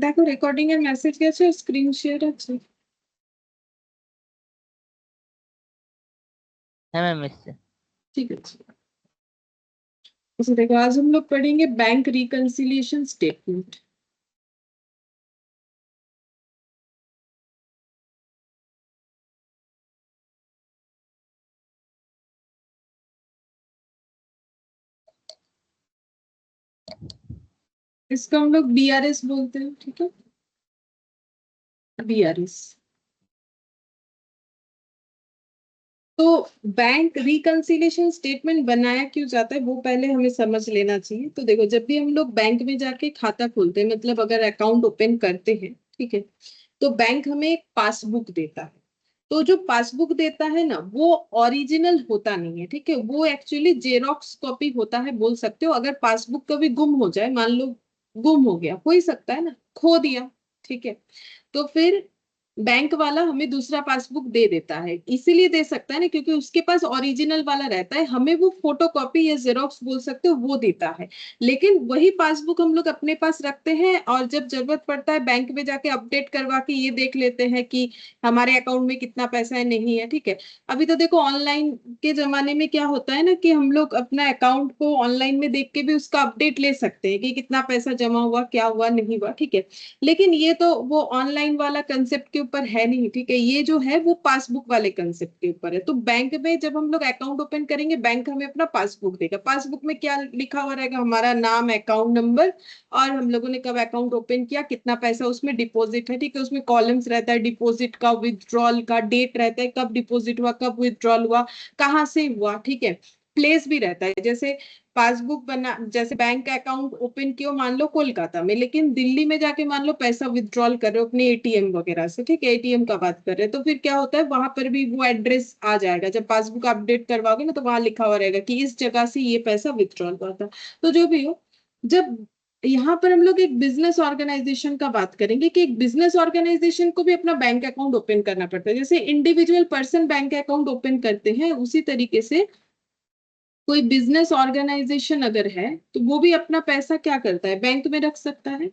দেখো রেকর্ডিং এর মেসেজ গেছে, স্ক্রিন শেয়ার আছে। है मैम इससे। ठीक है। अच्छा देखो, आज हम लोग पढ़ेंगे बैंक रिकंसिलिएशन स्टेटमेंट। इसका हम लोग बीआरएस बोलते हैं, ठीक है, बीआरएस। तो बैंक रिकंसिलिएशन स्टेटमेंट बनाया क्यों जाता है वो पहले हमें समझ लेना चाहिए। तो देखो, जब भी हम लोग बैंक में जाके खाता खोलते हैं, मतलब अगर अकाउंट ओपन करते हैं, ठीक है, तो बैंक हमें एक पासबुक देता है। तो जो पासबुक देता है ना, वो ओरिजिनल होता नहीं है, ठीक है, वो एक्चुअली जेरोक्स कॉपी होता है बोल सकते हो। अगर पासबुक कभी गुम हो जाए, मान लो गुम हो ही सकता है ना, खो दिया, ठीक है, तो फिर बैंक वाला हमें दूसरा पासबुक दे देता है। इसीलिए दे सकता है ना, क्योंकि उसके पास ओरिजिनल वाला रहता है, हमें वो फोटोकॉपी या जेरोक्स बोल सकते हो वो देता है। लेकिन वही पासबुक हम लोग अपने पास रखते हैं, और जब जरूरत पड़ता है बैंक में जाके अपडेट करवा के ये देख लेते हैं कि हमारे अकाउंट में कितना पैसा है नहीं है, ठीक है। अभी तो देखो, ऑनलाइन के जमाने में क्या होता है ना, कि हम लोग अपना अकाउंट को ऑनलाइन में देख के भी उसका अपडेट ले सकते हैं कि कितना पैसा जमा हुआ, क्या हुआ, नहीं हुआ, ठीक है। लेकिन ये तो वो ऑनलाइन वाला कंसेप्ट के ऊपर है नहीं, ठीक है, ये जो है वो पासबुक वाले कंसेप्ट के ऊपर है। तो बैंक में जब हम लोग अकाउंट ओपन करेंगे, बैंक हमें अपना पासबुक देगा। पासबुक में क्या लिखा हुआ रहेगा, हमारा नाम, अकाउंट नंबर, और हम लोगों ने कब अकाउंट ओपन किया, कितना पैसा उसमें डिपॉजिट है, ठीक है। उसमें कॉलम्स रहता है, डिपॉजिट का, विथड्रॉल का, डेट रहता है, कब डिपॉजिट हुआ, कब विथड्रॉल हुआ, कहाँ से हुआ, ठीक है। प्लेस भी रहता है, जैसे पासबुक बना, जैसे बैंक का अकाउंट ओपन किया मान लो कोलकाता में, लेकिन दिल्ली में जाके मान लो पैसा विथड्रॉल कर रहे हो अपने एटीएम वगैरह से, ठीक है, एटीएम का बात कर रहे हैं, तो फिर क्या होता है, वहां पर भी वो एड्रेस आ जाएगा। जब पासबुक अपडेट करवाओगे ना, तो वहां लिखा हुआ रहेगा कि इस जगह से ये पैसा विथड्रॉल हुआ था। तो जो भी हो, जब यहाँ पर हम लोग एक बिजनेस ऑर्गेनाइजेशन का बात करेंगे, कि एक बिजनेस ऑर्गेनाइजेशन को भी अपना बैंक अकाउंट ओपन करना पड़ता है। जैसे individual person bank account open करते हैं, उसी तरीके से कोई बिजनेस ऑर्गेनाइजेशन अगर है, तो वो भी अपना पैसा क्या करता है, बैंक में रख सकता है।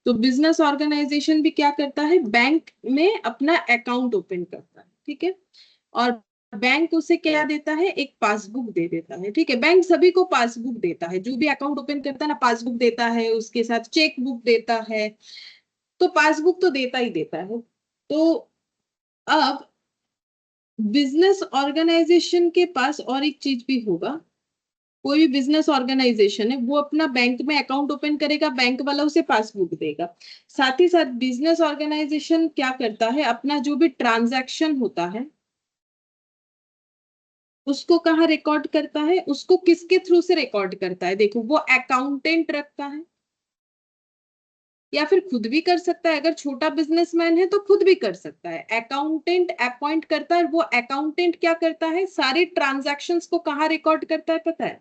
तो बिजनेस ऑर्गेनाइजेशन भी क्या करता है, बैंक में अपना अकाउंट ओपन करता है, ठीक है। और बैंक उसे क्या देता है, एक पासबुक दे देता है, ठीक है। बैंक सभी को पासबुक देता है, जो भी अकाउंट ओपन करता है ना, पासबुक देता है, उसके साथ चेक बुक देता है। तो पासबुक तो देता ही देता है। तो अब बिजनेस ऑर्गेनाइजेशन के पास और एक चीज भी होगा। कोई भी बिजनेस ऑर्गेनाइजेशन है, वो अपना बैंक में अकाउंट ओपन करेगा, बैंक वाला उसे पासबुक देगा। साथ ही साथ बिजनेस ऑर्गेनाइजेशन क्या करता है, अपना जो भी ट्रांजैक्शन होता है उसको कहाँ रिकॉर्ड करता है, उसको किसके थ्रू से रिकॉर्ड करता है, देखो वो अकाउंटेंट रखता है, या फिर खुद भी कर सकता है। अगर छोटा बिजनेसमैन है तो खुद भी कर सकता है, अकाउंटेंट अपॉइंट करता है। वो अकाउंटेंट क्या करता है, सारे ट्रांजैक्शंस को कहाँ रिकॉर्ड करता है पता है,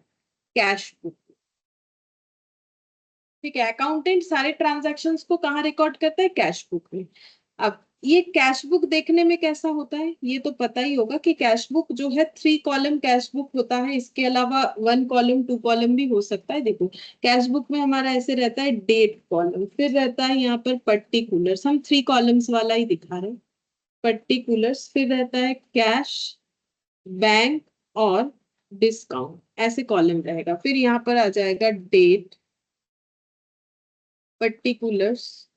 कैश बुक, ठीक है। अकाउंटेंट सारे ट्रांजैक्शंस को कहाँ रिकॉर्ड करता है, कैश बुक में। अब ये कैश बुक देखने में कैसा होता है, ये तो पता ही होगा कि कैश बुक जो है 3 कॉलम कैश बुक होता है। इसके अलावा 1 कॉलम 2 कॉलम भी हो सकता है। देखो, कैश बुक में हमारा ऐसे रहता है डेट कॉलम, फिर रहता है यहाँ पर पर्टिकुलर्स, हम 3 कॉलम्स वाला ही दिखा रहे हैं, पर्टिकुलर्स, फिर रहता है कैश, बैंक और डिस्काउंट, ऐसे कॉलम रहेगा। फिर यहाँ पर आ जाएगा डेट, पर्टिकुलर्स,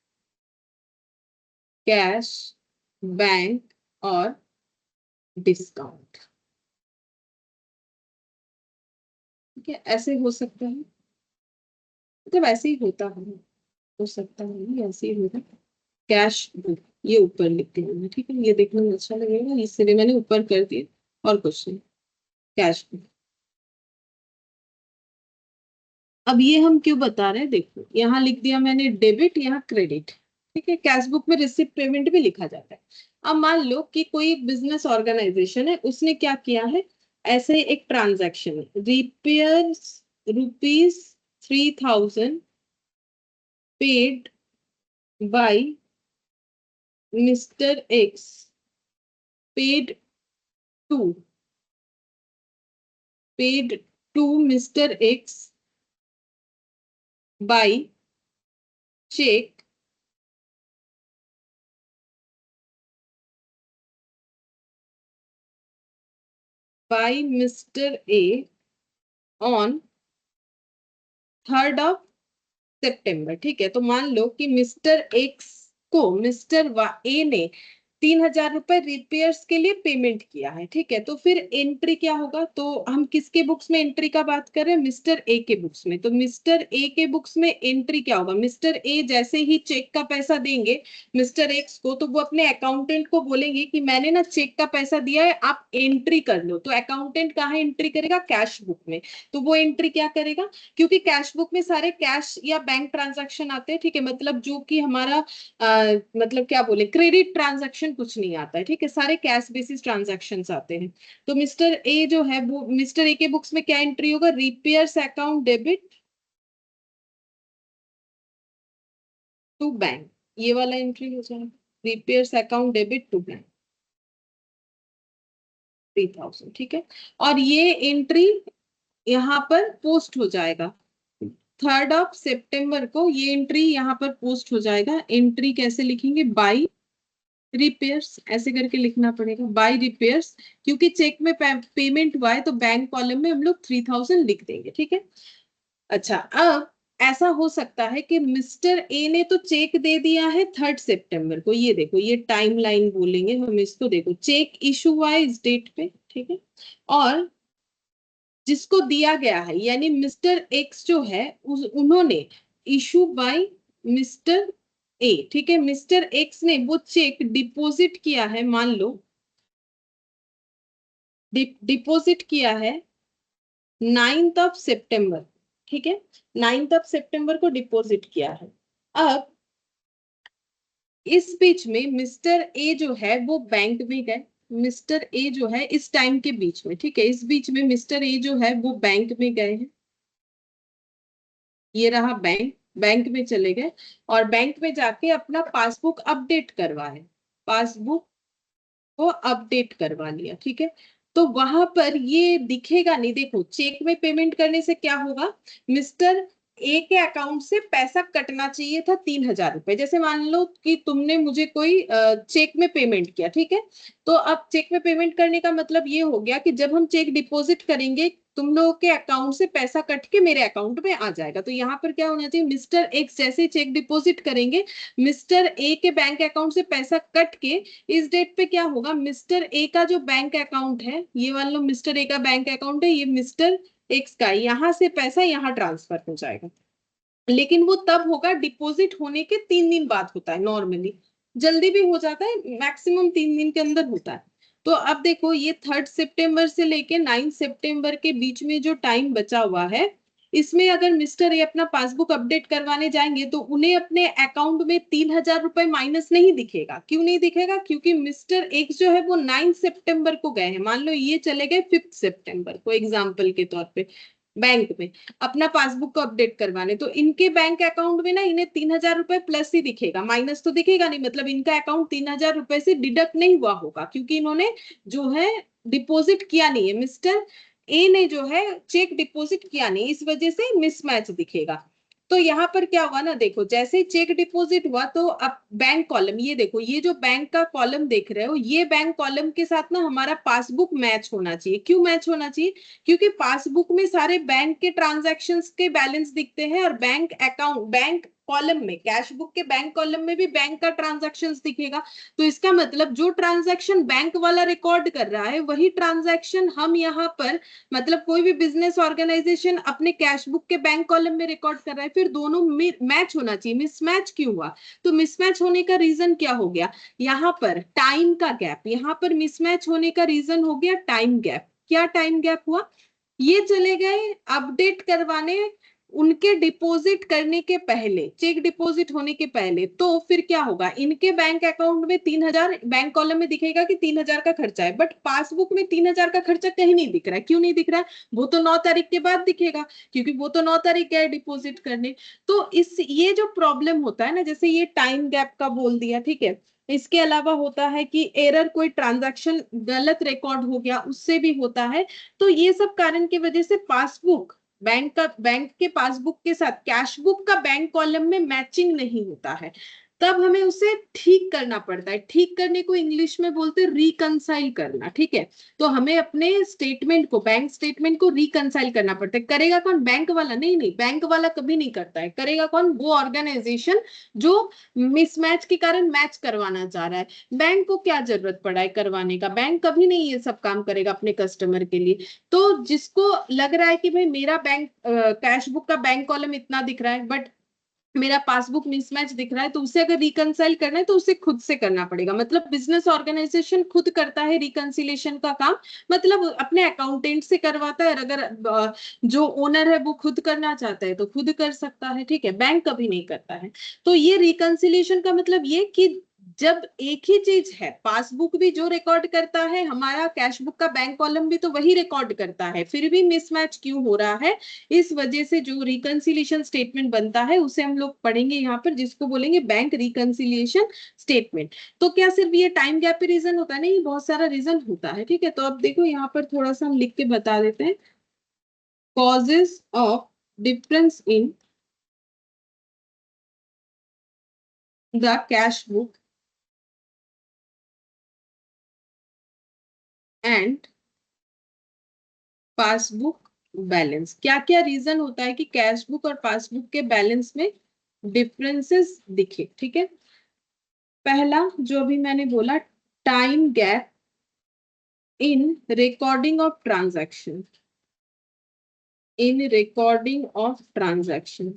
कैश, बैंक और डिस्काउंट, ठीक है। ऐसे हो सकता है, मतलब ऐसे ही होता है, हो सकता है ये ऐसे ही होगा। कैश बुक, ये ऊपर लिख दिया मैंने, ठीक है, ये देखने में अच्छा लगेगा इसलिए मैंने ऊपर कर दिया, और कुछ नहीं, कैश बुक। अब ये हम क्यों बता रहे हैं, देखो यहाँ लिख दिया मैंने डेबिट, यहाँ क्रेडिट, ठीक है। कैश बुक में रिसिप्ट पेमेंट भी लिखा जाता है। अब मान लो कि कोई बिजनेस ऑर्गेनाइजेशन है, उसने क्या किया है, ऐसे एक transaction, repairs ₹3000 paid by mister X, paid to paid to mister X by cheque by mister A on 3rd of सितंबर। ठीक है, तो मान लो कि मिस्टर एक्स को मिस्टर ए ने 3,000 रुपए रिपेयर्स के लिए पेमेंट किया है। ठीक है, तो फिर एंट्री क्या होगा? तो हम किसके बुक्स में एंट्री का बात कर रहे हैं? मिस्टर ए के बुक्स में। तो मिस्टर ए के बुक्स में एंट्री क्या होगा? मिस्टर ए जैसे ही चेक का पैसा देंगे मिस्टर एक्स को, तो वो अपने अकाउंटेंट को बोलेंगे कि मैंने ना चेक का पैसा दिया है, आप एंट्री कर लो। तो अकाउंटेंट कहाँ एंट्री करेगा? कैश बुक में। तो वो एंट्री क्या करेगा? क्योंकि कैश बुक में सारे कैश या बैंक ट्रांजैक्शन आते हैं। ठीक है, मतलब जो कि हमारा मतलब क्या बोले, क्रेडिट ट्रांजैक्शन कुछ नहीं आता है। ठीक है, सारे कैश बेसिस ट्रांजैक्शंस आते हैं। तो मिस्टर ए जो है वो मिस्टर ए के बुक्स में क्या एंट्री होगा? Repairs account debit to bank, ये वाला एंट्री हो जाएगा। Repairs account debit to bank 3,000। ठीक है, और ये एंट्री यहाँ पर पोस्ट हो जाएगा 3rd ऑफ सितंबर को। ये एंट्री यहाँ पर पोस्ट हो जाएगा। एंट्री कैसे लिखेंगे? बाई रिपेयर्स, ऐसे करके लिखना पड़ेगा, बाय रिपेयर्स। क्योंकि चेक में पेमेंट हुआ है तो बैंक कॉलम में हम लोग 3,000 लिख देंगे। ठीक है, अच्छा अब ऐसा हो सकता है कि मिस्टर ए ने तो चेक दे दिया है 3rd सितंबर को। ये देखो, ये टाइम लाइन बोलेंगे हम इसको। देखो, चेक इशू हुआ है इस डेट पे। ठीक है, और जिसको दिया गया है यानी मिस्टर एक्स जो है उन्होंने इशू बाय मिस्टर ए। ठीक है, मिस्टर एक्स ने वो चेक डिपॉजिट किया है, मान लो डिपॉजिट किया है 9th ऑफ सितंबर। ठीक है, 9th ऑफ सितंबर को डिपॉजिट किया है। अब इस बीच में मिस्टर ए जो है वो बैंक में गए। मिस्टर ए जो है इस टाइम के बीच में, ठीक है, इस बीच में मिस्टर ए जो है वो बैंक में गए हैं। ये रहा बैंक, बैंक में चले गए और बैंक में जाके अपना पासबुक अपडेट करवाए। पासबुक को अपडेट करवा लिया। ठीक है, तो वहां पर ये दिखेगा नहीं। देखो, चेक में पेमेंट करने से क्या होगा? मिस्टर ए के अकाउंट से पैसा कटना चाहिए था 3,000 रुपए। जैसे मान लो कि तुमने मुझे कोई चेक में पेमेंट किया। ठीक है, तो अब चेक में पेमेंट करने का मतलब ये हो गया कि जब हम चेक डिपॉजिट करेंगे तुम लोगों के अकाउंट से पैसा कट के मेरे अकाउंट में आ जाएगा। तो यहाँ पर क्या होना चाहिए? मिस्टर एक्स जैसे चेक डिपॉजिट करेंगे मिस्टर ए के बैंक अकाउंट से पैसा कट के इस डेट पे क्या होगा? मिस्टर ए का जो बैंक अकाउंट है, ये मान लो मिस्टर ए का बैंक अकाउंट है, ये मिस्टर एक्स का, यहाँ से पैसा यहाँ ट्रांसफर हो जाएगा। लेकिन वो तब होगा डिपॉजिट होने के 3 दिन बाद होता है। नॉर्मली जल्दी भी हो जाता है, मैक्सिमम 3 दिन के अंदर होता है। तो अब देखो, ये 3rd सितंबर से लेके 9th सितंबर के बीच में जो टाइम बचा हुआ है, इसमें अगर मिस्टर ए अपना पासबुक अपडेट करवाने जाएंगे तो उन्हें अपने अकाउंट में 3,000 रुपए माइनस नहीं दिखेगा। क्यों नहीं दिखेगा? क्योंकि मिस्टर एक्स जो है वो 9th सितंबर को गए हैं, मान लो ये चले गए 5th सितंबर को एग्जाम्पल के तौर पे बैंक में अपना पासबुक को अपडेट करवाने। तो इनके बैंक अकाउंट में ना इन्हें 3,000 रुपए प्लस ही दिखेगा, माइनस तो दिखेगा नहीं। मतलब इनका अकाउंट 3,000 रुपए से डिडक्ट नहीं हुआ होगा क्योंकि इन्होंने जो है डिपॉजिट किया नहीं है। मिस्टर ए ने जो है चेक डिपॉजिट किया नहीं, इस वजह से मिसमैच दिखेगा। तो यहाँ पर क्या हुआ ना, देखो जैसे ही चेक डिपॉजिट हुआ तो अब बैंक कॉलम, ये देखो, ये जो बैंक का कॉलम देख रहे हो, ये बैंक कॉलम के साथ ना हमारा पासबुक मैच होना चाहिए। क्यों मैच होना चाहिए? क्योंकि पासबुक में सारे बैंक के ट्रांजैक्शंस के बैलेंस दिखते हैं और बैंक अकाउंट बैंक कॉलम में, कैश बुक के बैंक कॉलम में भी बैंक का ट्रांजैक्शंस दिखेगा। तो इसका मतलब जो ट्रांजैक्शन बैंक वाला रिकॉर्ड कर रहा है वही ट्रांजैक्शन हम यहाँ पर, मतलब कोई भी बिजनेस ऑर्गेनाइजेशन अपने कैश बुक के बैंक कॉलम में रिकॉर्ड कर रहा है, फिर दोनों मैच होना चाहिए। मिसमैच क्यों हुआ? तो मिसमैच होने का रीजन क्या हो गया? यहाँ पर टाइम का गैप, यहाँ पर मिसमैच होने का रीजन हो गया टाइम गैप। क्या टाइम गैप हुआ? ये चले गए अपडेट करवाने उनके डिपॉजिट करने के पहले, चेक डिपॉजिट होने के पहले। तो फिर क्या होगा? इनके बैंक अकाउंट में 3,000 बैंक कॉलम में दिखेगा कि 3,000 का खर्चा है, बट पासबुक में 3,000 का खर्चा कहीं नहीं दिख रहा है। क्यों नहीं दिख रहा है? वो तो 9 तारीख के बाद दिखेगा क्योंकि वो तो 9 तारीख गए डिपॉजिट करने। तो इस ये जो प्रॉब्लम होता है ना, जैसे ये टाइम गैप का बोल दिया। ठीक है, इसके अलावा होता है कि एरर, कोई ट्रांजैक्शन गलत रिकॉर्ड हो गया, उससे भी होता है। तो ये सब कारण की वजह से पासबुक बैंक के पासबुक के साथ कैश बुक का बैंक कॉलम में मैचिंग नहीं होता है। तब हमें उसे ठीक करना पड़ता है। ठीक करने को इंग्लिश में बोलते हैं रिकंसाइल करना, ठीक है। तो हमें अपने स्टेटमेंट को, बैंक स्टेटमेंट को रिकंसाइल करना पड़ता है। करेगा कौन? बैंक वाला? नहीं नहीं, बैंक वाला कभी नहीं करता है। करेगा कौन? वो ऑर्गेनाइजेशन जो मिसमैच के कारण मैच करवाना चाह रहा है। बैंक को क्या जरूरत पड़ा है करवाने का? बैंक कभी नहीं ये सब काम करेगा अपने कस्टमर के लिए। तो जिसको लग रहा है कि भाई मेरा बैंक कैश बुक का बैंक कॉलम इतना दिख रहा है, बट मेरा पासबुक मिसमैच दिख रहा है, तो उसे अगर रिकंसाइल करना है तो उसे खुद से करना पड़ेगा। मतलब बिजनेस ऑर्गेनाइजेशन खुद करता है रिकंसिलेशन का काम। मतलब अपने अकाउंटेंट से करवाता है, और अगर जो ओनर है वो खुद करना चाहता है तो खुद कर सकता है, ठीक है। बैंक कभी नहीं करता है। तो ये रिकंसिलेशन का मतलब ये कि जब एक ही चीज है, पासबुक भी जो रिकॉर्ड करता है, हमारा कैश बुक का बैंक कॉलम भी तो वही रिकॉर्ड करता है, फिर भी मिसमैच क्यों हो रहा है? इस वजह से जो रिकंसिलिएशन स्टेटमेंट बनता है उसे हम लोग पढ़ेंगे यहाँ पर, जिसको बोलेंगे बैंक रिकंसिलिएशन स्टेटमेंट। तो क्या सिर्फ ये टाइम गैप पे रीजन होता है? नहीं, बहुत सारा रीजन होता है, ठीक है। तो अब देखो यहाँ पर थोड़ा सा हम लिख के बता देते हैं। Causes of difference in the cash book and passbook balance. क्या क्या रीजन होता है कि कैश बुक और पासबुक के बैलेंस में डिफरेंसेस दिखे, ठीक है। पहला जो अभी मैंने बोला, time gap in recording of transaction, in recording of transaction.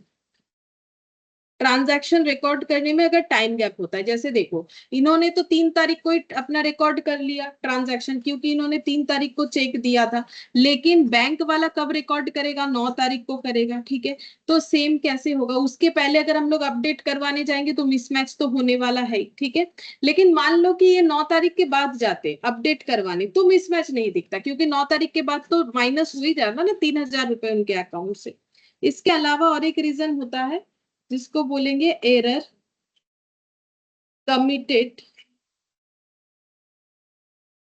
Transaction record करने में अगर टाइम गैप होता है, जैसे देखो इन्होंने तो 3 तारीख को ही अपना रिकॉर्ड कर लिया ट्रांजैक्शन, क्योंकि इन्होंने 3 तारीख को चेक दिया था। लेकिन बैंक वाला कब रिकॉर्ड करेगा? 9 तारीख को करेगा, ठीक है। तो सेम कैसे होगा? उसके पहले अगर हम लोग अपडेट करवाने जाएंगे तो मिसमैच तो होने वाला है, ठीक है। लेकिन मान लो कि ये 9 तारीख के बाद जाते अपडेट करवाने, तो मिसमैच नहीं दिखता, क्योंकि 9 तारीख के बाद तो माइनस हो ही जाएगा ना 3,000 रुपए उनके अकाउंट से। इसके अलावा और एक रीजन होता है जिसको बोलेंगे error committed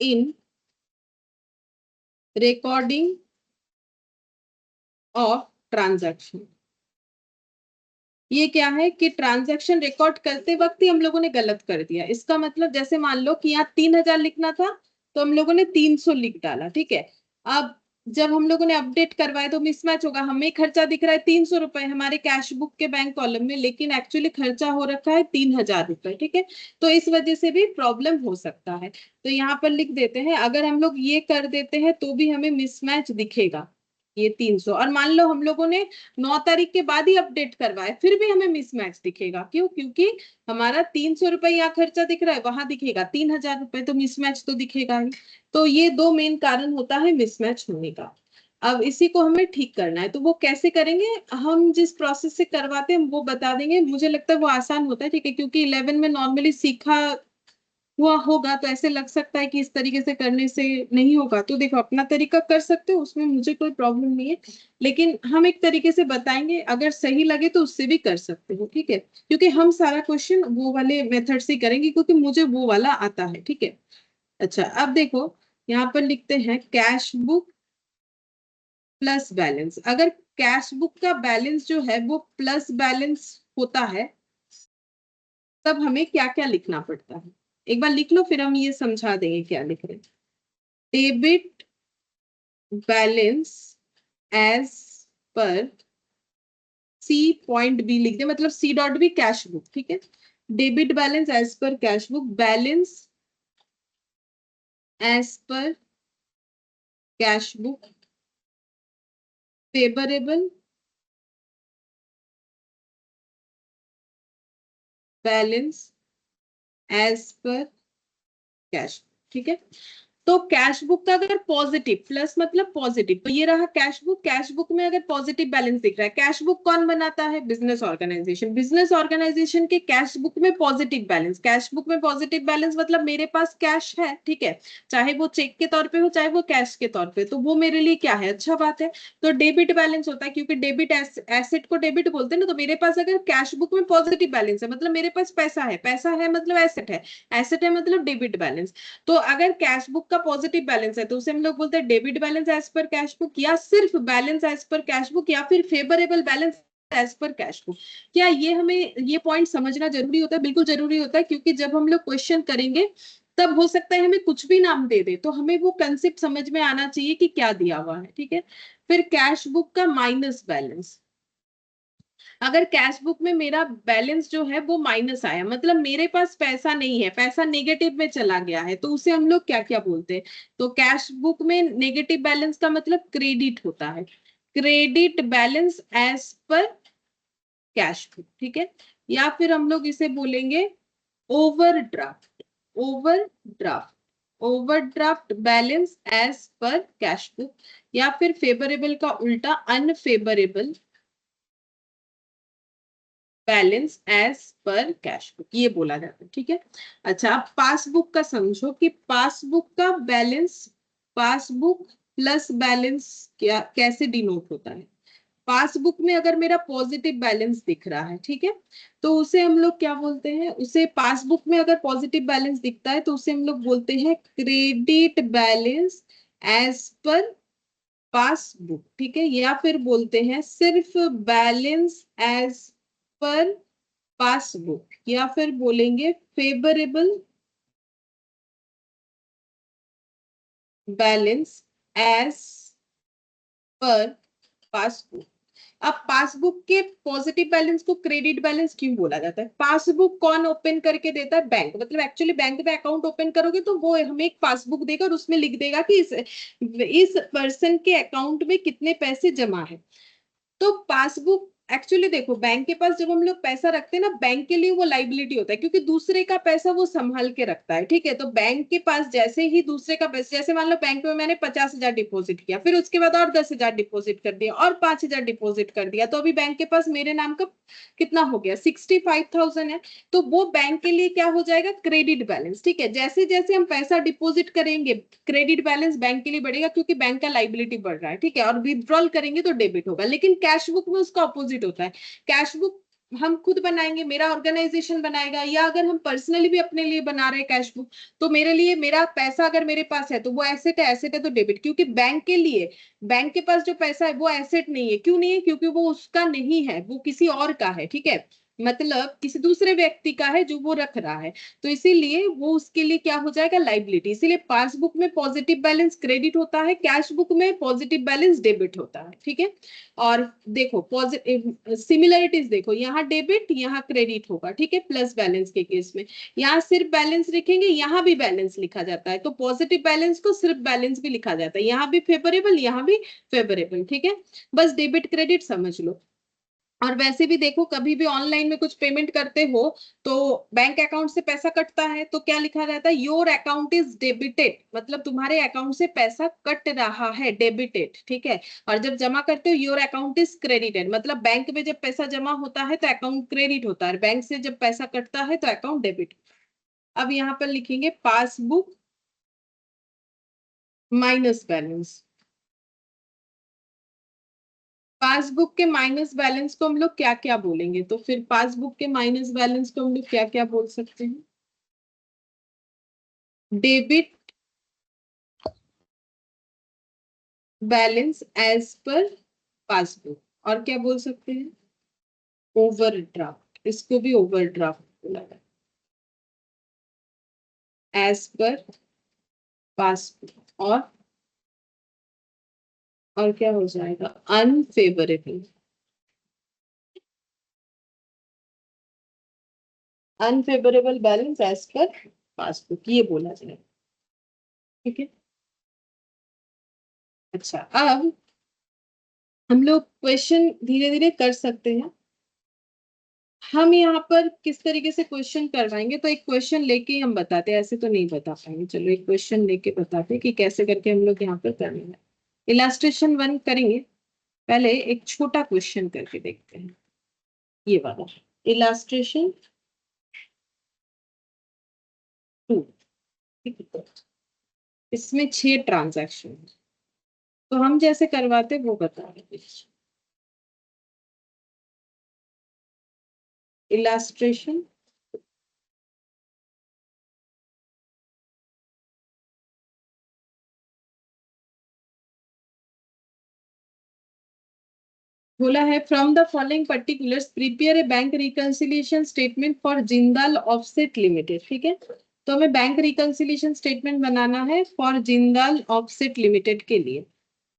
in recording of transaction. ये क्या है कि ट्रांजैक्शन रिकॉर्ड करते वक्त ही हम लोगों ने गलत कर दिया। इसका मतलब जैसे मान लो कि यहाँ 3,000 लिखना था, तो हम लोगों ने 300 लिख डाला, ठीक है। अब जब हम लोगों ने अपडेट करवाया तो मिसमैच होगा। हमें खर्चा दिख रहा है 300 रुपए हमारे कैश बुक के बैंक कॉलम में, लेकिन एक्चुअली खर्चा हो रखा है 3,000 रुपए, ठीक है। तो इस वजह से भी प्रॉब्लम हो सकता है। तो यहाँ पर लिख देते हैं, अगर हम लोग ये कर देते हैं तो भी हमें मिसमैच दिखेगा, ये 300। और मान लो हम लोगों ने 9 तारीख के बाद ही अपडेट करवाए, फिर भी हमें मिसमैच दिखेगा। क्यों? क्योंकि हमारा 300 रुपए यहाँ खर्चा दिख रहा है, वहां दिखेगा 3,000 रुपए, तो मिसमैच तो दिखेगा ही। तो ये दो मेन कारण होता है मिसमैच होने का। अब इसी को हमें ठीक करना है, तो वो कैसे करेंगे? हम जिस प्रोसेस से करवाते हैं वो बता देंगे। मुझे लगता है वो आसान होता है, ठीक है, क्योंकि 11 में नॉर्मली सीखा हुआ होगा, तो ऐसे लग सकता है कि इस तरीके से करने से नहीं होगा। तो देखो अपना तरीका कर सकते हो, उसमें मुझे कोई प्रॉब्लम नहीं है। लेकिन हम एक तरीके से बताएंगे, अगर सही लगे तो उससे भी कर सकते हो, ठीक है। क्योंकि हम सारा क्वेश्चन वो वाले मेथड से करेंगे, क्योंकि मुझे वो वाला आता है, ठीक है। अच्छा, अब देखो यहाँ पर लिखते हैं कैश बुक प्लस बैलेंस। अगर कैश बुक का बैलेंस जो है वो प्लस बैलेंस होता है, तब हमें क्या क्या लिखना पड़ता है? एक बार लिख लो, फिर हम ये समझा देंगे क्या लिख रहे हैं। डेबिट बैलेंस एज पर सी पॉइंट बी लिख दे, मतलब C dot B cash book, ठीक है। डेबिट बैलेंस एज पर कैश बुक, बैलेंस एज पर cash book, favourable balance as पर कैश, ठीक है। तो कैश बुक का अगर पॉजिटिव, प्लस मतलब पॉजिटिव, तो ये रहा कैश बुक। कैश बुक में अगर पॉजिटिव बैलेंस दिख रहा है, कैश बुक कौन बनाता है? Business organisation. बिजनेस ऑर्गेनाइजेशन के कैश बुक में पॉजिटिव बैलेंस, कैश बुक में पॉजिटिव बैलेंस मतलब मेरे पास कैश है, ठीक है। चाहे वो चेक के तौर पे हो चाहे वो कैश के तौर पे, तो वो मेरे लिए क्या है? अच्छा बात है। तो डेबिट बैलेंस होता है, क्योंकि डेबिट एसेट को डेबिट बोलते हैं ना। तो मेरे पास अगर कैश बुक में पॉजिटिव बैलेंस है मतलब मेरे पास पैसा है, पैसा है मतलब एसेट है, एसेट है मतलब डेबिट बैलेंस। तो अगर कैश बुक का पॉजिटिव बैलेंस है तो उसे हम लोग बोलते हैं डेबिट बैलेंस एज पर कैश बुक, या सिर्फ बैलेंस एज पर कैश बुक, या फिर फेवरेबल बैलेंस एज पर कैश बुक। क्या ये हमें ये पॉइंट समझना जरूरी होता है? बिल्कुल जरूरी होता है, क्योंकि जब हम लोग क्वेश्चन करेंगे तब हो सकता है हमें कुछ भी नाम दे दे, तो हमें वो कंसेप्ट समझ में आना चाहिए कि क्या दिया हुआ है, ठीक है। फिर कैश बुक का माइनस बैलेंस। अगर कैश बुक में मेरा बैलेंस जो है वो माइनस आया, मतलब मेरे पास पैसा नहीं है, पैसा नेगेटिव में चला गया है, तो उसे हम लोग क्या क्या बोलते हैं? तो कैश बुक में नेगेटिव बैलेंस का मतलब क्रेडिट होता है, क्रेडिट बैलेंस एज पर कैश बुक, ठीक है। या फिर हम लोग इसे बोलेंगे overdraft, overdraft, overdraft balance as पर कैश बुक। या फिर फेवरेबल का उल्टा अनफेवरेबल बैलेंस एज पर कैश बुक, ये बोला जाता है, ठीक है। अच्छा, अब पासबुक का समझो कि पासबुक का बैलेंस, पासबुक प्लस बैलेंस क्या कैसे डिनोट होता है? पासबुक में अगर मेरा पॉजिटिव बैलेंस दिख रहा है, ठीक है, तो उसे हम लोग क्या बोलते हैं? उसे पासबुक में अगर पॉजिटिव बैलेंस दिखता है तो उसे हम लोग बोलते हैं credit balance as per passbook, ठीक है। या फिर बोलते हैं सिर्फ बैलेंस एज पर पासबुक, या फिर बोलेंगे favourable balance as per passbook. अब पासबुक के पॉजिटिव बैलेंस को क्रेडिट बैलेंस क्यों बोला जाता है? पासबुक कौन ओपन करके देता है? बैंक। मतलब एक्चुअली बैंक में अकाउंट ओपन करोगे तो वो हमें एक पासबुक देगा और उसमें लिख देगा कि इस पर्सन के अकाउंट में कितने पैसे जमा है। तो पासबुक एक्चुअली देखो, बैंक के पास जब हम लोग पैसा रखते हैं ना, बैंक के लिए वो लाइबिलिटी होता है, क्योंकि दूसरे का पैसा वो संभाल के रखता है, ठीक है। तो बैंक के पास जैसे ही दूसरे का पैसा, जैसे मान लो बैंक में मैंने 50,000 डिपॉजिट किया, फिर उसके बाद और 10,000 डिपॉजिट कर दिया और 5,000 डिपॉजिट कर दिया, तो अभी बैंक के पास मेरे नाम का कितना हो गया? 65,000 है। तो वो बैंक के लिए क्या हो जाएगा? क्रेडिट बैलेंस, ठीक है। जैसे जैसे हम पैसा डिपॉजिट करेंगे, क्रेडिट बैलेंस बैंक के लिए बढ़ेगा, क्योंकि बैंक का लाइबिलिटी बढ़ रहा है, ठीक है। और विड्रॉल करेंगे तो डेबिट होगा। लेकिन कैश बुक में उसका ऑपोजिट होता है। कैश बुक हम खुद बनाएंगे, मेरा ऑर्गेनाइजेशन बनाएगा, या अगर हम पर्सनली भी अपने लिए बना रहे हैं कैश बुक, तो मेरे लिए मेरा पैसा अगर मेरे पास है तो वो एसेट है, एसेट है तो डेबिट। क्योंकि बैंक के लिए, बैंक के पास जो पैसा है वो एसेट नहीं है। क्यों नहीं है? क्योंकि वो उसका नहीं है, वो किसी और का है, ठीक है। मतलब किसी दूसरे व्यक्ति का है जो वो रख रहा है। तो इसीलिए वो उसके लिए क्या हो जाएगा? लाइबिलिटी। इसीलिए पासबुक में पॉजिटिव बैलेंस क्रेडिट होता है, कैश बुक में पॉजिटिव बैलेंस डेबिट होता है, ठीक है। और देखो पॉजिटिव सिमिलरिटीज देखो, यहाँ डेबिट यहाँ क्रेडिट होगा, ठीक है, प्लस बैलेंस के केस में। यहाँ सिर्फ बैलेंस लिखेंगे, यहाँ भी बैलेंस लिखा जाता है, तो पॉजिटिव बैलेंस को सिर्फ बैलेंस भी लिखा जाता है, यहाँ भी फेवरेबल यहाँ भी फेवरेबल, ठीक है। बस डेबिट क्रेडिट समझ लो। और वैसे भी देखो, कभी भी ऑनलाइन में कुछ पेमेंट करते हो तो बैंक अकाउंट से पैसा कटता है तो क्या लिखा रहता है? योर अकाउंट इज डेबिटेड, मतलब तुम्हारे अकाउंट से पैसा कट रहा है, डेबिटेड, ठीक है। और जब जमा करते हो, योर अकाउंट इज क्रेडिटेड, मतलब बैंक में जब पैसा जमा होता है तो अकाउंट क्रेडिट होता है, बैंक से जब पैसा कटता है तो अकाउंट डेबिट। अब यहाँ पर लिखेंगे पासबुक माइनस बैलेंस। पासबुक के माइनस बैलेंस को हम लोग क्या क्या बोलेंगे? तो फिर पासबुक के माइनस बैलेंस को हम लोग क्या क्या बोल सकते हैं? Debit balance as per passbook. और क्या बोल सकते हैं? ओवरड्राफ्ट, इसको भी ओवरड्राफ्ट बोला जाता है, एज पर पासबुक। और क्या हो जाएगा? Unfavourable, unfavourable balance as per passbook, ये बोला जाएगा, ठीक है। अच्छा, अब हम लोग क्वेश्चन धीरे धीरे कर सकते हैं। हम यहाँ पर किस तरीके से क्वेश्चन करवाएंगे, तो एक क्वेश्चन लेके ही हम बताते हैं, ऐसे तो नहीं बता पाएंगे। चलो एक क्वेश्चन लेके बताते हैं कि कैसे करके हम लोग यहाँ पर करेंगे। इलास्ट्रेशन 1 करेंगे। पहले एक छोटा क्वेश्चन करके देखते हैं, ये वाला इलास्ट्रेशन 2, ठीक है। इसमें 6 ट्रांजैक्शन, तो हम जैसे करवाते वो बता रहे। इलास्ट्रेशन बोला है from the following particulars prepare a bank reconciliation statement for Jindal offset limited. ठीक है, तो हमें बैंक रिकंसिलिएशन स्टेटमेंट बनाना है फॉर जिंदाल ऑफसेट लिमिटेड के लिए।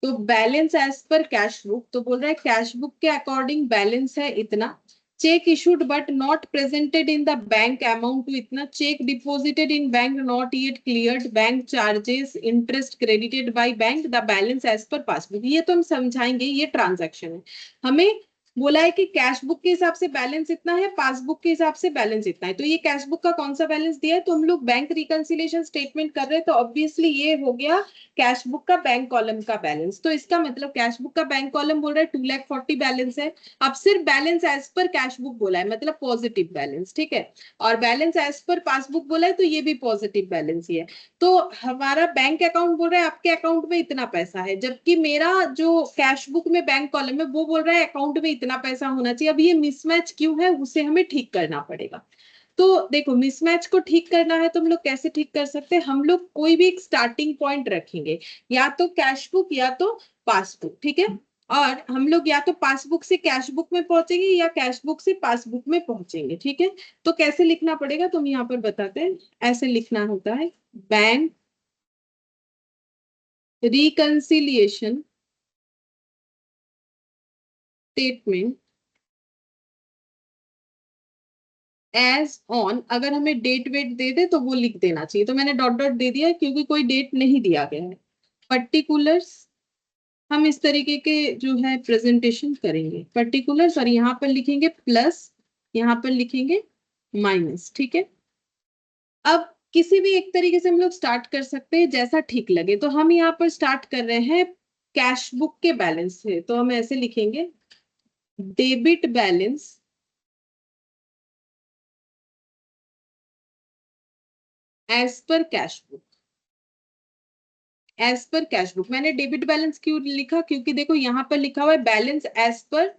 तो बैलेंस एज पर कैश बुक, तो बोल रहा है कैश बुक के अकॉर्डिंग बैलेंस है इतना, cheque issued but not presented in the bank amount to इतना, cheque deposited in bank not yet cleared, bank charges interest credited by bank, the balance as per passbook. ये तो हम समझाएंगे, ये transaction है। हमें बोला है कि कैश बुक के हिसाब से बैलेंस इतना है, पासबुक के हिसाब से बैलेंस इतना है। तो ये कैश बुक का कौन सा बैलेंस दिया है, तो हम लोग बैंक रिकंसिलिएशन स्टेटमेंट कर रहे हैं, तो ऑब्वियसली ये हो गया कैश बुक का बैंक कॉलम का बैलेंस। तो इसका मतलब कैश बुक का बैंक कॉलम बोल रहा है 2,40,000 बैलेंस है। अब सिर्फ बैलेंस एज पर कैश बुक बोला है, मतलब पॉजिटिव बैलेंस। ठीक है, और बैलेंस एज पर पासबुक बोला है, तो ये भी पॉजिटिव बैलेंस ही है। तो हमारा बैंक अकाउंट बोल रहा है आपके अकाउंट में इतना पैसा है, जबकि मेरा जो कैश बुक में बैंक कॉलम है वो बोल रहा है अकाउंट में इतना पैसा होना चाहिए। अब ये मिसमैच क्यों है, उसे हमें ठीक करना पड़ेगा। तो देखो, मिसमैच को ठीक करना है तो हम लोग कैसे ठीक कर सकते हैं, हम लोग कोई भी एक स्टार्टिंग पॉइंट रखेंगे, या तो कैश बुक या तो पासबुक। ठीक है, और हम लोग या तो पासबुक से कैश बुक में पहुंचेंगे या कैश बुक से पासबुक में पहुंचेंगे। ठीक है, तो कैसे लिखना पड़ेगा तुम यहाँ पर बताते हैं। ऐसे लिखना होता है, bank reconciliation statement as on, अगर हमें डेट वेट दे दे तो वो लिख देना चाहिए, तो मैंने डॉट डॉट दे दिया क्योंकि कोई डेट नहीं दिया गया है। पर्टिकुलर्स, हम इस तरीके के जो है प्रेजेंटेशन करेंगे, पर्टिकुलर्स, और यहाँ पर लिखेंगे प्लस, यहाँ पर लिखेंगे माइनस। ठीक है, अब किसी भी एक तरीके से हम लोग स्टार्ट कर सकते हैं, जैसा ठीक लगे। तो हम यहाँ पर स्टार्ट कर रहे हैं कैश बुक के बैलेंस से, तो हम ऐसे लिखेंगे डेबिट बैलेंस एज पर कैश बुक। एज पर कैश बुक, मैंने डेबिट बैलेंस क्यों लिखा, क्योंकि देखो यहाँ पर लिखा हुआ है balance as per,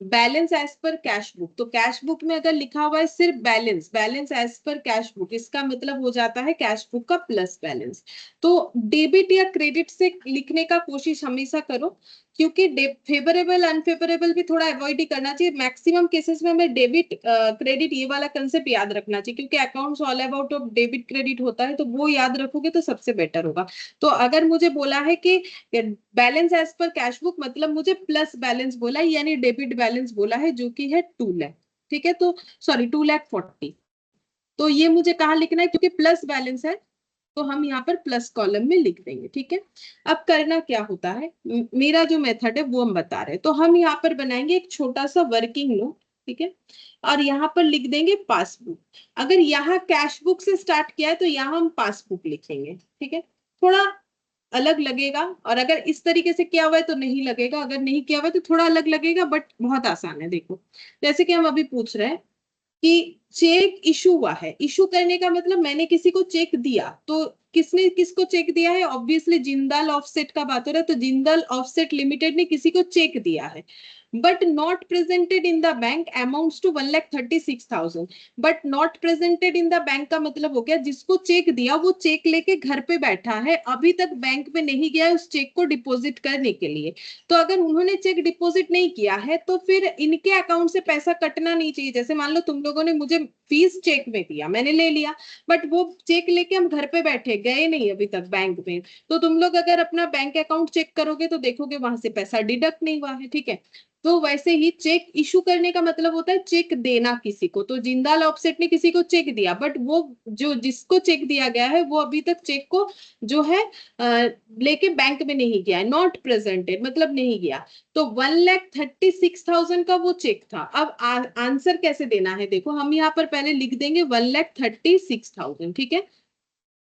balance as पर कैश बुक। तो कैश बुक में अगर लिखा हुआ है सिर्फ बैलेंस, बैलेंस एज पर कैश बुक, इसका मतलब हो जाता है कैश बुक का प्लस बैलेंस। तो डेबिट या क्रेडिट से लिखने का कोशिश हमेशा करो, क्योंकि फेवरेबल अनफेवरेबल भी थोड़ा अवॉइड ही करना चाहिए। मैक्सिमम केसेस में हमें डेबिट क्रेडिट ये वाला कंसेप्ट याद रखना चाहिए, क्योंकि accounts all about of debit credit होता है, तो वो याद रखोगे तो सबसे बेटर होगा। तो अगर मुझे बोला है कि बैलेंस एज पर कैश बुक, मतलब मुझे प्लस बैलेंस बोला है, यानी डेबिट बैलेंस बोला है, जो कि है 2,00,000। ठीक है, तो सॉरी 2,40,000। तो ये मुझे कहाँ लिखना है, क्योंकि प्लस बैलेंस है, तो हम यहाँ पर प्लस कॉलम में लिख देंगे। ठीक है, अब करना क्या होता है, मेरा जो मेथड है वो हम बता रहे हैं। तो हम यहाँ पर बनाएंगे एक छोटा सा वर्किंग नोट। ठीक है, और यहाँ पर लिख देंगे पासबुक। अगर यहाँ कैश बुक से स्टार्ट किया है तो यहाँ हम पासबुक लिखेंगे। ठीक है, थोड़ा अलग लगेगा, और अगर इस तरीके से किया हुआ है तो नहीं लगेगा, अगर नहीं किया हुआ है तो थोड़ा अलग लगेगा, बट बहुत आसान है। देखो, जैसे कि हम अभी पूछ रहे हैं कि चेक इशू हुआ है, इशू करने का मतलब मैंने किसी को चेक दिया, तो किसने किसको चेक दिया है, ऑब्वियसली जिंदाल ऑफसेट का बात हो रहा है, तो जिंदाल ऑफसेट लिमिटेड ने किसी को चेक दिया है, but not presented in the bank amounts to 1,36,000। But not presented in the bank का मतलब हो गया जिसको चेक दिया वो चेक लेके घर पे बैठा है, अभी तक बैंक में नहीं गया है उस चेक को डिपॉजिट करने के लिए। तो अगर उन्होंने चेक डिपॉजिट नहीं किया है तो फिर इनके अकाउंट से पैसा कटना नहीं चाहिए। जैसे मान लो तुम लोगों ने मुझे फीस चेक में दिया, मैंने ले लिया, बट वो चेक लेके हम घर पे बैठे, गए नहीं अभी तक बैंक में, तो तुम लोग अगर अपना बैंक अकाउंट चेक करोगे तो देखोगे वहां से पैसा डिडक्ट नहीं हुआ है। ठीक है, तो वैसे ही चेक इशू करने का मतलब होता है चेक देना किसी को। तो जिंदाल ऑफसेट ने किसी को चेक दिया, बट वो जो जिसको चेक दिया गया है वो अभी तक चेक को जो है लेके बैंक में नहीं गया है, नॉट प्रेजेंटेड मतलब नहीं गया। तो 1,36,000 का वो चेक था। अब आंसर कैसे देना है, देखो हम यहाँ पर पहले लिख देंगे 1,36,000। ठीक है,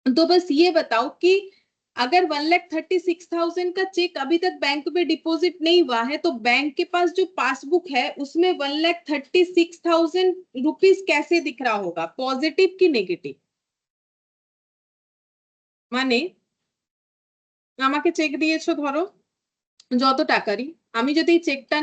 तो बस ये बताओ कि अगर 1,36,000 का चेक अभी तक बैंक में डिपॉजिट नहीं हुआ है, तो बैंक के पास जो पासबुक है उसमें 1,36,000 रुपीज कैसे दिख रहा होगा, पॉजिटिव की नेगेटिव। মানে আমাকে চেক দিয়েছো ধরো যত টাকারই, আমি যদি এই চেকটা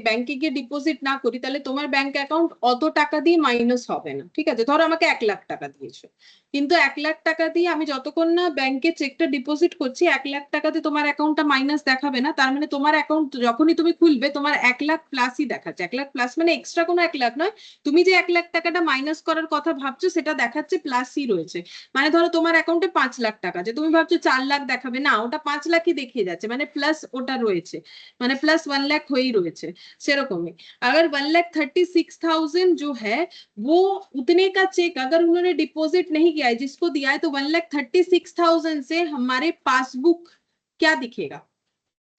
ব্যাংকে গিয়ে ডিপোজিট না করি তাহলে তোমার ব্যাংক অ্যাকাউন্ট অত টাকা দিয়ে মাইনাস হবে না। ঠিক আছে, ধরো আমাকে 1,00,000 টাকা দিয়েছো, কিন্তু 1,00,000 টাকা দিয়ে আমি যতক্ষণ না ব্যাংকে চেকটা ডিপোজিট করছি 1,00,000 টাকাতে তোমার অ্যাকাউন্টটা মাইনাস দেখাবে না, তার মানে তোমার অ্যাকাউন্ট যখনই তুমি খুলবে তোমার 1,00,000 প্লাসই দেখাচ্ছে। 1,00,000 প্লাস মানে এক্সট্রা কোনো 1,00,000 নয়, তুমি যে 1,00,000 টাকাটা মাইনাস করার কথা ভাবছো সেটা দেখাচ্ছে প্লাসই রয়েছে। মানে ধরো তোমার অ্যাকাউন্টে 5,00,000 টাকা আছে, তুমি ভাবছো 4,00,000 দেখাবে, না ওটা 5,00,000ই দেখিয়ে যাচ্ছে, মানে প্লাস ওটা রয়েছে, মানে प्लस 1,00,000 হয়েই রয়েছে। সেরকমই अगर 1,36,000 जो है वो उतने का चेक अगर उन्होंने डिपॉजिट नहीं किया है, जिसको दिया है, तो 1,36,000 से हमारे पासबुक क्या दिखेगा?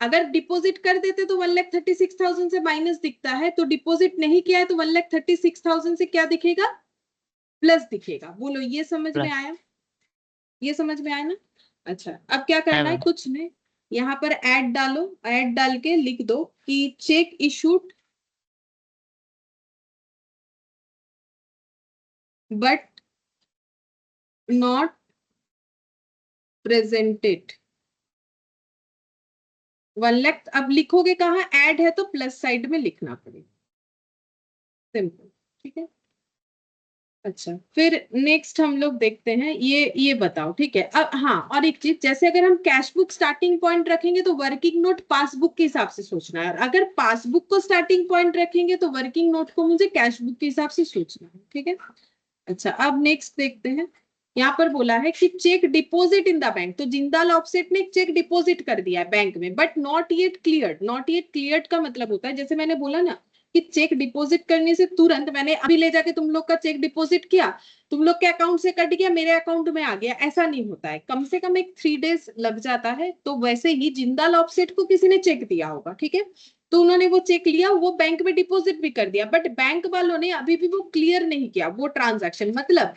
अगर डिपॉजिट कर देते तो 1,36,000 से माइनस दिखता है, तो डिपॉजिट नहीं किया है तो 1,36,000 से क्या दिखेगा? प्लस दिखेगा। बोलो ये समझ में प्लस। आया? ये समझ में आया ना? अच्छा, अब क्या करना है? मैम। कुछ नहीं, यहाँ पर ऐड डालो, ऐड डाल के लिख दो कि check issued but not presented 1,00,000। अब लिखोगे कहाँ? ऐड है तो प्लस साइड में लिखना पड़ेगा, सिंपल। ठीक है, अच्छा फिर नेक्स्ट हम लोग देखते हैं, ये बताओ, ठीक है। अब हाँ, और एक चीज, जैसे अगर हम कैश बुक स्टार्टिंग पॉइंट रखेंगे तो वर्किंग नोट पासबुक के हिसाब से सोचना है, और अगर पासबुक को स्टार्टिंग पॉइंट रखेंगे तो वर्किंग नोट को मुझे कैश बुक के हिसाब से सोचना है, ठीक है। अच्छा, अब नेक्स्ट देखते हैं, यहाँ पर बोला है कि cheque deposit in the bank, तो जिंदाल ऑफसेट ने चेक डिपॉजिट कर दिया है बैंक में, but not yet cleared. Not yet cleared का मतलब होता है, जैसे मैंने बोला ना कि चेक डिपॉजिट करने से तुरंत, मैंने अभी ले जाके तुम लोग का चेक डिपॉजिट किया, तुम लोग के अकाउंट से कट गया, मेरे अकाउंट में आ गया, ऐसा नहीं होता है, कम से कम एक 3 days लग जाता है। तो वैसे ही जिंदाल ऑफसेट को किसी ने चेक दिया होगा, ठीक है, तो उन्होंने वो चेक लिया, वो बैंक में डिपॉजिट भी कर दिया, बट बैंक वालों ने अभी भी वो क्लियर नहीं किया वो ट्रांजैक्शन, मतलब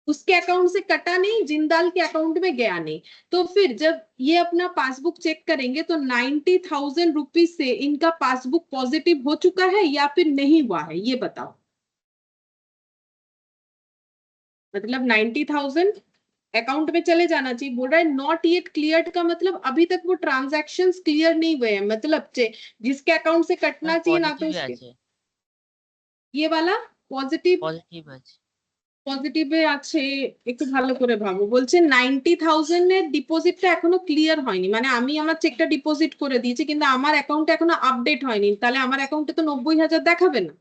उसके अकाउंट से कटा नहीं, जिंदाल के अकाउंट में गया नहीं। तो फिर जब ये अपना पासबुक चेक करेंगे तो 90,000 रुपीज से इनका पासबुक पॉजिटिव हो चुका है या फिर नहीं हुआ है, ये बताओ। मतलब 90,000 अकाउंट में चले जाना चाहिए। बोल रहा है नॉट येट क्लियर्ड का मतलब अभी तक वो ट्रांजैक्शन क्लियर नहीं हुए हैं, मतलब जिसके अकाउंट से मैम कटना चाहिए ना, तो पॉजिटिव उसके আছে। ये वाला पॉजिटिव, পজিটিভ আছে। পজিটিভে আছে। একটু ভালো করে ভাবো, বলছে 90,000 এর ডিপোজিটটা এখনো ক্লিয়ার হয়নি, মানে আমি আমার চেকটা ডিপোজিট করে দিয়েছি কিন্তু আমার অ্যাকাউন্টে এখনো আপডেট হয়নি, তাহলে আমার অ্যাকাউন্টে তো 90,000 দেখাবে না,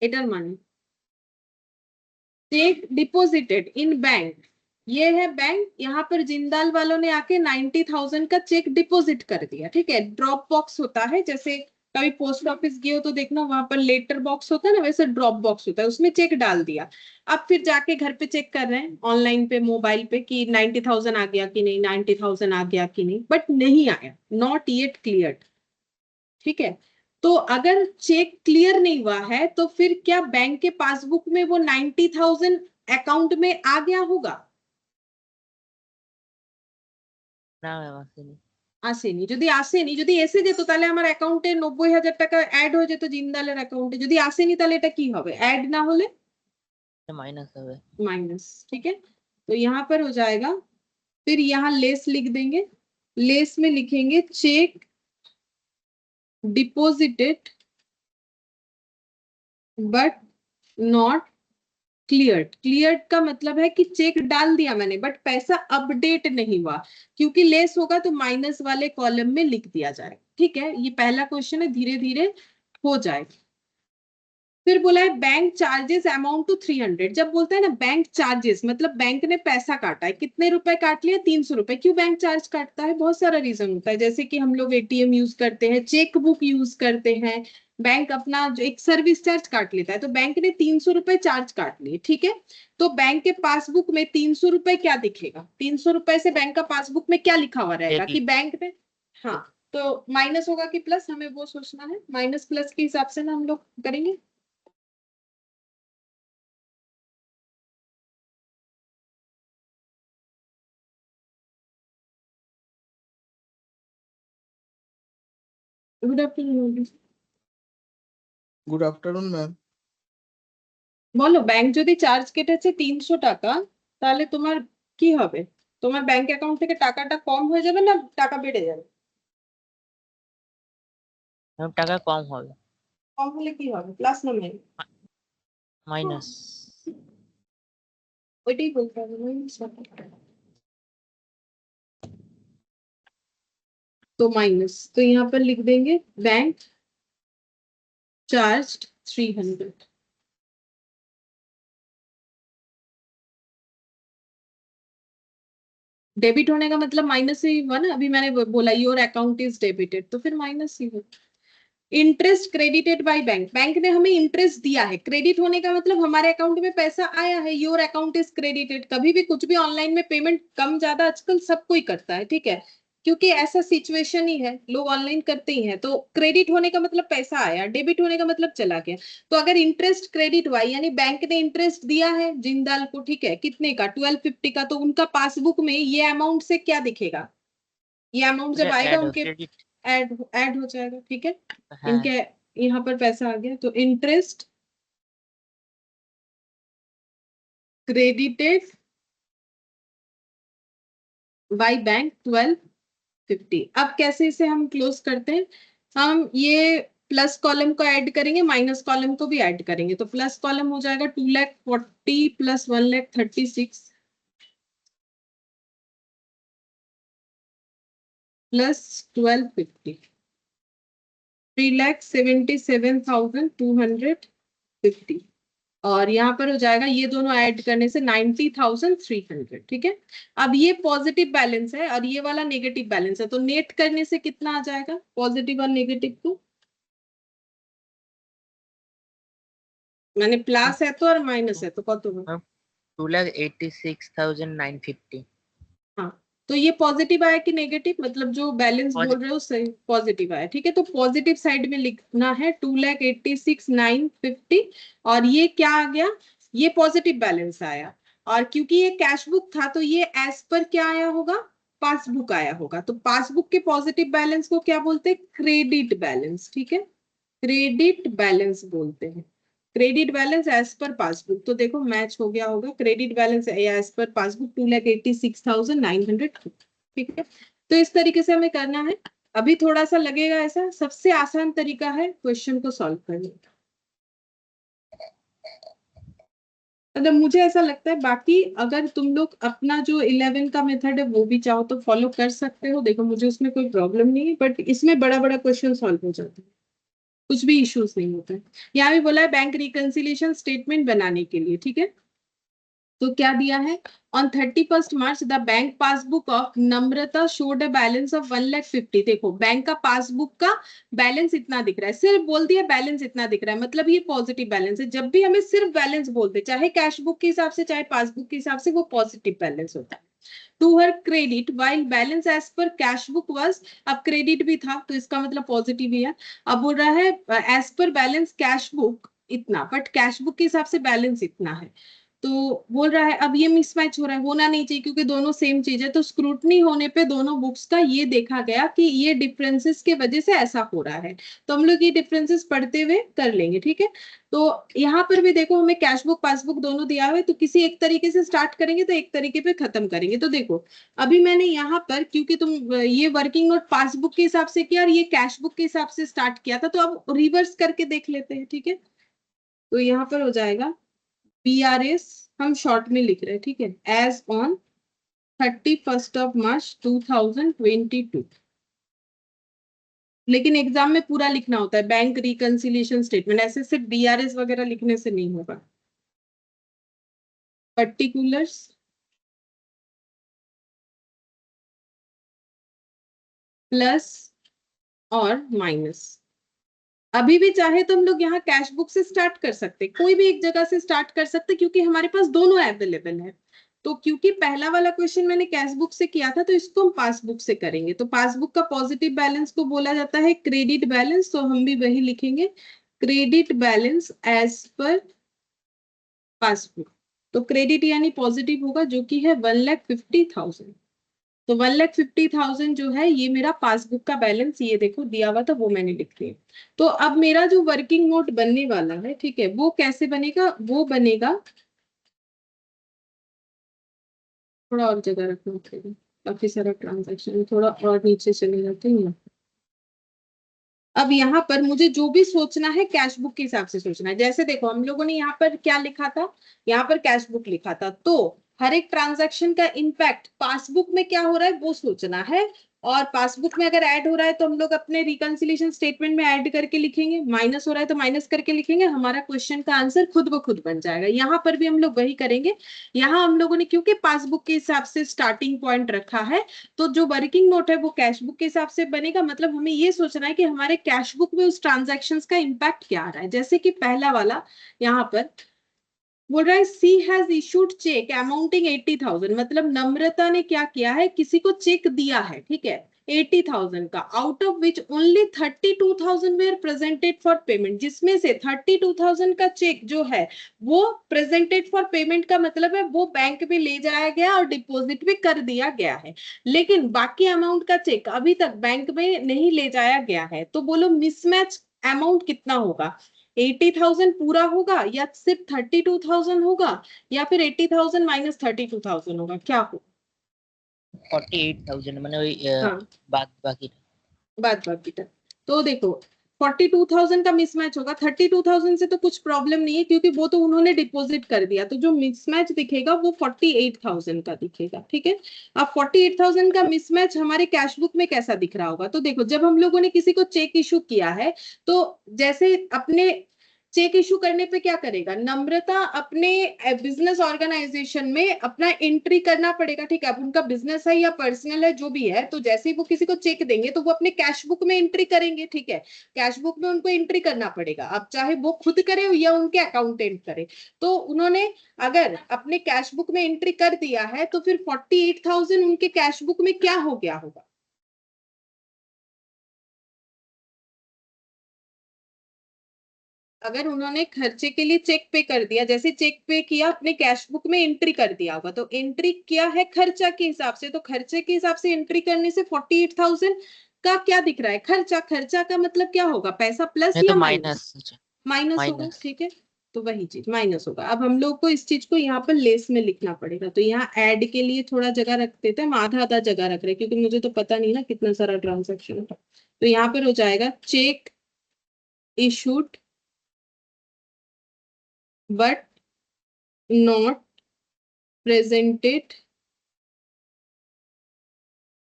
এটার মানে चेक डिपॉजिटेड इन बैंक, ये है बैंक, यहाँ पर जिंदाल वालों ने आके 90,000 का चेक डिपॉजिट कर दिया, ठीक है। ड्रॉप बॉक्स होता है, जैसे कभी पोस्ट ऑफिस गए हो तो देखना वहां पर लेटर बॉक्स होता है ना, वैसे ड्रॉप बॉक्स होता है, उसमें चेक डाल दिया। अब फिर जाके घर पे चेक कर रहे हैं ऑनलाइन पे, मोबाइल पे, कि 90,000 आ गया कि नहीं, 90,000 आ गया कि नहीं, बट नहीं आया, नॉट येट क्लियर्ड, ठीक है। तो अगर चेक क्लियर नहीं हुआ है तो फिर क्या बैंक के पासबुक में वो 90,000 अकाउंट में आ गया होगा? না ম্যাম আসেনি। আসেনি। যদি আসেনি, যদি এসে যেত তাহলে আমার অ্যাকাউন্টে 90,000 টাকা অ্যাড হয়ে যেত জিন্দালের অ্যাকাউন্টে, যদি আসেনি তাহলে এটা কি হবে? অ্যাড না হলে মাইনাস হবে। माइनस, ठीक है। तो यहाँ पर हो जाएगा, फिर यहाँ लेस लिख देंगे, लेस में लिखेंगे check deposited but not cleared. Cleared का मतलब है कि चेक डाल दिया मैंने बट पैसा अपडेट नहीं हुआ, क्योंकि लेस होगा तो माइनस वाले कॉलम में लिख दिया जाएगा, ठीक है। ये पहला क्वेश्चन है, धीरे धीरे हो जाएगा। फिर बोला है बैंक चार्जेस अमाउंट टू 300। जब बोलता है ना बैंक चार्जेस, मतलब बैंक ने पैसा काटा है, कितने रुपए काट लिया? 300 रुपए। क्यों बैंक चार्ज काटता है? बहुत सारा रीजन होता है, जैसे कि हम लोग एटीएम यूज करते हैं, चेक बुक यूज करते हैं, बैंक अपना जो एक सर्विस चार्ज काट लेता है, तो बैंक ने 300 रुपए चार्ज काट लिए, ठीक है। तो बैंक के पासबुक में 300 रुपए क्या दिखेगा? 300 रुपए से बैंक का पासबुक में क्या लिखा हुआ रहेगा कि क्रेडिट। बैंक ने, हाँ, तो माइनस होगा कि प्लस, हमें वो सोचना है, माइनस प्लस के हिसाब से ना हम लोग करेंगे। Good afternoon. Good afternoon ma'am. বলো, ব্যাংক যদি চার্জ কেটেছে 300 টাকা, তাহলে তোমার কি হবে? তোমার ব্যাংক অ্যাকাউন্ট থেকে টাকাটা কম হয়ে যাবে না টাকা বেড়ে যাবে? ম্যাম টাকা কম হবে। কম হলে কি হবে? প্লাস না মাইনাস? মাইনাস। वही बोलता है तो माइनस, तो यहाँ पर लिख देंगे बैंक चार्ज्ड 300। डेबिट होने का मतलब माइनस ही हुआ ना, अभी मैंने बोला योर अकाउंट इज डेबिटेड, तो फिर माइनस ही हो। Interest credited by bank, bank ने हमें इंटरेस्ट दिया है, क्रेडिट होने का मतलब हमारे अकाउंट में पैसा आया है, योर अकाउंट इज क्रेडिटेड। कभी भी कुछ भी ऑनलाइन में पेमेंट कम ज्यादा आजकल सब कोई करता है, ठीक है, क्योंकि ऐसा सिचुएशन ही है, लोग ऑनलाइन करते ही हैं। तो क्रेडिट होने का मतलब पैसा आया, डेबिट होने का मतलब चला गया। तो अगर इंटरेस्ट क्रेडिट हुआ यानी बैंक ने इंटरेस्ट दिया है जिंदाल को, ठीक है, कितने का, 1250 का, तो उनका पासबुक में ये अमाउंट से क्या दिखेगा, ये अमाउंट जब आएगा ऐड हो उनके क्रेडिट ऐड हो जाएगा, ठीक है। है। इनके यहाँ पर पैसा आ गया, तो इंटरेस्ट क्रेडिटेड बाय बैंक 1250। अब कैसे इसे हम क्लोज करते हैं, हम ये प्लस कॉलम को ऐड करेंगे, माइनस कॉलम को भी ऐड करेंगे, तो प्लस कॉलम हो जाएगा 2,40,000 प्लस 1,36,000 प्लस 1250, 3,77,250। और यहाँ पर हो जाएगा ये दोनों ऐड करने से 90,300, ठीक है। अब ये पॉजिटिव बैलेंस है और ये वाला नेगेटिव बैलेंस है, तो नेट करने से कितना आ जाएगा पॉजिटिव और नेगेटिव को, माने प्लस है तो और माइनस है तो कत होगा। 2,86,950 हाँ, तो ये पॉजिटिव आया कि नेगेटिव, मतलब जो बैलेंस बोल रहे हो सही पॉजिटिव आया, ठीक है, तो पॉजिटिव साइड में लिखना है 2,86,950। और ये क्या आ गया, ये पॉजिटिव बैलेंस आया। और क्योंकि ये कैश बुक था तो ये एज पर क्या आया होगा, पासबुक आया होगा। तो पासबुक के पॉजिटिव बैलेंस को क्या बोलते हैं, क्रेडिट बैलेंस, ठीक है, क्रेडिट बैलेंस बोलते हैं। Credit balance as per passbook, तो देखो मैच हो गया होगा, credit balance as per passbook 2,86,900, ठीक है। तो इस तरीके से हमें करना है। अभी थोड़ा सा लगेगा ऐसा, सबसे आसान तरीका है क्वेश्चन को सॉल्व करने का, मतलब मुझे ऐसा लगता है। बाकी अगर तुम लोग अपना जो 11 का मेथड है वो भी चाहो तो फॉलो कर सकते हो, देखो मुझे उसमें कोई प्रॉब्लम नहीं है, बट इसमें बड़ा बड़ा क्वेश्चन सॉल्व हो जाता है, कुछ भी इश्यूज नहीं होता है। यहाँ भी बोला है बैंक रिकंसिलिएशन स्टेटमेंट बनाने के लिए, ठीक है। तो क्या दिया है, on 31 March the bank passbook of Namrata showed a balance of 1,50,000। देखो बैंक का पासबुक का बैलेंस इतना दिख रहा है, सिर्फ बोल दिया बैलेंस इतना दिख रहा है, मतलब ये पॉजिटिव बैलेंस है। जब भी हमें सिर्फ बैलेंस बोलते, चाहे कैश बुक के हिसाब से चाहे पासबुक के हिसाब से, वो पॉजिटिव बैलेंस होता है। To her credit while balance as पर कैश बुक वाज, अब क्रेडिट भी था तो इसका मतलब पॉजिटिव ही है। अब बोल रहा है as per balance cash book इतना, बट कैश बुक के हिसाब से बैलेंस इतना है। तो बोल रहा है अब ये मिसमैच हो रहा है, होना नहीं चाहिए क्योंकि दोनों सेम चीज है। तो स्क्रूटनी होने पे दोनों बुक्स का ये देखा गया कि ये डिफरेंसेस के वजह से ऐसा हो रहा है। तो हम लोग ये डिफरेंसेस पढ़ते हुए कर लेंगे, ठीक है। तो यहाँ पर भी देखो हमें कैश बुक पासबुक दोनों दिया हुआ है, तो किसी एक तरीके से स्टार्ट करेंगे तो एक तरीके पे खत्म करेंगे। तो देखो अभी मैंने यहाँ पर, क्योंकि तुम ये वर्किंग नोट पासबुक के हिसाब से किया और ये कैश बुक के हिसाब से स्टार्ट किया था, तो अब रिवर्स करके देख लेते हैं, ठीक है। तो यहाँ पर हो जाएगा PRS, हम शॉर्ट में लिख रहे हैं, ठीक है, एज ऑन 31 मार्च 2022। लेकिन एग्जाम में पूरा लिखना होता है, बैंक रिकंसिलिएशन स्टेटमेंट, ऐसे सिर्फ DRS वगैरह लिखने से नहीं होगा। पर्टिकुलर्स प्लस और माइनस, अभी भी चाहे तो हम लोग यहाँ कैश बुक से स्टार्ट कर सकते, कोई भी एक जगह से स्टार्ट कर सकते, क्योंकि हमारे पास दोनों अवेलेबल है। तो क्योंकि पहला वाला क्वेश्चन मैंने कैश बुक से किया था तो इसको हम पासबुक से करेंगे। तो पासबुक का पॉजिटिव बैलेंस को बोला जाता है क्रेडिट बैलेंस, तो हम भी वही लिखेंगे, credit balance as per passbook. तो क्रेडिट यानी पॉजिटिव होगा जो कि है 1,50,000। तो 1,50,000 जो है ये मेरा पासबुक का बैलेंस, ये देखो दिया हुआ था वो मैंने लिख दिया। तो अब मेरा जो वर्किंग नोट बनने वाला है, ठीक है, वो कैसे बनेगा, वो बनेगा, थोड़ा और जगह रखना पड़ेगा, काफी सारा ट्रांजेक्शन, थोड़ा और नीचे चले जाते हैं। अब यहाँ पर मुझे जो भी सोचना है कैश बुक के हिसाब से सोचना है। जैसे देखो हम लोगों ने यहाँ पर क्या लिखा था, यहाँ पर कैश बुक लिखा था, तो हर एक ट्रांजैक्शन का इम्पैक्ट पासबुक में क्या हो रहा है वो सोचना है। और पासबुक में अगर ऐड हो रहा है तो हम लोग अपने रिकंसिलिएशन स्टेटमेंट में ऐड करके लिखेंगे, माइनस हो रहा है तो माइनस करके लिखेंगे, हमारा क्वेश्चन का आंसर खुद ब खुद बन जाएगा। यहाँ पर भी हम लोग वही करेंगे। यहाँ हम लोगों ने क्योंकि पासबुक के हिसाब से स्टार्टिंग पॉइंट रखा है, तो जो वर्किंग नोट है वो कैश बुक के हिसाब से बनेगा। मतलब हमें ये सोचना है कि हमारे कैश बुक में उस ट्रांजैक्शन का इम्पैक्ट क्या आ रहा है। जैसे कि पहला वाला यहाँ पर बोल रहा है सी हैज इशूड चेक अमाउंटिंग 80,000, मतलब नम्रता ने क्या किया है, किसी को चेक दिया है, ठीक है, 80,000 का, out of which only 32,000 were presented for payment, जिसमें से 32,000 का चेक जो है वो प्रेजेंटेड फॉर पेमेंट का मतलब है वो बैंक में ले जाया गया और डिपॉजिट भी कर दिया गया है, लेकिन बाकी अमाउंट का चेक अभी तक बैंक में नहीं ले जाया गया है। तो बोलो मिसमैच अमाउंट कितना होगा, 80,000 पूरा होगा या सिर्फ 32,000 होगा, या फिर 80,000 माइनस 32,000 होगा, क्या हो? 48,000 मैंने वही हाँ बात बाकी बात बात बेटा। तो देखो 42,000 का मिसमैच होगा, 32,000 से तो कुछ प्रॉब्लम नहीं है क्योंकि वो तो उन्होंने डिपॉजिट कर दिया, तो जो मिसमैच दिखेगा वो 48,000 का दिखेगा, ठीक है। अब 48,000 का मिसमैच हमारे कैश बुक में कैसा दिख रहा होगा, तो देखो जब हम लोगों ने किसी को चेक इशू किया है तो जैसे अपने चेक इशू करने पे क्या करेगा, नम्रता अपने बिजनेस ऑर्गेनाइजेशन में अपना एंट्री करना पड़ेगा, ठीक है। अब उनका बिजनेस है या पर्सनल है जो भी है, तो जैसे ही वो किसी को चेक देंगे तो वो अपने कैश बुक में एंट्री करेंगे, ठीक है, कैश बुक में उनको एंट्री करना पड़ेगा। अब चाहे वो खुद करे या उनके अकाउंटेंट करे, तो उन्होंने अगर अपने कैश बुक में एंट्री कर दिया है तो फिर 48,000 उनके कैश बुक में क्या हो गया होगा। अगर उन्होंने खर्चे के लिए चेक पे कर दिया, जैसे चेक पे किया अपने कैश बुक में एंट्री कर दिया होगा, तो एंट्री किया है खर्चा के हिसाब से, तो खर्चे के हिसाब से एंट्री करने से 48,000 का क्या दिख रहा है, खर्चा। खर्चा का मतलब क्या होगा, पैसा प्लस नहीं तो या माइनस, माइनस माइनस होगा, माइनस ठीक है। तो वही चीज माइनस होगा। अब हम लोग को इस चीज को यहाँ पर लेस में लिखना पड़ेगा, तो यहाँ ऐड के लिए थोड़ा जगह रख देते हैं, हम आधा आधा जगह रख रहे हैं क्योंकि मुझे तो पता नहीं ना कितना सारा ट्रांजेक्शन है। तो यहाँ पर हो जाएगा check issued but not presented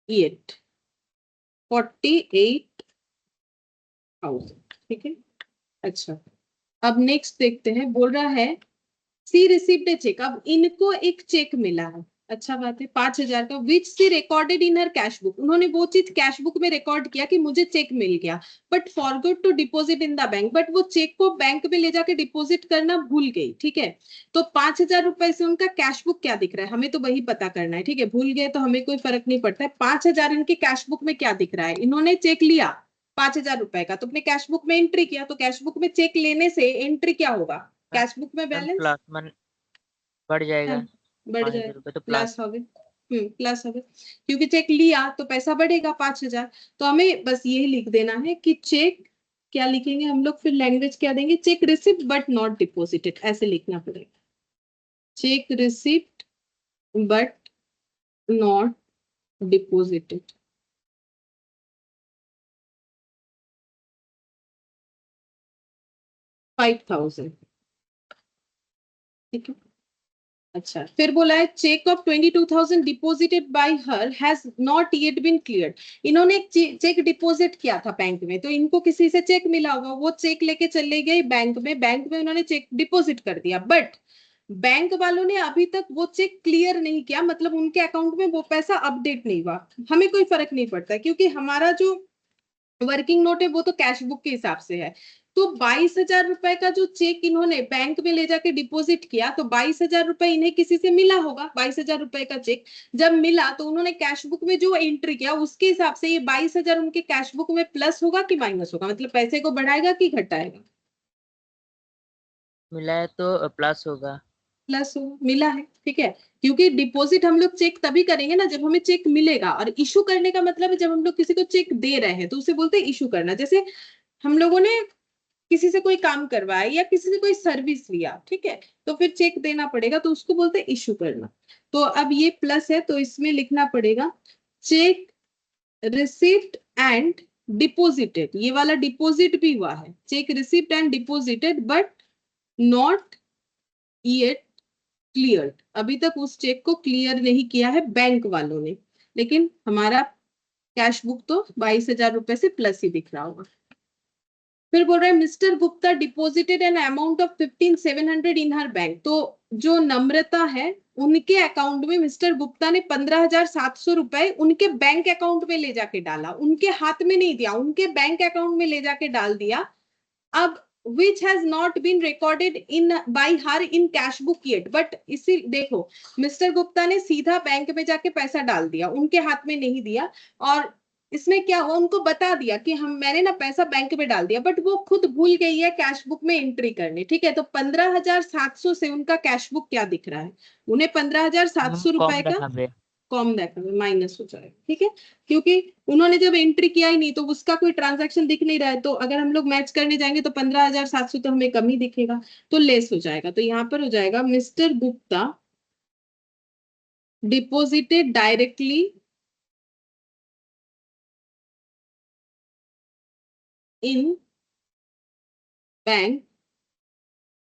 yet 48,000, ठीक है। अच्छा अब नेक्स्ट देखते हैं, बोल रहा है सी रिसीव्ड ए चेक, अब इनको एक चेक मिला है, अच्छा बात है, 5,000 का, which she recorded in her cash book, उन्होंने वो चीज कैश बुक में रिकॉर्ड किया कि मुझे चेक मिल गया, but forgot to deposit in the bank, but वो चेक को बैंक में ले जाके डिपॉजिट करना भूल गई, ठीक है। तो 5,000 रुपए से उनका कैश बुक क्या दिख रहा है, हमें तो वही पता करना है, ठीक है, भूल गए तो हमें कोई फर्क नहीं पड़ता है। 5,000 इनके कैश बुक में क्या दिख रहा है, इन्होंने चेक लिया 5,000 रुपए का, तो अपने कैश बुक में एंट्री किया, तो कैश बुक में चेक लेने से एंट्री क्या होगा, कैश बुक में बैलेंस प्लस मन बढ़ है, जाएगा बढ़ 5,000 जाएगा, रुपये तो प्लस प्लस हो गए, प्लस हो गए, क्योंकि चेक लिया तो पैसा बढ़ेगा 5,000। तो हमें बस यही लिख देना है कि चेक, क्या लिखेंगे हम लोग, फिर लैंग्वेज क्या देंगे, cheque receipt but not deposited, ऐसे लिखना पड़ेगा, cheque receipt but not deposited. $5,000, ठीक है। अच्छा फिर बोला है cheque of 22,000 deposited by her has not yet been cleared, इन्होंने एक चेक डिपॉजिट किया था बैंक में, तो इनको किसी से चेक मिला होगा, वो चेक लेके चले गए बैंक में, बैंक में उन्होंने चेक डिपॉजिट कर दिया, बट बैंक वालों ने अभी तक वो चेक क्लियर नहीं किया, मतलब उनके अकाउंट में वो पैसा अपडेट नहीं हुआ। हमें कोई फर्क नहीं पड़ता क्योंकि हमारा जो वर्किंग नोट है वो तो कैश बुक के हिसाब से है। तो 22,000 रुपए का जो चेक इन्होंने बैंक में ले जाके डिपॉजिट किया, तो 22,000 रुपए इन्हें किसी से मिला होगा, 22,000 रुपए का चेक जब मिला तो उन्होंने कैश बुक में जो एंट्री किया उसके हिसाब से ये 22,000 उनके कैश बुक में प्लस होगा कि माइनस होगा, मतलब पैसे को बढ़ाएगा कि घटाएगा। मिला है तो प्लस होगा। प्लस हो, मिला है, ठीक है, क्योंकि डिपॉजिट हम लोग चेक तभी करेंगे ना जब हमें चेक मिलेगा, और इशू करने का मतलब है जब हम लोग किसी को चेक दे रहे हैं तो उसे बोलते हैं इशू करना। जैसे हम लोगों ने किसी से कोई काम करवाया या किसी से कोई सर्विस लिया, ठीक है, तो फिर चेक देना पड़ेगा, तो उसको बोलते हैं इशू करना। तो अब ये प्लस है तो इसमें लिखना पड़ेगा चेक रिसिप्ट एंड डिपोजिटेड, ये वाला डिपोजिट भी हुआ है, cheque receipt and deposited but not yet cleared, अभी तक उस चेक को क्लियर नहीं किया है बैंक वालों ने, लेकिन हमारा कैश बुक तो 22,000 रुपए से प्लस ही दिख रहा होगा। फिर बोल रहे हैं mister Gupta deposited an amount of 15,700 in her bank, तो जो नम्रता है उनके अकाउंट में मिस्टर गुप्ता ने 15,700 रुपए उनके बैंक अकाउंट में ले जाके डाला, उनके हाथ में नहीं दिया, उनके बैंक अकाउंट में ले जाके डाल दिया। अब which has not been recorded in by her in cash book yet, but इसी देखो मिस्टर गुप्ता ने सीधा बैंक में जाके पैसा डाल दिया, उनके हाथ में नहीं दिया, और इसमें क्या हुआ, उनको बता दिया कि मैंने ना पैसा बैंक में डाल दिया, बट वो खुद भूल गई है कैश बुक में एंट्री करने। ठीक है, तो 15,700 से उनका कैश बुक क्या दिख रहा है, उन्हें 15,700 रुपए कॉम का रखा पे। कॉम देखा माइनस हो जाएगा। ठीक है, क्योंकि उन्होंने जब एंट्री किया ही नहीं तो उसका कोई ट्रांजैक्शन दिख नहीं रहा है, तो अगर हम लोग मैच करने जाएंगे तो 15,700 तो हमें कम ही दिखेगा, तो लेस हो जाएगा। तो यहाँ पर हो जाएगा mister Gupta deposited directly in bank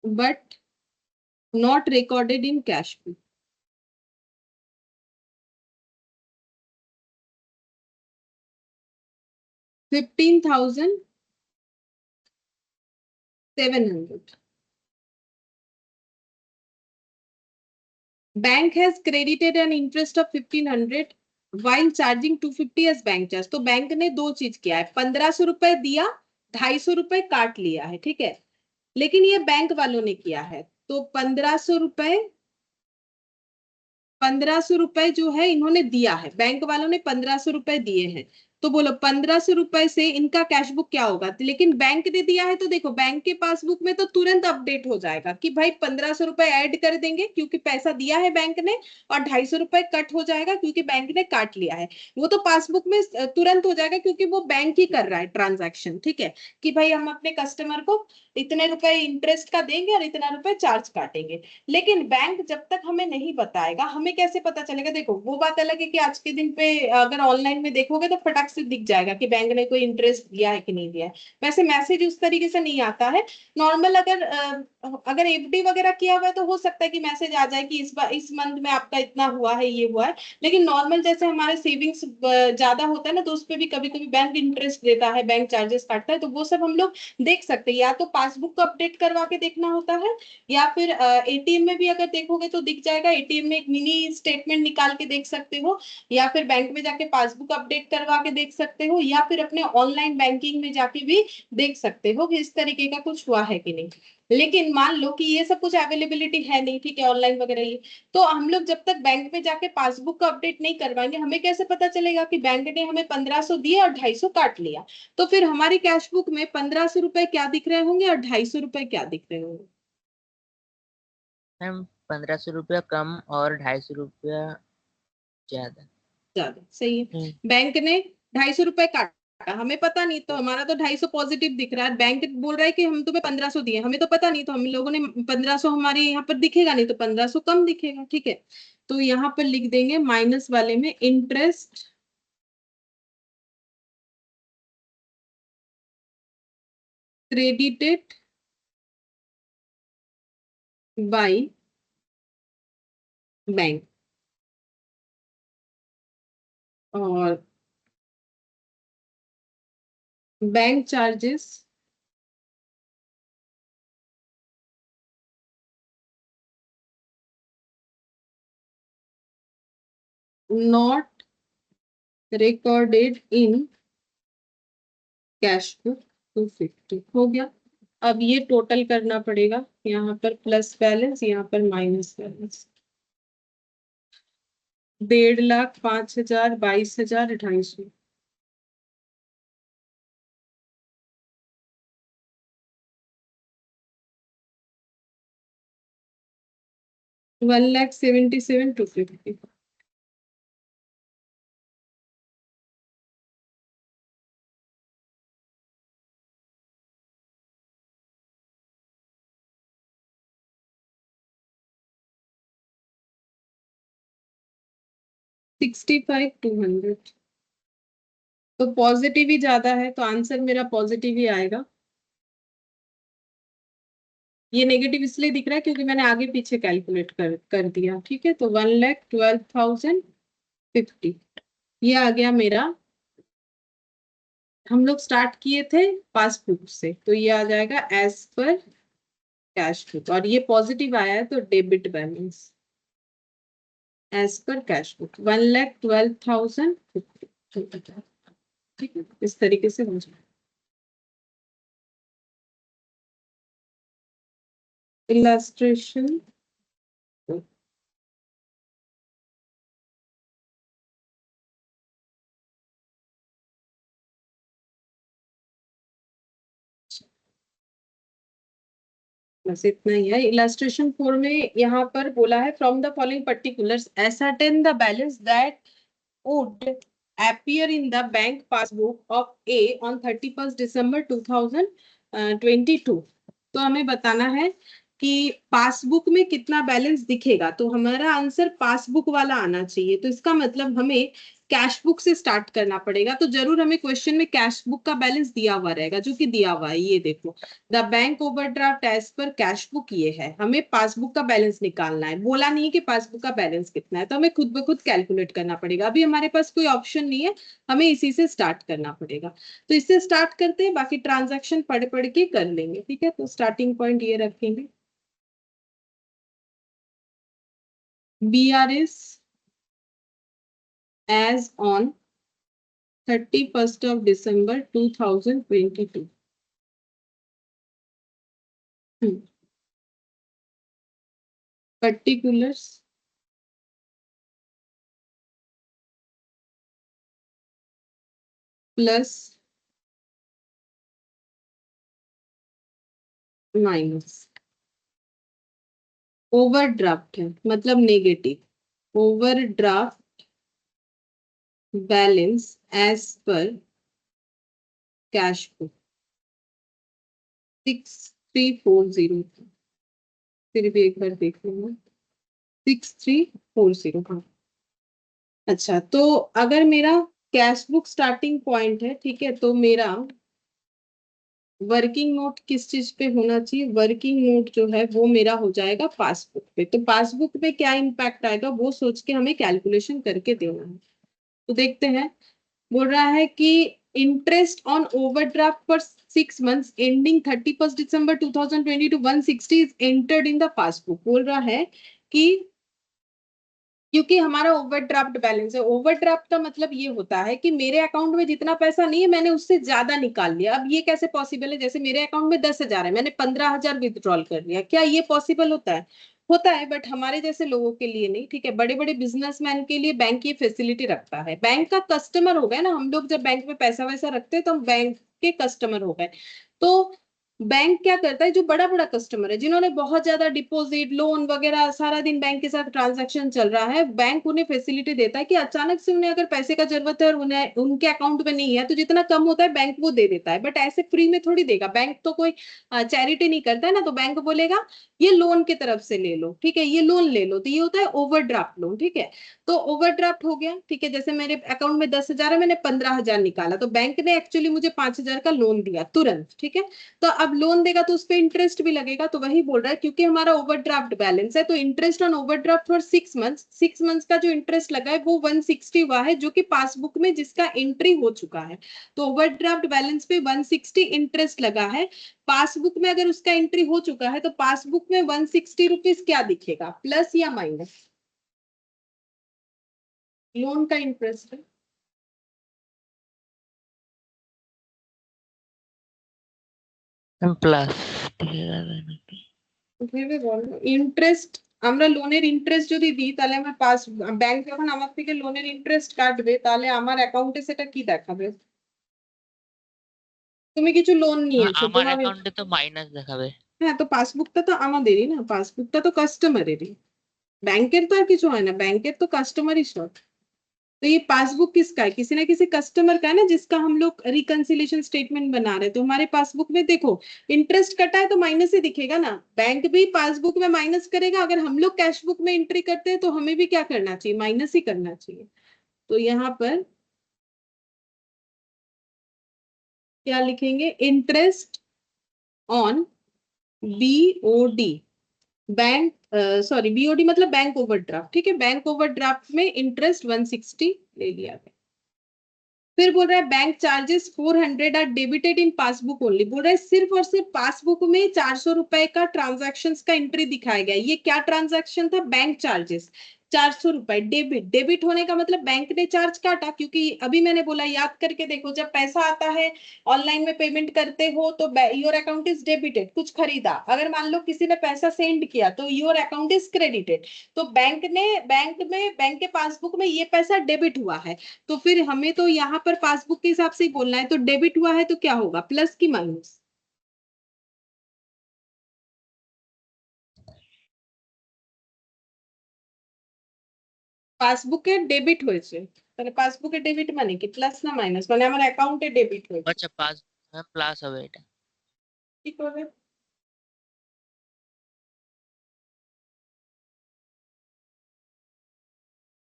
but not recorded in cash book. $15,700 bank has credited an interest of 1,500 while charging 250 as bank charge. तो बैंक ने दो चीज किया है, 1,500 रुपए दिया, 250 रुपए काट लिया है। ठीक है, लेकिन ये बैंक वालों ने किया है, तो 1,500 रुपए जो है इन्होंने दिया है, बैंक वालों ने 1,500 रुपए दिए हैं, तो बोलो 1,500 रुपए से इनका कैश बुक क्या होगा, लेकिन बैंक ने दिया है तो देखो बैंक के पासबुक में तो तुरंत अपडेट हो जाएगा कि भाई 1,500 रुपए ऐड कर देंगे क्योंकि पैसा दिया है बैंक ने, और 250 रुपए कट हो जाएगा क्योंकि बैंक ने काट लिया है। वो तो पासबुक में तुरंत हो जाएगा क्योंकि वो बैंक ही कर रहा है ट्रांजैक्शन। ठीक है, कि भाई हम अपने कस्टमर को इतने रुपए इंटरेस्ट का देंगे और इतना रुपए चार्ज काटेंगे। लेकिन बैंक जब तक हमें नहीं बताएगा हमें कैसे पता चलेगा, देखो वो बात अलग है कि आज के दिन पे अगर ऑनलाइन में देखोगे तो फटाक से दिख जाएगा कि बैंक ने कोई इंटरेस्ट दिया है कि नहीं दिया है, वैसे मैसेज उस तरीके से नहीं आता है। नॉर्मल अगर एफडी वगैरह किया हुआ है तो हो सकता है कि मैसेज आ जाए कि इस मंथ में आपका इतना हुआ है, ये हुआ है, लेकिन नॉर्मल जैसे हमारे सेविंग्स ज्यादा होता है ना, तो उस पर भी कभी कभी बैंक इंटरेस्ट देता है, बैंक चार्जेस काटता है, तो वो सब हम लोग देख सकते हैं। या तो पासबुक को अपडेट करवा के देखना होता है, या फिर एटीएम में भी अगर देखोगे तो दिख जाएगा, एटीएम में एक मिनी स्टेटमेंट निकाल के देख सकते हो, या फिर बैंक में जाके पासबुक अपडेट करवा के देख सकते हो, या फिर अपने ऑनलाइन बैंकिंग में जाके भी देख सकते हो कि इस तरीके का कुछ हुआ है कि नहीं। लेकिन मान लो कि ये सब कुछ अवेलेबिलिटी है नहीं, ठीक है, ऑनलाइन वगैरह ये, तो हम लोग जब तक बैंक में जाके पासबुक का अपडेट नहीं करवाएंगे हमें कैसे पता चलेगा कि बैंक ने हमें 1,500 दिए और 250 काट लिया। तो फिर हमारी कैश बुक में 1,500 रुपए क्या दिख रहे होंगे और 250 रुपए क्या दिख रहे होंगे। मैम 1,500 रुपया कम और 250 रुपया ज्यादा। ज्यादा सही है, बैंक ने 250 रुपए काटा, हमें पता नहीं, तो हमारा तो 250 पॉजिटिव दिख रहा है, बैंक बोल रहा है कि हम तुम्हें 1,500 दिए, हमें तो पता नहीं, तो हम लोगों ने 1,500 हमारे यहाँ पर दिखेगा नहीं, तो 1,500 कम दिखेगा। ठीक है, तो यहाँ पर लिख देंगे माइनस वाले में इंटरेस्ट क्रेडिटेड बाय बैंक, और bank charges not recorded in cash book 250 हो गया। अब ये टोटल करना पड़ेगा, यहाँ पर प्लस बैलेंस, यहाँ पर माइनस बैलेंस, 1,50,000, 5,000, 22,000, 250। 1,77,250। $65,200। तो पॉजिटिव ही ज्यादा है, तो आंसर मेरा पॉजिटिव ही आएगा। ये नेगेटिव इसलिए दिख रहा है क्योंकि मैंने आगे पीछे कैलकुलेट कर दिया। ठीक है, तो 1,12,050 ये आ गया मेरा। हम लोग स्टार्ट किए थे पासबुक से, तो ये आ जाएगा एज पर कैश बुक, और ये पॉजिटिव आया है तो डेबिट बैलेंस एज पर कैश बुक 1,12,050। ठीक है, इस तरीके से हो जाए। इलस्ट्रेशन बस इतना ही है। इलस्ट्रेशन 4 में यहाँ पर बोला है from the following particulars ascertain the balance that would appear in the bank passbook of A on 31st December 2022। तो हमें बताना है कि पासबुक में कितना बैलेंस दिखेगा, तो हमारा आंसर पासबुक वाला आना चाहिए। तो इसका मतलब हमें कैश बुक से स्टार्ट करना पड़ेगा। तो जरूर हमें क्वेश्चन में कैश बुक का बैलेंस दिया हुआ रहेगा, जो कि दिया हुआ है, ये देखो द बैंक ओवरड्राफ्ट एज पर कैश बुक ये है। हमें पासबुक का बैलेंस निकालना है, बोला नहीं कि पासबुक का बैलेंस कितना है, तो हमें खुद ब खुद कैलकुलेट करना पड़ेगा। अभी हमारे पास कोई ऑप्शन नहीं है, हमें इसी से स्टार्ट करना पड़ेगा। तो इससे स्टार्ट करते हैं, बाकी ट्रांजैक्शन पढ़ पढ़ के कर लेंगे। ठीक है, तो स्टार्टिंग पॉइंट ये रखेंगे, BRS as on 31st of December 2022। Particulars plus minus overdraft है, मतलब नेगेटिव ओवरड्राफ्ट बैलेंस एज पर कैश बुक 6340। फिर भी एक बार देख लूंगा, 6340। हाँ, अच्छा, तो अगर मेरा कैश बुक स्टार्टिंग पॉइंट है, ठीक है, तो मेरा वर्किंग नोट किस चीज पे होना चाहिए? वर्किंग नोट जो है वो मेरा हो जाएगा पासबुक पे। तो पासबुक पे क्या इम्पैक्ट आएगा वो सोच के हमें कैलकुलेशन करके देना है। तो देखते हैं, बोल रहा है कि interest on overdraft for 6 months ending 31st December 2022 160 is entered in the passbook. बोल रहा है कि क्योंकि हमारा ओवरड्राफ्ट बैलेंस है, ओवरड्राफ्ट का मतलब ये होता है कि मेरे अकाउंट में जितना पैसा नहीं है, मैंने उससे ज्यादा निकाल लिया। अब ये कैसे पॉसिबल है? जैसे मेरे अकाउंट में 10,000 है, मैंने 15,000 विथड्रॉल कर लिया, क्या ये पॉसिबल होता है? होता है, बट हमारे जैसे लोगों के लिए नहीं। ठीक है, बड़े बड़े बिजनेसमैन के लिए बैंक ये फैसिलिटी रखता है। बैंक का कस्टमर हो गए ना हम लोग, जब बैंक में पैसा वैसा रखते हैं तो हम बैंक के कस्टमर हो गए। तो बैंक क्या करता है, जो बड़ा बड़ा कस्टमर है, जिन्होंने बहुत ज्यादा डिपॉजिट लोन वगैरह सारा दिन बैंक के साथ ट्रांजैक्शन चल रहा है, बैंक उन्हें फैसिलिटी देता है कि अचानक से उन्हें अगर पैसे का जरूरत है और उन्हें उनके अकाउंट में नहीं है, तो जितना कम होता है बैंक वो दे देता है। बट ऐसे फ्री में थोड़ी देगा, बैंक तो कोई चैरिटी नहीं करता है ना। तो बैंक बोलेगा ये लोन की तरफ से ले लो, ठीक है, ये लोन ले लो। तो ये होता है ओवरड्राफ्ट लोन। ठीक है, तो ओवरड्राफ्ट हो गया। ठीक है, जैसे मेरे अकाउंट में 10,000 है, मैंने 15,000 निकाला, तो बैंक ने एक्चुअली मुझे 5,000 का लोन दिया तुरंत। ठीक है, तो अब लोन देगा तो उस पर इंटरेस्ट भी लगेगा। तो वही बोल रहा है, क्योंकि हमारा ओवरड्राफ्ट बैलेंस है, तो interest on overdraft for 6 months, 6 months का जो इंटरेस्ट लगा है वो 160 हुआ है, जो कि पासबुक में जिसका एंट्री हो चुका है। तो ओवरड्राफ्ट बैलेंस पे 160 इंटरेस्ट लगा है। पासबुक में अगर उसका एंट्री हो चुका है, तो पासबुक में 160 रुपीज क्या दिखेगा, प्लस या माइनस? लोन का इंटरेस्ट है, प्लस दिखेगा दोनों पे। ভেবে বলো। ইন্টারেস্ট, আমরা লোনের ইন্টারেস্ট যদি দিই, তাহলে আমার পাস ব্যাংক যখন আমার থেকে লোনের ইন্টারেস্ট কাটবে, তাহলে আমার অ্যাকাউন্টে সেটা কি দেখাবে? তুমি কিছু লোন নিয়েছো আমার তোমার, অ্যাকাউন্টে তো মাইনাস দেখাবে। হ্যাঁ, তো পাসবুকটা তো আমাদেরই না, পাসবুকটা তো কাস্টমারেরই। बैंकेर तो और কিছু হয় না, बैंकेर तो कस्टमर ही सब। तो ये पासबुक किसका है? किसी ना किसी कस्टमर का है ना, जिसका हम लोग रिकंसिलिएशन स्टेटमेंट बना रहे हैं। तो हमारे पासबुक में देखो इंटरेस्ट कटा है तो माइनस ही दिखेगा ना। बैंक भी पासबुक में माइनस करेगा, अगर हम लोग कैश बुक में एंट्री करते हैं तो हमें भी क्या करना चाहिए? माइनस ही करना चाहिए। तो यहाँ पर क्या लिखेंगे, interest on BOD, bank sorry BOD मतलब बैंक ओवरड्राफ्ट, ठीक है, बैंक ओवरड्राफ्ट में इंटरेस्ट 160 ले लिया गया। फिर बोल रहा है bank charges 400 are debited in passbook only, बोल रहा है सिर्फ और सिर्फ पासबुक में 400 रुपए का ट्रांजैक्शंस का एंट्री दिखाया गया। ये क्या ट्रांजैक्शन था, बैंक चार्जेस 400 रुपए डेबिट, डेबिट होने का मतलब बैंक ने चार्ज काटा, क्योंकि अभी मैंने बोला याद करके देखो, जब पैसा आता है ऑनलाइन में पेमेंट करते हो तो योर अकाउंट इज डेबिटेड, कुछ खरीदा, अगर मान लो किसी ने पैसा सेंड किया तो योर अकाउंट इज क्रेडिटेड, तो बैंक के पासबुक में ये पैसा डेबिट हुआ है, तो फिर हमें तो यहाँ पर पासबुक के हिसाब से ही बोलना है, तो डेबिट हुआ है तो क्या होगा, प्लस की माइनस, পাসবুকে ডেবিট হয়েছে, তাহলে পাসবুকে ডেবিট মানে কি, প্লাস না মাইনাস, মানে আমার অ্যাকাউন্টে ডেবিট হয়েছে, আচ্ছা পাস প্লাস হবে এটা। কি করে,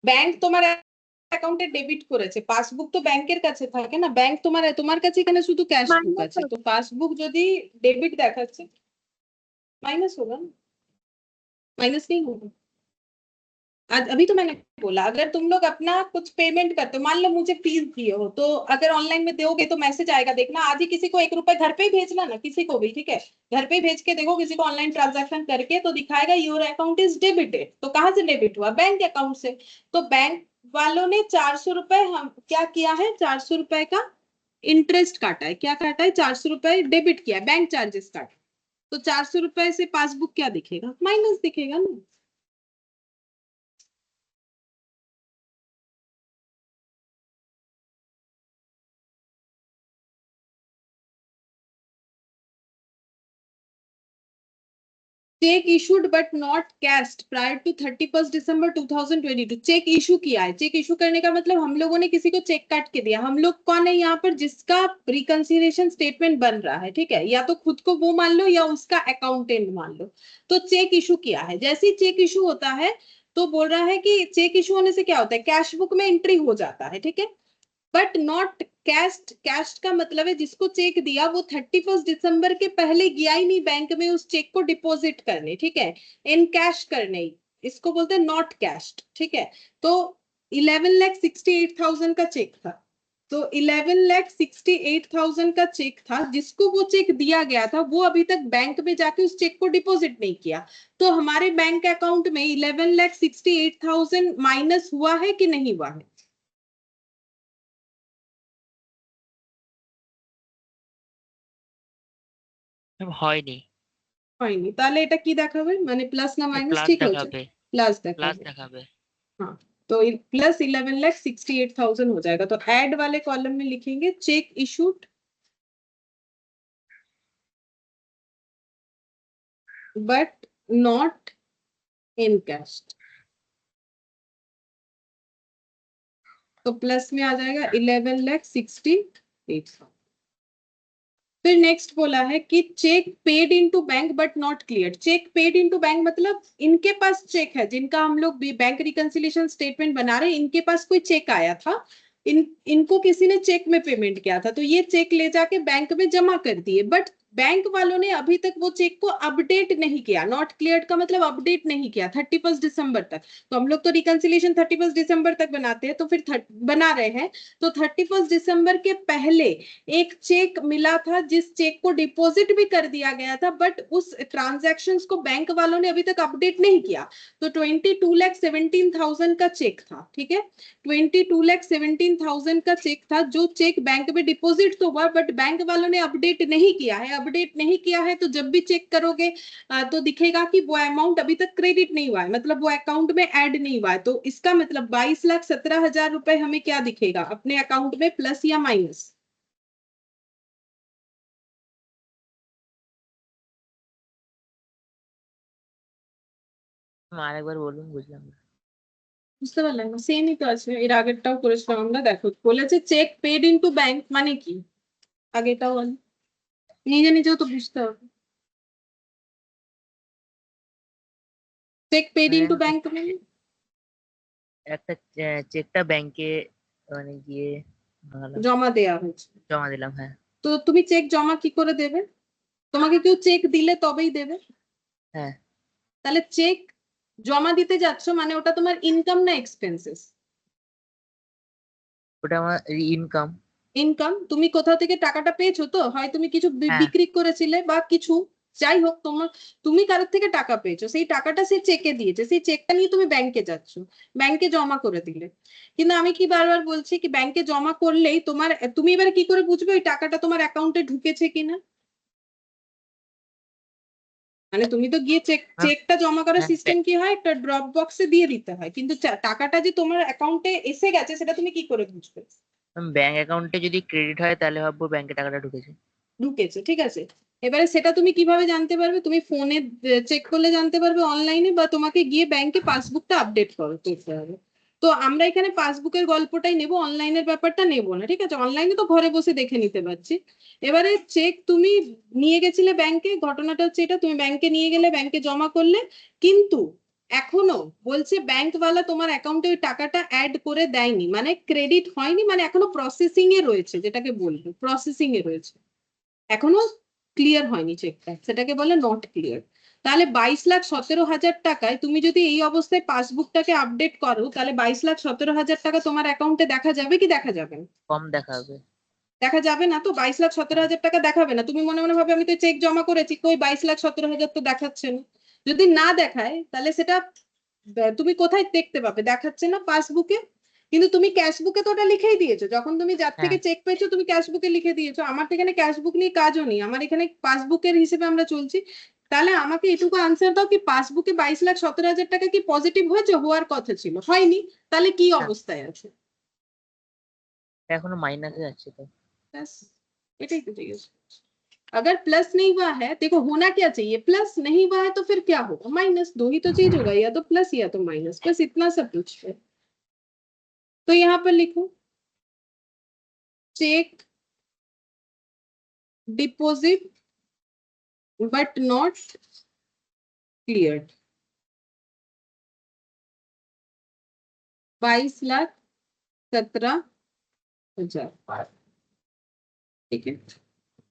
ব্যাংক তোমার অ্যাকাউন্টে ডেবিট করেছে, পাসবুক তো ব্যাংকের কাছে থাকে না, ব্যাংক তোমার কাছে এখানে শুধু ক্যাশ বুক আছে, তো পাসবুক যদি ডেবিট দেখাচ্ছে माइनस होगा ना, माइनस नहीं होगा। आज अभी तो मैंने बोला अगर तुम लोग अपना कुछ पेमेंट करते हो, मान लो मुझे फीस दिए हो, तो अगर ऑनलाइन में दोगे तो मैसेज आएगा, देखना आज ही किसी को 1 रुपए घर पे ही भेजना ना, किसी को भी, ठीक है, घर पे ही भेज के देखो किसी को ऑनलाइन ट्रांजैक्शन करके, तो दिखाएगा योर अकाउंट इज डेबिटेड, तो कहाँ से डेबिट हुआ, बैंक अकाउंट से, तो बैंक वालों ने 400 रुपए हम क्या किया है, 400 रुपए का इंटरेस्ट काटा है, क्या काटा है, 400 रुपए डेबिट किया, बैंक चार्जेस काटा, तो 400 रुपए से पासबुक क्या दिखेगा, माइनस दिखेगा ना। Cheque issued but not cashed prior to 31 December 2022, cheque issue किया है, चेक इशू करने का मतलब हम लोगों ने किसी को चेक काट के दिया, हम लोग कौन है यहाँ पर, जिसका रिकंसिलिएशन स्टेटमेंट बन रहा है, ठीक है, या तो खुद को वो मान लो या उसका अकाउंटेंट मान लो, तो चेक इशू किया है, जैसे ही चेक इशू होता है तो बोल रहा है कि चेक इशू होने से क्या होता है, कैश बुक में एंट्री हो जाता है, ठीक है, बट नॉट कैस्ट, कैस्ट का मतलब है जिसको चेक दिया वो 31 दिसंबर के पहले गया ही नहीं बैंक में उस चेक को डिपॉजिट करने, ठीक है, इन कैश करने, इसको बोलते हैं नॉट कैश्ड, ठीक है, तो 11,68,000 का चेक था, तो 11,68,000 का चेक था, जिसको वो चेक दिया गया था वो अभी तक बैंक में जाके उस चेक को डिपॉजिट नहीं किया, तो हमारे बैंक अकाउंट में 11,68,000 माइनस हुआ है कि नहीं हुआ है, হয়নি, হয়নি, তাহলে এটা কি দেখাবে, মানে প্লাস না মাইনাস, প্লাস ঠিক হয়েছে, দেখাবে, প্লাস প্লাস দেখাবে, দেখাবে। हाँ, तो प्लस 11,68,000 हो जाएगा, तो ऐड वाले कॉलम में लिखेंगे cheque issued but not in cash, तो प्लस में आ जाएगा 11,68,000। फिर नेक्स्ट बोला है कि cheque paid into bank but not clear, cheque paid into bank मतलब इनके पास चेक है, जिनका हम लोग बैंक रिकंसिलिएशन स्टेटमेंट बना रहे हैं, इनके पास कोई चेक आया था, इनको किसी ने चेक में पेमेंट किया था, तो ये चेक ले जाके बैंक में जमा कर दिए, बट बैंक वालों ने अभी तक वो चेक को अपडेट नहीं किया, नॉट क्लियर्ड का मतलब अपडेट नहीं किया 31 दिसंबर तक, तो हम लोग तो रिकंसिलिएशन 31 दिसंबर तक बनाते हैं, तो फिर बना रहे हैं, तो 31 दिसंबर के पहले एक चेक मिला था जिस चेक को डिपॉजिट भी कर दिया गया था, बट उस ट्रांजैक्शंस को बैंक वालों ने अभी तक अपडेट नहीं किया, तो 22,17,000 का चेक था, ठीक है, 22,17,000 का चेक था, जो चेक बैंक में डिपॉजिट तो हुआ बट बैंक वालों ने अपडेट नहीं किया है, अपडेट नहीं किया है तो जब भी चेक करोगे तो दिखेगा कि वो अमाउंट अभी तक क्रेडिट नहीं हुआ है, मतलब वो अकाउंट में ऐड नहीं हुआ है, तो इसका मतलब 22,17,000 रुपए हमें क्या दिखेगा अपने अकाउंट में, प्लस या माइनस, আরেকবার বলুন, বুঝলাম না। বুঝতে পারলেন, সেমই তো আছে, এর আগেরটাও করেছিলাম আমরা, দেখো বলেছে চেক পেড ইনটু ব্যাংক মানে কি, আগেটাও নিজে নিজেও তো বুঝতে হবে, চেক পেড মানে ইনটু ব্যাংক মানে একটা চেকটা ব্যাংকে মানে গিয়ে ভাঙালাম, জমা দেয়া হয়েছে, জমা দিলাম, হ্যাঁ। তো তুমি চেক জমা কি করে দেবে? তোমাকে কেউ চেক দিলে তবেই দেবে। হ্যাঁ তাহলে চেক জমা দিতে যাচ্ছ মানে ওটা তোমার ইনকাম না এক্সপেন্সেস? ওটা আমার ইনকাম। ইনকাম। তুমি কোথাও থেকে টাকাটা পেয়েছো, তো হয় তুমি কিছু হ্যাঁ বিক্রি করেছিলে বা কিছু, যাই হোক তোমার, তুমি কারোর থেকে টাকা পেয়েছো, সেই টাকাটা সে চেকে দিয়েছে, সেই চেকটা নিয়ে তুমি ব্যাংকে যাচ্ছ, ব্যাংকে জমা করে দিলে। কিন্তু আমি কি বারবার বলছি কি ব্যাংকে জমা করলেই তোমার, তুমি এবারে কি করে বুঝবে ওই টাকাটা তোমার অ্যাকাউন্টে ঢুকেছে কিনা? মানে তুমি তো গিয়ে ম্যাম। চেকটা জমা করার হ্যাঁ সিস্টেম কি হয়, একটা ড্রপ বক্সে দিয়ে দিতে হয়, কিন্তু টাকাটা যে তোমার অ্যাকাউন্টে এসে গেছে সেটা তুমি কি করে বুঝবে? ব্যাংক অ্যাকাউন্টে যদি ক্রেডিট হয় তাহলে ভাববো ব্যাংকে টাকাটা ঢুকেছে। ঢুকেছে, ঠিক আছে। এবারে সেটা তুমি কিভাবে জানতে পারবে? তুমি ফোনে চেক করলে জানতে পারবে, অনলাইনে, বা তোমাকে গিয়ে ব্যাংকে পাসবুকটা আপডেট করতে হবে। তো আমরা এখানে পাসবুকের গল্পটাই নেব, অনলাইনের ব্যাপারটা নেব না, ঠিক আছে? অনলাইনে তো ঘরে বসে দেখে নিতে পারছি। এবারে চেক তুমি নিয়ে গেছিলে ব্যাংকে, ঘটনাটা হচ্ছে এটা, তুমি ব্যাংকে নিয়ে গেলে, ব্যাংকে জমা করলে, কিন্তু এখনো বলছে ব্যাংকওয়ালা তোমার অ্যাকাউন্টে ওই টাকাটা অ্যাড করে দেয়নি, মানে ক্রেডিট হয়নি, মানে এখনো প্রসেসিং এ রয়েছে, যেটাকে বলবো প্রসেসিং এ রয়েছে, এখনো ক্লিয়ার হয়নি চেকটা, সেটাকে বলে নট ক্লিয়ার। তাহলে 22,17,000 টাকায় তুমি যদি এই অবস্থায় পাসবুকটাকে আপডেট করো, তাহলে 22,17,000 টাকা তোমার অ্যাকাউন্টে দেখা যাবে কি দেখা যাবে না? কম দেখাবে। দেখা যাবে না তো, 22,17,000 টাকা দেখাবে না। তুমি মনে মনে ভাবে আমি তো চেক জমা করেছি, কই 22,17,000 তো দেখাচ্ছে না। যদি না দেখায় তাহলে সেটা তুমি কোথায় দেখতে পাবে? দেখাচ্ছে না পাসবুকে, কিন্তু তুমি ক্যাশবুকে তো ওটা লিখেই দিয়েছো, যখন তুমি যার থেকে হ্যাঁ চেক পেয়েছো তুমি ক্যাশবুকে লিখে দিয়েছো। আমার তো এখানে ক্যাশবুক নিয়ে কাজও নেই, আমার এখানে পাসবুকের হিসেবে আমরা চলছি। তাহলে আমাকে এটুকু আনসার দাও কি পাসবুকে 22,17,000 টাকা কি পজিটিভ হয়েছে? হওয়ার কথা ছিল, হয়নি, তাহলে কি হ্যাঁ অবস্থায় আছে? এখনো মাইনাসে যাচ্ছে তো। ব্যাস, এটাই তো ঠিক আছে। अगर प्लस नहीं हुआ है, देखो होना क्या चाहिए, प्लस नहीं हुआ है तो फिर क्या होगा? माइनस। दो ही तो चीज होगा, या तो प्लस या तो माइनस, बस इतना सब कुछ है। तो यहाँ पर लिखो cheque deposit but not cleared 22,17,000, ठीक है।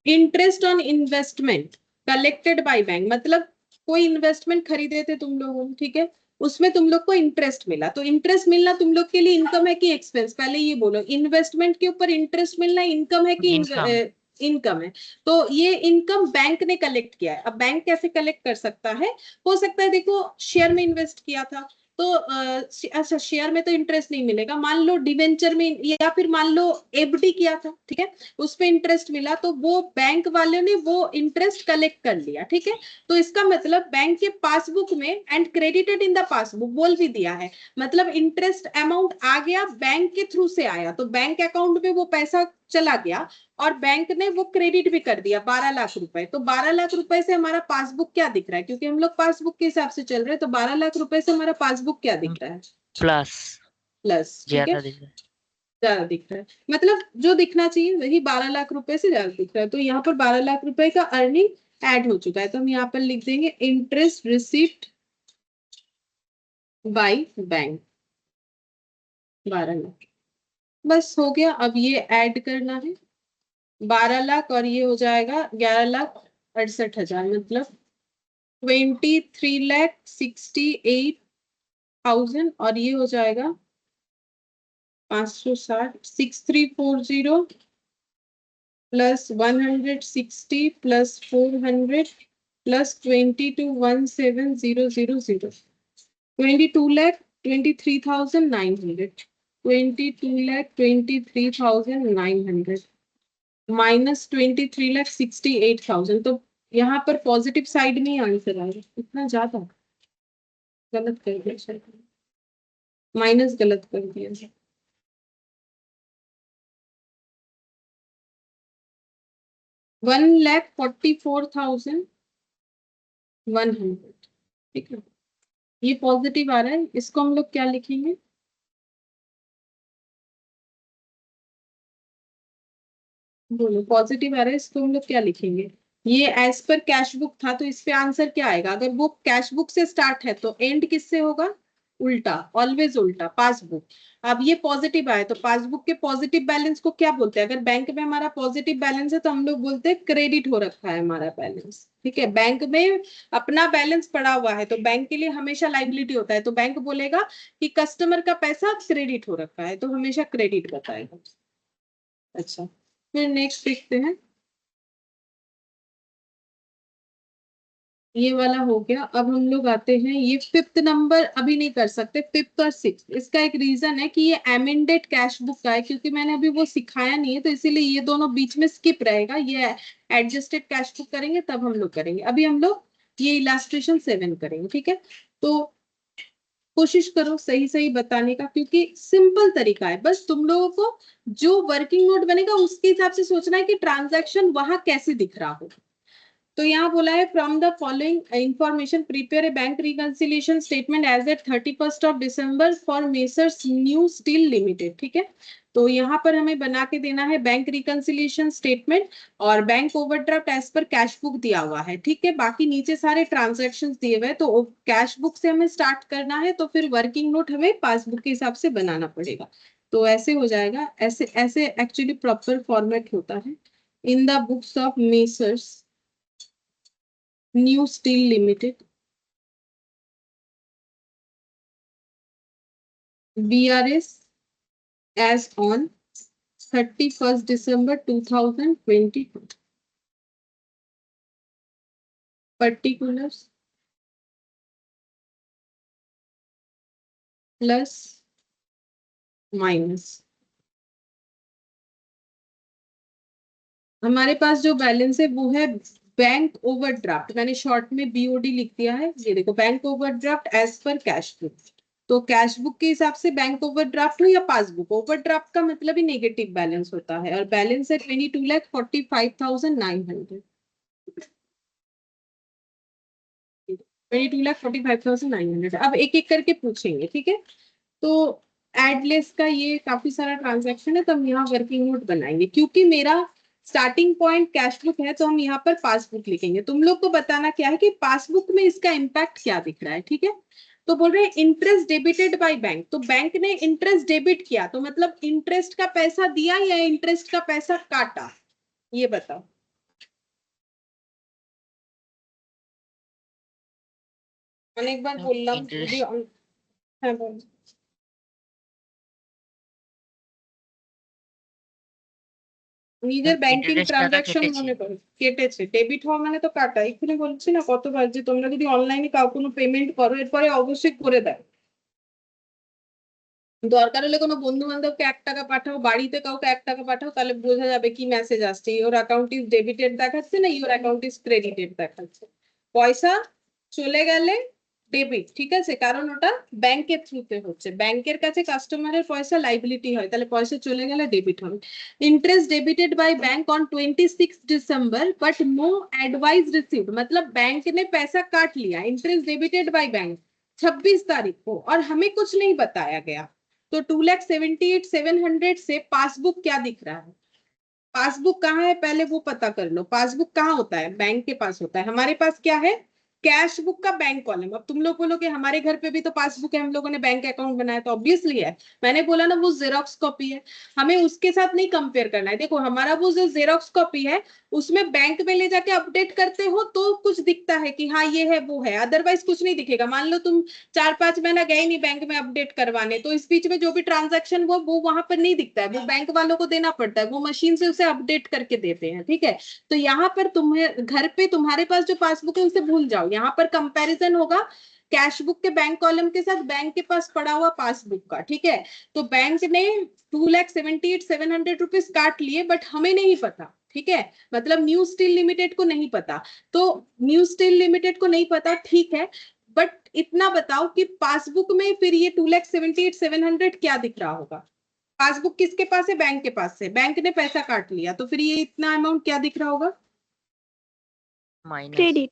Interest on investment collected by bank, मतलब कोई इन्वेस्टमेंट खरीदे थे तुम लोगों ने, ठीक है, उसमें तुम लोग को इंटरेस्ट मिला, तो इंटरेस्ट मिलना तुम लोग के लिए इनकम है कि एक्सपेंस? पहले ये बोलो, इन्वेस्टमेंट के ऊपर इंटरेस्ट मिलना इनकम है कि इनकम। इनकम है? तो ये इनकम बैंक ने कलेक्ट किया है। अब बैंक कैसे कलेक्ट कर सकता है? हो सकता है देखो शेयर में इन्वेस्ट किया था, तो अच्छा शेयर में तो इंटरेस्ट नहीं मिलेगा, मान लो डिवेंचर में, या फिर मान लो एफडी किया था, ठीक है, उस पे इंटरेस्ट मिला, तो वो बैंक वाले ने वो इंटरेस्ट कलेक्ट कर लिया, ठीक है। तो इसका मतलब बैंक के पासबुक में and credited in the passbook बोल भी दिया है, मतलब इंटरेस्ट अमाउंट आ गया, बैंक के थ्रू से आया, तो बैंक अकाउंट में वो पैसा चला गया, और बैंक ने वो क्रेडिट भी कर दिया 12 लाख रुपए। तो 12 लाख रुपए से हमारा पासबुक क्या दिख रहा है, क्योंकि हम लोग पासबुक के हिसाब से चल रहे हैं, तो 12 लाख रुपए से हमारा पासबुक क्या दिख रहा है? प्लस। प्लस, ठीक है, ज्यादा दिख रहा है। ज्यादा दिख रहा है, मतलब जो दिखना चाहिए वही 12 लाख रुपए से ज्यादा दिख रहा है। तो यहाँ पर 12 लाख रुपए का अर्निंग ऐड हो चुका है, तो हम यहाँ पर लिख देंगे interest received by bank 12 lakh. बस हो गया। अब ये ऐड करना है 12 लाख, और ये हो जाएगा 11,68,000, मतलब 23,68,000, और ये हो जाएगा 560, 6340 प्लस 160 प्लस 400 प्लस 22,17,000, 22,23,900, 22,23,900 माइनस 23,68,000। तो यहाँ पर पॉजिटिव साइड में ही आंसर आएगा, इतना ज्यादा गलत कर दिया शायद, माइनस गलत कर दिया। 1,44,100, ठीक है, ये पॉजिटिव आ रहा है, इसको हम लोग क्या लिखेंगे? बोलो, पॉजिटिव आ रहा है, इसको हम लोग क्या लिखेंगे? ये एज पर कैश बुक था, तो इस पे आंसर क्या आएगा? अगर वो कैश बुक से स्टार्ट है तो एंड किससे होगा? उल्टा, ऑलवेज उल्टा पासबुक। अब ये पॉजिटिव आए तो पासबुक के पॉजिटिव बैलेंस को क्या बोलते हैं? अगर बैंक में हमारा पॉजिटिव बैलेंस है तो हम लोग बोलते हैं क्रेडिट हो रखा है हमारा बैलेंस, ठीक है। बैंक में अपना बैलेंस पड़ा हुआ है तो बैंक के लिए हमेशा लाइबिलिटी होता है, तो बैंक बोलेगा कि कस्टमर का पैसा क्रेडिट हो रखा है, तो हमेशा क्रेडिट बताएगा। अच्छा, फिर नेक्स्ट देखते हैं। ये वाला हो गया। अब हम लोग आते हैं, ये फिफ्थ नंबर अभी नहीं कर सकते, फिफ्थ और सिक्स। इसका एक रीजन है कि ये एमेंडेड कैश बुक का है, क्योंकि मैंने अभी वो सिखाया नहीं है, तो इसीलिए ये दोनों बीच में स्किप रहेगा। ये एडजस्टेड कैश बुक करेंगे तब हम लोग करेंगे। अभी हम लोग ये इलास्ट्रेशन 7 करेंगे, ठीक है। तो कोशिश करो सही सही बताने का, क्योंकि सिंपल तरीका है, बस तुम लोगों को जो वर्किंग नोट बनेगा उसके हिसाब से सोचना है कि ट्रांजैक्शन वहां कैसे दिख रहा हो। तो यहाँ बोला है from the following information prepare a bank reconciliation statement as at 31 of December for Messrs New Steel Limited, ठीक है। तो यहाँ पर हमें बना के देना है बैंक रिकंसिलिएशन स्टेटमेंट, और बैंक ओवरड्राफ्ट एज पर कैश बुक दिया हुआ है, ठीक है। बाकी नीचे सारे ट्रांजेक्शन दिए हुए हैं, तो कैश बुक से हमें स्टार्ट करना है, तो फिर वर्किंग नोट हमें पासबुक के हिसाब से बनाना पड़ेगा। तो ऐसे हो जाएगा, ऐसे ऐसे एक्चुअली प्रॉपर फॉर्मेट होता है। In the books of messrs New Steel Limited, BRS as on 31st December 2022. Particulars plus minus। हमारे पास जो बैलेंस है वो है बैंक ओवरड्राफ्ट, मैंने शॉर्ट में बीओडी लिख दिया है। ये देखो, बैंक ओवरड्राफ्ट एज पर कैश बुक। तो कैश बुक के हिसाब से बैंक ओवरड्राफ्ट हो या पासबुक, ओवरड्राफ्ट का मतलब ही नेगेटिव बैलेंस होता है, और बैलेंस है 22,45,900। 22,45,900। अब एक एक करके पूछेंगे, ठीक है। तो एडलेस का ये काफी सारा ट्रांजैक्शन है, तो हम यहाँ वर्किंग नोट बनाएंगे। क्योंकि मेरा स्टार्टिंग पॉइंट कैश बुक है तो हम यहाँ पर पासबुक लिखेंगे। तुम लोग को बताना क्या है कि पासबुक में इसका इम्पैक्ट क्या दिख रहा है, ठीक है। तो बोल रहे हैं इंटरेस्ट डेबिटेड बाय बैंक, तो बैंक ने इंटरेस्ट डेबिट किया, तो मतलब इंटरेस्ट का पैसा दिया या इंटरेस्ट का पैसा काटा, ये बताओ। मैंने एक बार बोल इंटरेस्ट रहा, নিজের ব্যাংকিং ইন্টারেস্ট টাকা ট্রানজাকশন কেটেছে। মনে করো কেটেছে, ডেবিট হওয়া মানে তো কাটা। এক্ষুনি বলছি না কতবার যে তোমরা যদি অনলাইনে কাউ কোনো পেমেন্ট করো এরপরে অবশ্যই করে দেয়। দরকার হলে কোনো বন্ধু বান্ধবকে 1 টাকা পাঠাও, বাড়িতে কাউকে 1 টাকা পাঠাও, তাহলে বোঝা যাবে কি মেসেজ আসছে, ইওর অ্যাকাউন্ট ইজ ডেবিটেড দেখাচ্ছে না ইওর অ্যাকাউন্ট ইজ ক্রেডিটেড দেখাচ্ছে। পয়সা চলে গেলে ডেবিট, ঠিক আছে, কারণ ওটা ব্যাংকের থ্রুতে হচ্ছে, ব্যাংকের কাছে কাস্টমারের পয়সা লাইবিলিটি হয়, তাহলে পয়সা চলে গেলে ডেবিট হবে। Interest debited by bank on 26 December but no advice received, मतलब बैंक ने पैसा काट लिया, इंटरेस्ट डेबिटेड बाय बैंक 26 तारीख को, और हमें कुछ नहीं बताया गया। तो 2,78,700 से पासबुक क्या दिख रहा है? पासबुक कहाँ है पहले वो पता कर लो। पासबुक कहाँ होता है? बैंक के पास होता है। हमारे पास क्या है? कैश बुक का बैंक कॉलम। अब तुम लोग बोलोगे हमारे घर पे भी तो पासबुक है, हम लोगों ने बैंक अकाउंट बनाया, तो ऑब्वियसली है। मैंने बोला ना वो जेरोक्स कॉपी है, हमें उसके साथ नहीं कंपेयर करना है। देखो हमारा वो जो जेरोक्स कॉपी है उसमें बैंक में ले जाके अपडेट करते हो तो कुछ दिखता है कि हाँ ये है वो है, अदरवाइज कुछ नहीं दिखेगा। मान लो तुम 4-5 महीना गए नहीं बैंक में अपडेट करवाने, तो इस बीच में जो भी ट्रांजैक्शन हुआ वो वहां पर नहीं दिखता है, वो बैंक वालों को देना पड़ता है, वो मशीन से उसे अपडेट करके देते हैं, ठीक है। तो यहाँ पर तुम्हें घर पे तुम्हारे पास जो पासबुक है उसे भूल जाओ, यहाँ पर कंपैरिजन होगा कैश बुक के बैंक कॉलम के साथ बैंक के पास पड़ा हुआ पासबुक का, ठीक है। तो बैंक ने 2,78,700 काट लिए, बट हमें नहीं पता, ठीक है, मतलब न्यू स्टील लिमिटेड को नहीं पता। तो न्यू स्टील लिमिटेड को नहीं पता, ठीक है, बट इतना बताओ कि पासबुक में फिर ये 2,78,700 क्या दिख रहा होगा? पासबुक किसके पास है? बैंक के पास है, बैंक ने पैसा काट लिया, तो फिर ये इतना अमाउंट क्या दिख रहा होगा? माइनस। क्रेडिट।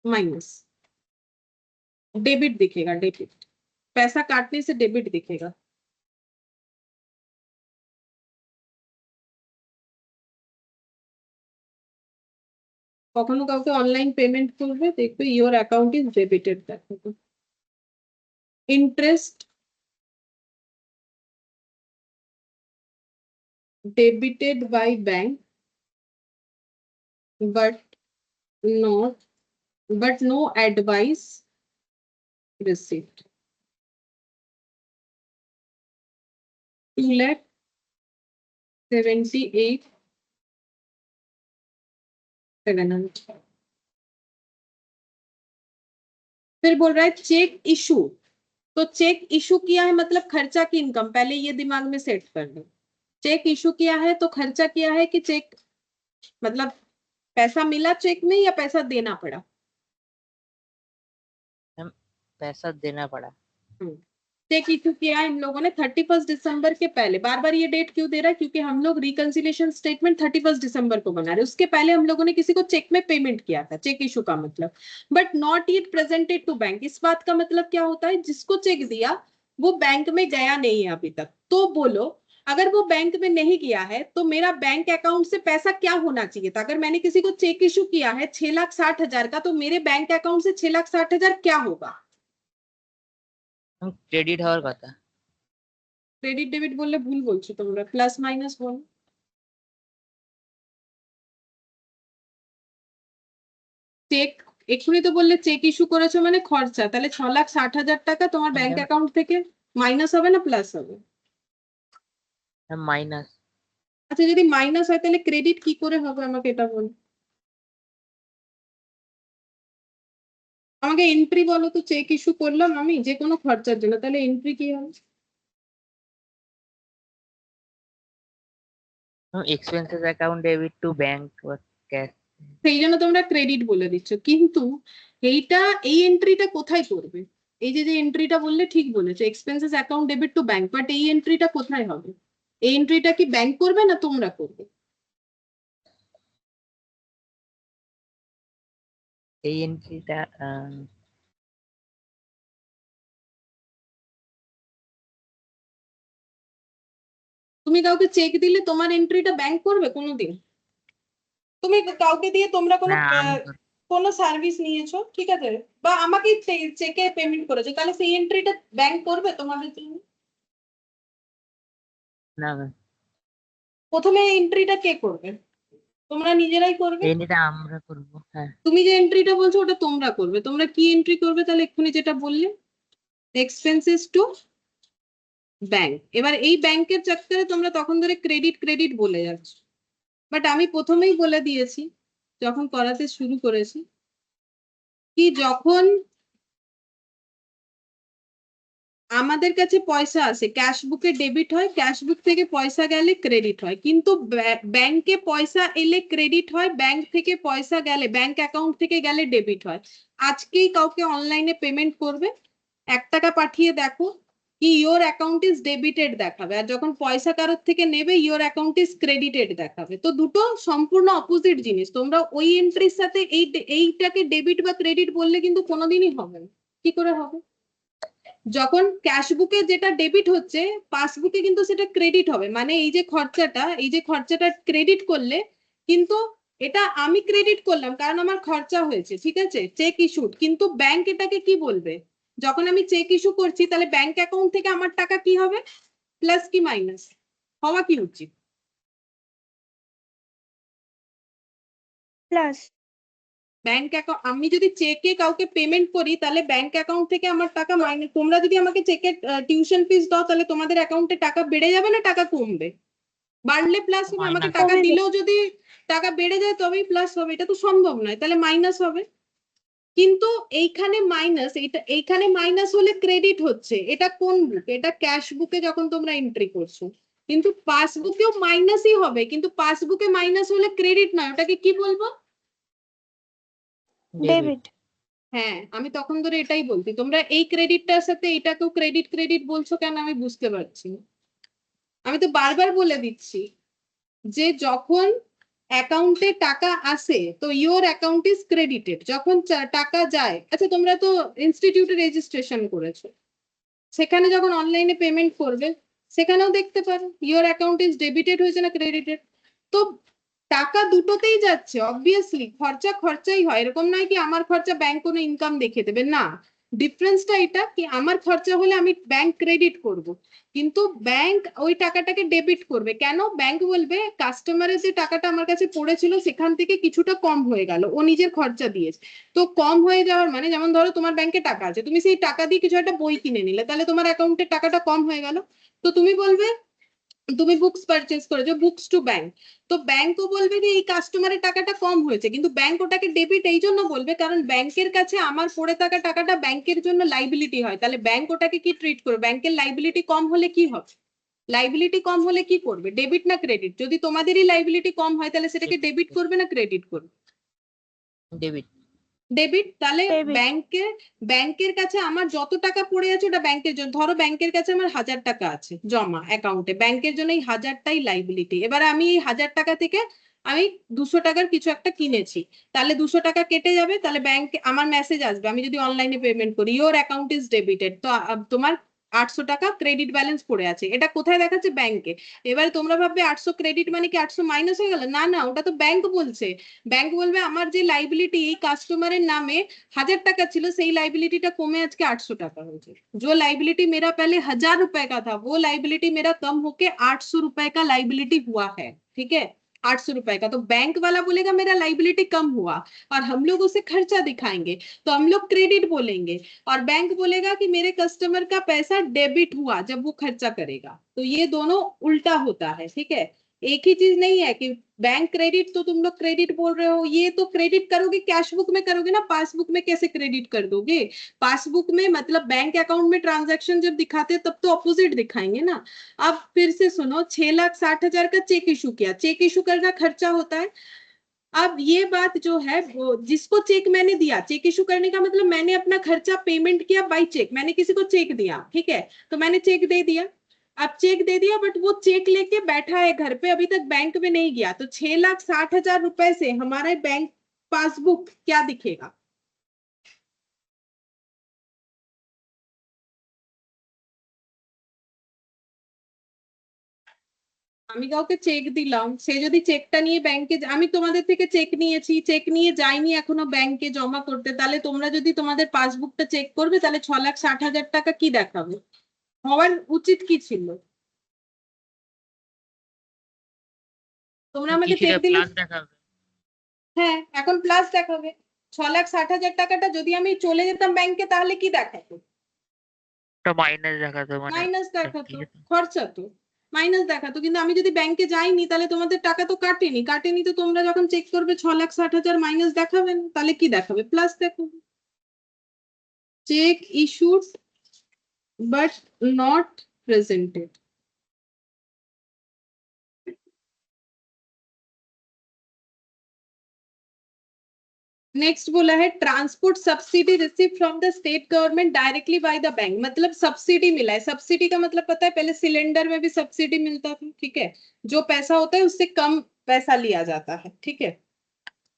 माइनस, डेबिट दिखेगा, डेबिट, पैसा काटने से डेबिट दिखेगा। কখনো কাউকে অনলাইন পেমেন্ট করবে, দেখবে ইওর অ্যাকাউন্ট ইজ ডেবিটেড দেখাবে। interest debited by bank but no advice received. 2,78,700. फिर बोल रहा है चेक इशू। तो चेक इशू किया है मतलब खर्चा की इनकम, पहले ये दिमाग में सेट कर लो। चेक इशू किया है तो खर्चा किया है कि चेक मतलब पैसा मिला चेक में या पैसा देना पड़ा? मैम पैसा देना पड़ा। चेक इशू किया है इन लोगों ने 31 दिसंबर के पहले। बार बार ये डेट क्यों दे रहा है? क्योंकि हम लोग रिकंसिलिएशन स्टेटमेंट 31 दिसंबर को बना रहे हैं, उसके पहले हम लोगों ने किसी को चेक में पेमेंट किया था, चेक इशू का मतलब। But not yet presented to bank, इस बात का मतलब क्या होता है? जिसको चेक दिया वो बैंक में गया नहीं है अभी तक। तो बोलो अगर वो बैंक में नहीं गया है तो मेरा बैंक अकाउंट से पैसा क्या होना चाहिए था? अगर मैंने किसी को चेक इशू किया है 6,60,000 का, तो मेरे बैंक अकाउंट से 6,60,000 क्या होगा? हम क्रेडिट हवर কথা। ক্রেডিট ডেবিট বললে ভুল বলছো তোমরা, প্লাস মাইনাস বলো। চেক এক্ষুনি তো বললে চেক ইস্যু করেছো মানে খরচা, তাহলে 6,60,000 টাকা তোমার ব্যাংক অ্যাকাউন্ট থেকে মাইনাস হবে না প্লাস হবে? মাইনাস। আচ্ছা যদি মাইনাস হয় তাহলে ক্রেডিট কি করে হবে আমাকে এটা বল। আমাকে এন্ট্রি বলো তো, চেক ইস্যু করলাম আমি যে কোনো খরচার জন্য, তাহলে এন্ট্রি কি হবে? Expenses account debit to bank or cash. সেই জন্য তোমরা ক্রেডিট বলে দিচ্ছ, কিন্তু এইটা এই এন্ট্রিটা কোথায় করবে? এই যে এন্ট্রিটা বললে ঠিক বলেছো, expenses account debit to bank, but এই এন্ট্রিটা কোথায় হবে? এই এন্ট্রিটা কি ব্যাংক করবে না তোমরা করবে? এই এন্ট্রিটা তুমি কাউকে চেক দিলে তোমার এন্ট্রিটা ব্যাংক করবে কোনোদিন? তুমি কাউকে দিয়ে তোমরা কোনো না কোনো সার্ভিস নিয়েছো, ঠিক আছে, বা আমাকে চেকে পেমেন্ট করেছো, তাহলে সেই এন্ট্রিটা ব্যাংক করবে তোমাদের জন্য? না প্রথমে এন্ট্রিটা কে করবে? তোমরা নিজেরাই করবে। এন্ট্রিটা আমরা করব। হ্যাঁ তুমি যে এন্ট্রিটা বলছো ওটা তোমরা করবে। তোমরা কি এন্ট্রি করবে তাহলে? এক্ষুনি যেটা বললে এক্সপেন্সেস টু ব্যাংক। এবার এই ব্যাংকের চক্করে তোমরা তখন ধরে ক্রেডিট ক্রেডিট বলে যাচ্ছ, বাট আমি প্রথমেই বলে দিয়েছি যখন করাতে শুরু করেছি কি যখন আমাদের কাছে পয়সা আসে ক্যাশ বুকে ডেবিট হয়, ক্যাশ বুক থেকে পয়সা গেলে ক্রেডিট হয়, কিন্তু ব্যাংকে পয়সা এলে ক্রেডিট হয়, ব্যাংক থেকে পয়সা গেলে ব্যাংক অ্যাকাউন্ট থেকে গেলে ডেবিট হয়। আজকেই কাউকে অনলাইনে পেমেন্ট করবে, 1 টাকা পাঠিয়ে দেখো কি ইওর অ্যাকাউন্ট ইজ ডেবিটেড দেখাবে, আর যখন পয়সা কারোর থেকে নেবে ইওর অ্যাকাউন্ট ইজ ক্রেডিটেড দেখাবে। তো দুটো সম্পূর্ণ অপোজিট জিনিস। তোমরা ওই এন্ট্রির সাথে এইটাকে ডেবিট বা ক্রেডিট বললে কিন্তু কোনোদিনই হবে না। কি করে হবে? যখন ক্যাশ বুকে যেটা ডেবিট হচ্ছে পাসবুকে কিন্তু সেটা ক্রেডিট হবে, মানে এই যে খরচাটা ক্রেডিট করলে কিন্তু এটা আমি ক্রেডিট করলাম কারণ আমার খরচা হয়েছে, ঠিক আছে, চেক ইস্যুড। কিন্তু ব্যাংক এটাকে কি বলবে? যখন আমি চেক ইস্যু করছি তাহলে ব্যাংক অ্যাকাউন্ট থেকে আমার টাকা কি হবে? প্লাস কি মাইনাস হওয়া কি উচিত? প্লাস। ব্যাংক অ্যাকাউন্ট আমি যদি চেকে কাউকে পেমেন্ট করি তাহলে ব্যাংক অ্যাকাউন্ট থেকে আমার টাকা মাইনাস। তোমরা যদি আমাকে চেকে টিউশন ফিস দাও তাহলে তোমাদের অ্যাকাউন্টে টাকা বেড়ে যাবে না টাকা কমবে? বাড়লে প্লাস হবে, আমাকে টাকা দিলেও যদি টাকা বেড়ে যায় তবেই প্লাস হবে, এটা তো সম্ভব নয়, তাহলে মাইনাস হবে। কিন্তু এইখানে মাইনাস, এইখানে মাইনাস হলে ক্রেডিট হচ্ছে, এটা কোন বুক? এটা ক্যাশ বুকে যখন তোমরা এন্ট্রি করছো, কিন্তু পাসবুকেও মাইনাসই হবে, কিন্তু পাসবুকে মাইনাস হলে ক্রেডিট নয়, ওটাকে কি বলবো? ডেবিট। হ্যাঁ আমি তখন ধরে এটাই বলছি, তোমরা এই ক্রেডিটটার সাথে এটাকেও ক্রেডিট ক্রেডিট বলছো কেন আমি বুঝতে পারছি না। আমি তো বারবার বলে দিচ্ছি যে যখন অ্যাকাউন্টে টাকা আসে তো ইওর অ্যাকাউন্ট ইজ ক্রেডিটেড, যখন টাকা যায়, আচ্ছা তোমরা তো ইনস্টিটিউটে রেজিস্ট্রেশন করেছো, সেখানে যখন অনলাইনে পেমেন্ট করবে সেখানেও দেখতে পারো ইওর অ্যাকাউন্ট ইজ ডেবিটেড হয়েছে না ক্রেডিটেড। তো টাকা দুটোতেই যাচ্ছে, অবভিয়াসলি খরচা খরচাই হয়, এরকম নয় কি আমার খরচা ব্যাংক কোনো ইনকাম দেখিয়ে দেবে না। ডিফারেন্সটা এটা কি আমার খরচা হলে আমি ব্যাংক ক্রেডিট করব, কিন্তু ব্যাংক ওই টাকাটাকে ডেবিট করবে। কেন? ব্যাংক বলবে কাস্টমারের যে টাকাটা আমার কাছে পড়েছিল সেখান থেকে কিছুটা কম হয়ে গেল, ও নিজের খরচা দিয়েছে। তো কম হয়ে যাওয়ার মানে, যেমন ধরো তোমার ব্যাংকে টাকা আছে, তুমি সেই টাকা দিয়ে কিছু একটা বই কিনে নিলে, তাহলে তোমার অ্যাকাউন্টের টাকাটা কম হয়ে গেল। তো তুমি বলবে, তুমি বুকস পারচেজ করেছো, বুকস টু ব্যাংক, তো ব্যাংকও বলবে যে এই কাস্টমারের টাকাটা কম হয়েছে, কিন্তু ব্যাংক ওটাকে ডেবিট এই জন্য বলবে কারণ ব্যাংকের কাছে আমার পড়ে থাকা টাকাটা ব্যাংকের জন্য লাইবিলিটি হয়। তাহলে ব্যাংক ওটাকে কি ট্রিট করবে? ব্যাংকের লাইবিলিটি কম হলে কি হবে? লাইবিলিটি কম হলে কি করবে? ডেবিট না ক্রেডিট? যদি তোমাদেরই লাইবিলিটি কম হয় তাহলে সেটাকে ডেবিট করবে না ক্রেডিট করবে? ডেবিট। ডেবিট। তাহলে Debit. ব্যাংকের কাছে আমার যত টাকা পড়ে আছে ওটা ব্যাংকের জন্য। ধরো ব্যাংকের কাছে আমার 1000 টাকা আছে জমা অ্যাকাউন্টে, ব্যাংকের জন্য এই 1000টাই লাইবিলিটি। এবার আমি এই 1000 টাকা থেকে আমি 200 টাকার কিছু একটা কিনেছি, তাহলে 200 টাকা কেটে যাবে, তাহলে ব্যাংক আমার মেসেজ আসবে আমি যদি অনলাইনে পেমেন্ট করি, ইওর অ্যাকাউন্ট ইজ ডেবিটেড, তো তোমার 800 টাকা ক্রেডিট ব্যালেন্স পড়ে আছে। এটা কোথায় দেখাচ্ছে? ব্যাংকে। এবার তোমরা ভাববে 800 ক্রেডিট মানে কি 800 মাইনাস হয়ে গেল? না না, ওটা তো ব্যাংক বলছে। ব্যাংক বলবে আমার যে লাইবিলিটি এই কাস্টমারের नामे 1000 টাকা ছিল, সেই लाइबिलिटीটা কমে আজকে 800 টাকা হয়েছে। जो लाइबिलिटी मेरा पहले 1000 रुपए का था, वो लाइबिलिटी मेरा कम होके 800 रुपए का लाइबिलिटी हुआ है। ठीक है, 800 रुपए का। तो बैंक वाला बोलेगा मेरा लाइबिलिटी कम हुआ, और हम लोग उसे खर्चा दिखाएंगे तो हम लोग क्रेडिट बोलेंगे, और बैंक बोलेगा कि मेरे कस्टमर का पैसा डेबिट हुआ जब वो खर्चा करेगा। तो ये दोनों उल्टा होता है। ठीक है, एक ही चीज नहीं है कि बैंक क्रेडिट तो तुम लोग क्रेडिट बोल रहे हो, ये तो क्रेडिट करोगे कैश बुक में करोगे ना, पासबुक में कैसे क्रेडिट कर दोगे? पासबुक में मतलब बैंक अकाउंट में ट्रांजैक्शन जब दिखाते हैं तब तो अपोजिट दिखाएंगे ना। अब फिर से सुनो, 6,60,000 का चेक इशू किया, चेक इशू करना खर्चा होता है। अब ये बात जो है, वो जिसको चेक मैंने दिया, चेक इशू करने का मतलब मैंने अपना खर्चा पेमेंट किया बाई चेक, मैंने किसी को चेक दिया, ठीक है, तो मैंने चेक दे दिया। अब चेक दे दिया, बट वो चेक लेके बैठा है घर पे, अभी तक बैंक में नहीं गया, तो 6,60,000 रुपए से हमारे बैंक पासबुक क्या दिखेगा? আমি কাউকে চেক দিলাম, সে যদি চেকটা নিয়ে ব্যাংকে, আমি তোমাদের থেকে চেক নিয়েছি, চেক নিয়ে যাইনি এখনো ব্যাংকে জমা করতে, তাহলে তোমরা যদি তোমাদের পাসবুকটা চেক করবে তাহলে 6,60,000 টাকা কি দেখাবে? হওয়ার উচিত কি ছিল? তোমরা আমাকে চেক কিছুটা দিলে, প্লাস দেখাবে। হ্যাঁ এখন প্লাস দেখাবে। 6,60,000 টাকাটা যদি আমি চলে যেতাম ব্যাংকে তাহলে কি দেখাতো? ওটা মাইনাস দেখাতো, মানে মাইনাস দেখাতো, ঠিক আছে। খরচা তো মাইনাস দেখাতো। কিন্তু আমি যদি ব্যাংকে যাইনি তাহলে তোমাদের টাকা তো কাটেনি, তো তোমরা যখন চেক করবে 6,60,000 মাইনাস দেখাবে না, তাহলে কি দেখাবে? প্লাস দেখাবে। Cheque issued but not presented. Next बोला है transport subsidy receive from the state government directly by the bank, मतलब सब्सिडी मिला है। सब्सिडी का मतलब पता है, पहले सिलेंडर में भी सब्सिडी मिलता था, ठीक है, जो पैसा होता है उससे कम पैसा लिया जाता है, ठीक है।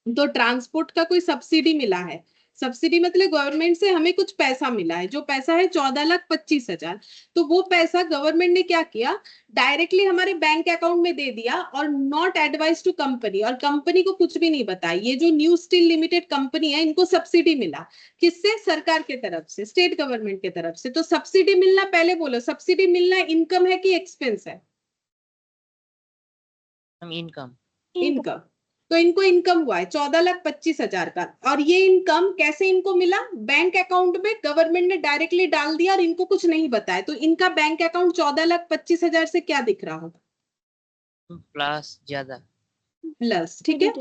तो ट्रांसपोर्ट का कोई सब्सिडी मिला है, सब्सिडी मतलब गवर्नमेंट से हमें कुछ पैसा मिला है, जो पैसा है 14,25,000। तो वो पैसा गवर्नमेंट ने क्या किया, डायरेक्टली हमारे बैंक अकाउंट में दे दिया, और नॉट एडवाइस टू कंपनी, और कंपनी को कुछ भी नहीं बताया। ये जो न्यू स्टील लिमिटेड कंपनी है, इनको सब्सिडी मिला किससे? सरकार के तरफ से, स्टेट गवर्नमेंट के तरफ से। तो सब्सिडी मिलना, पहले बोलो सब्सिडी मिलना इनकम है कि एक्सपेंस है? इनकम। इनकम। तो इनको इनकम हुआ है 14,25,000 का, और ये इनकम कैसे इनको मिला? बैंक अकाउंट में गवर्नमेंट ने डायरेक्टली डाल दिया और इनको कुछ नहीं बताया, तो इनका बैंक अकाउंट 14,25,000 से क्या दिख रहा होगा? प्लस ज्यादा। प्लस, ठीक है,